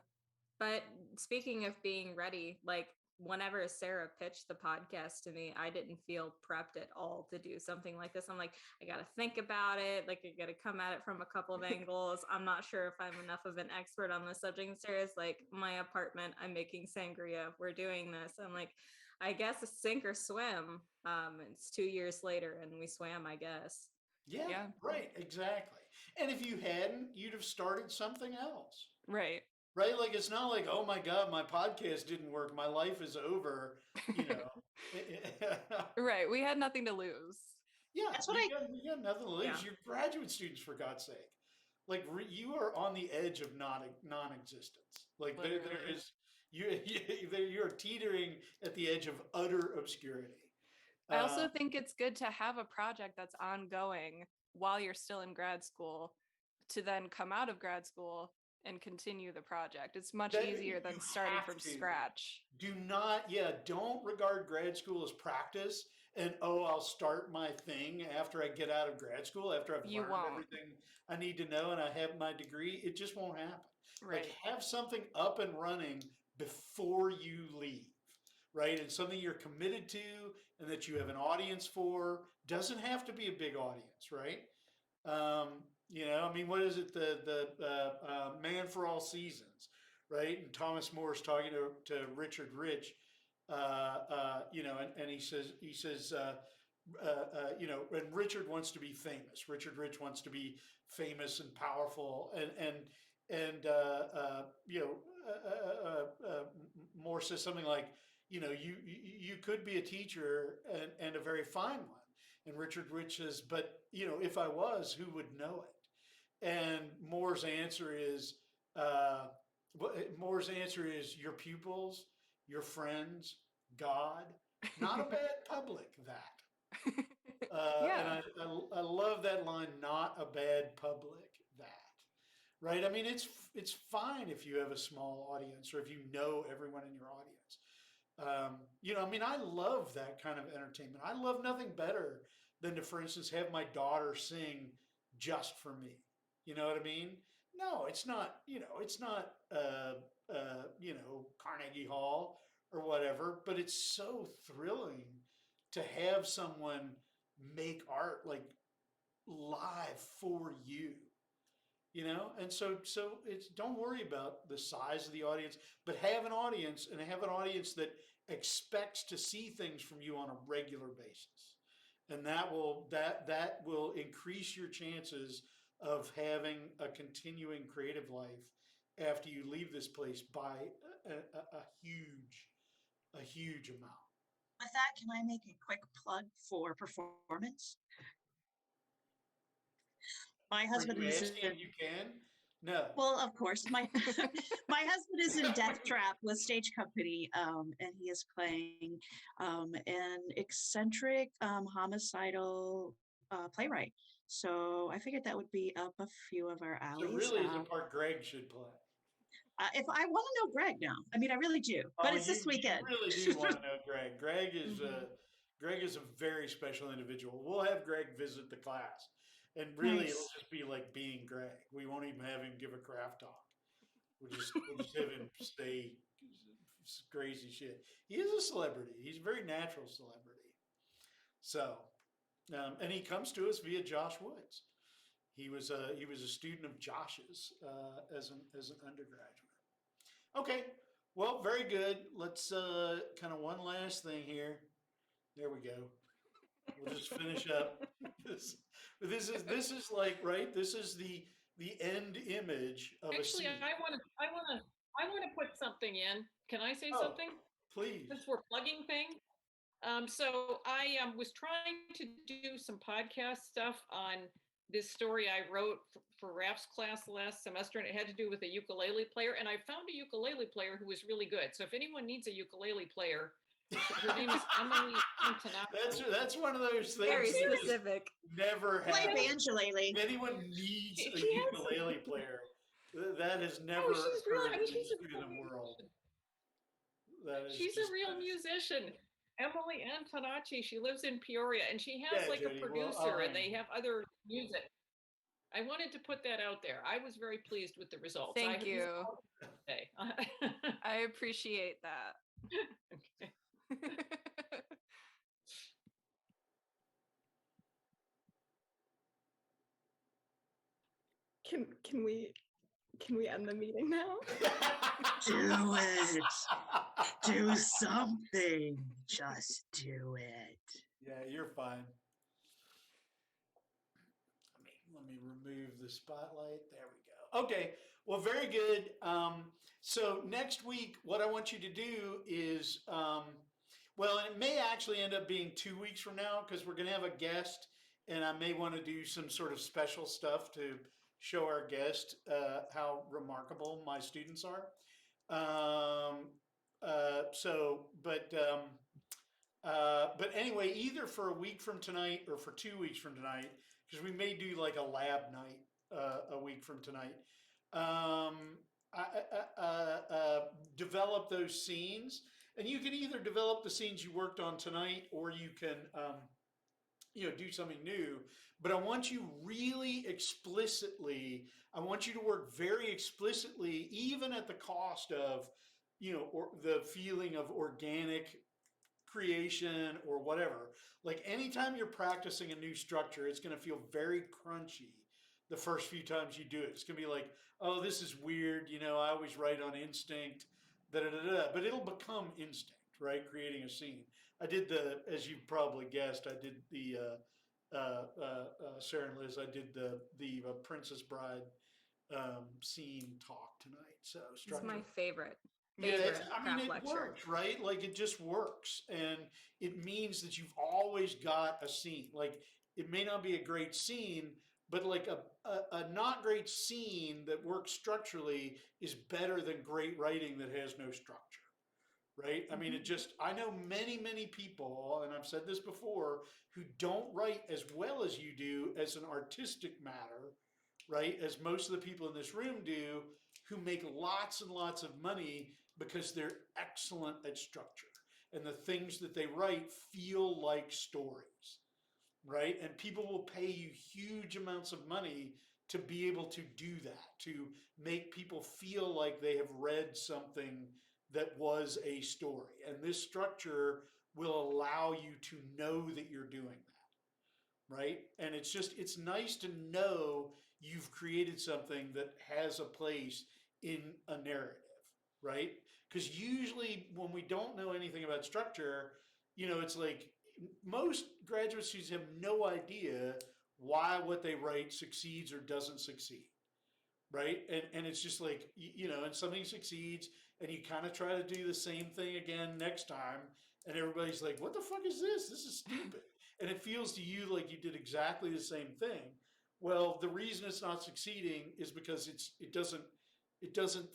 But speaking of being ready, like whenever Sarah pitched the podcast to me, I didn't feel prepped at all to do something like this. I'm like, I got to think about it. Like, I got to come at it from a couple of angles. I'm not sure if I'm enough of an expert on this subject. And Sarah's like, my apartment, I'm making sangria. We're doing this. I'm like, I guess a sink or swim. It's 2 years later and we swam, I guess.
Yeah, right, exactly. And if you hadn't, you'd have started something else.
Right.
Right? Like, it's not like, oh my God, my podcast didn't work. My life is over.
Right. We had nothing to lose.
Yeah,
That's what
you got nothing to lose.
Yeah.
You're graduate students, for God's sake. Like, you are on the edge of non-existence. Like, there
Literally.
is you're teetering at the edge of utter obscurity.
I also think it's good to have a project that's ongoing while you're still in grad school, to then come out of grad school and continue the project. It's much easier than
you
starting
have
from
to.
scratch.
Don't regard grad school as practice and, I'll start my thing after I get out of grad school, after I've
You
learned
won't.
everything I need to know and I have my degree. It just won't happen.
Right.
Like, have something up and running before you leave, right? And something you're committed to and that you have an audience for. Doesn't have to be a big audience, right? I mean, what is it? The Man for All Seasons, right? And Thomas Moore's talking to Richard Rich, and he says, and Richard wants to be famous. Richard Rich wants to be famous and powerful, and Moore says something like, you could be a teacher and a very fine one. And Richard Rich says, but if I was, who would know it? And Moore's answer is your pupils, your friends, God. Not a bad public, that.
Yeah.
And I love that line. Not a bad public, that. Right? I mean, it's fine if you have a small audience or if you know everyone in your audience. I mean, I love that kind of entertainment. I love nothing better than to, for instance, have my daughter sing just for me. You know what I mean? No, it's not. It's not. Carnegie Hall or whatever. But it's so thrilling to have someone make art like live for you. And so it's, don't worry about the size of the audience, but have an audience, and have an audience that expects to see things from you on a regular basis, and that will increase your chances of having a continuing creative life after you leave this place by a huge amount.
With that, can I make a quick plug for performance? My husband
Are you
is
asking if you can? No.
Well, of course, my my husband is in Death Trap with Stage Company, and he is playing an eccentric, homicidal playwright. So I figured that would be up a few of our
So
alleys.
really, the part Greg should play.
If I want to know Greg now, I mean, I really do, but it's this weekend.
You really do want to know Greg. Greg is a very special individual. We'll have Greg visit the class, and really, it'll
Nice.
just be like being Greg. We won't even have him give a craft talk. We'll just have him say crazy shit. He is a celebrity. He's a very natural celebrity. So, and he comes to us via Josh Woods. He was a student of Josh's as an undergraduate. Okay, well, very good. Let's kind of one last thing here. There we go. We'll just finish up. This is like, right. This is the end image of a
Actually,
scene.
I want to put something in. Can I say something?
Please.
Since we're plugging things. So I was trying to do some podcast stuff on this story I wrote for Raf's class last semester, and it had to do with a ukulele player. And I found a ukulele player who was really good. So if anyone needs a ukulele player, her name is Emily Antonacci.
That's one of those things.
Very specific.
Never
Play
happened.
banjolele.
If anyone needs a ukulele player, that has never occurred in the history of the world.
She's a real musician. Emily Antonacci, she lives in Peoria, and she has
Yeah,
like
Jody,
a producer,
well,
and they have other music. I wanted to put that out there. I was very pleased with the results.
Thank you.
I
appreciate that.
Okay.
Can we end the meeting now?
Do it. Do something. Just do it.
Yeah, you're fine. Let me remove the spotlight. There we go. Okay. Well, very good. So next week, what I want you to do is, well, it may actually end up being 2 weeks from now because we're going to have a guest, and I may want to do some sort of special stuff to show our guest how remarkable my students are. But anyway, either for a week from tonight or for 2 weeks from tonight, because we may do like a lab night a week from tonight. Develop those scenes, and you can either develop the scenes you worked on tonight, or you can do something new. But I want you really explicitly. I want you to work very explicitly, even at the cost of, or the feeling of organic creation or whatever. Like anytime you're practicing a new structure, it's going to feel very crunchy the first few times you do it. It's going to be like, oh, this is weird. I always write on instinct, but it'll become instinct, right? Creating a scene. I did as you probably guessed, I did the, Sarah and Liz, I did the Princess Bride scene talk tonight. So
It's my favorite.
It
lecture.
works, right? Like it just works. And it means that you've always got a scene. Like it may not be a great scene, but like a not great scene that works structurally is better than great writing that has no structure. Right? I mean, I know many, many people, and I've said this before, who don't write as well as you do as an artistic matter, right? As most of the people in this room do, who make lots and lots of money because they're excellent at structure. And the things that they write feel like stories. right? And people will pay you huge amounts of money to be able to do that, to make people feel like they have read something that was a story. And this structure will allow you to know that you're doing that, right? And it's nice to know you've created something that has a place in a narrative, right? Because usually when we don't know anything about structure, it's like most graduate students have no idea why what they write succeeds or doesn't succeed, right? And it's just like, and something succeeds and you kind of try to do the same thing again next time. And everybody's like, what the fuck is this? This is stupid. And it feels to you like you did exactly the same thing. Well, the reason it's not succeeding is because it doesn't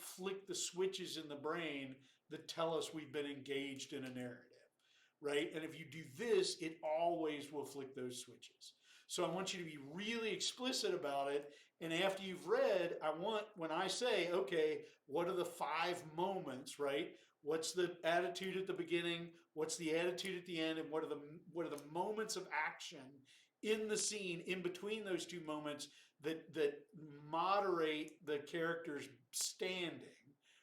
flick the switches in the brain that tell us we've been engaged in a narrative, right? And if you do this, it always will flick those switches. So I want you to be really explicit about it. And after you've read, when I say, okay, what are the 5 moments, right? What's the attitude at the beginning? What's the attitude at the end? And what are the moments of action in the scene in between those 2 moments that moderate the character's standing,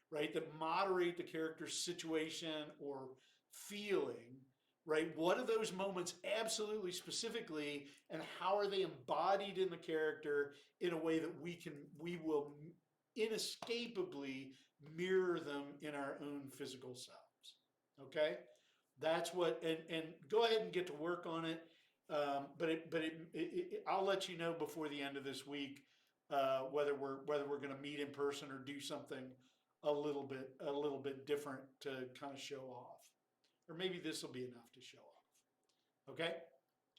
right? That moderate the character's situation or feeling, right? What are those moments absolutely specifically, and how are they embodied in the character in a way that we will inescapably mirror them in our own physical selves? Okay, that's what. And go ahead and get to work on it. I'll let you know before the end of this week whether we're going to meet in person or do something a little bit different to kind of show off. Or maybe this will be enough to show off. Okay?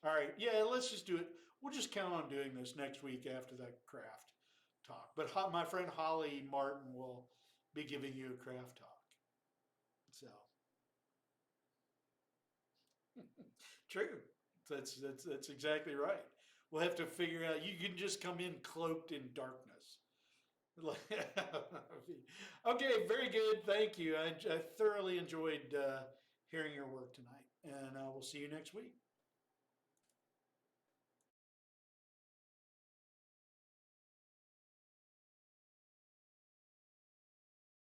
All right. Yeah, let's just do it. We'll just count on doing this next week after that craft talk. But my friend Holly Martin will be giving you a craft talk. So true. That's exactly right. We'll have to figure out. You can just come in cloaked in darkness. Okay, very good. Thank you. I thoroughly enjoyed hearing your work tonight, and we'll see you next week.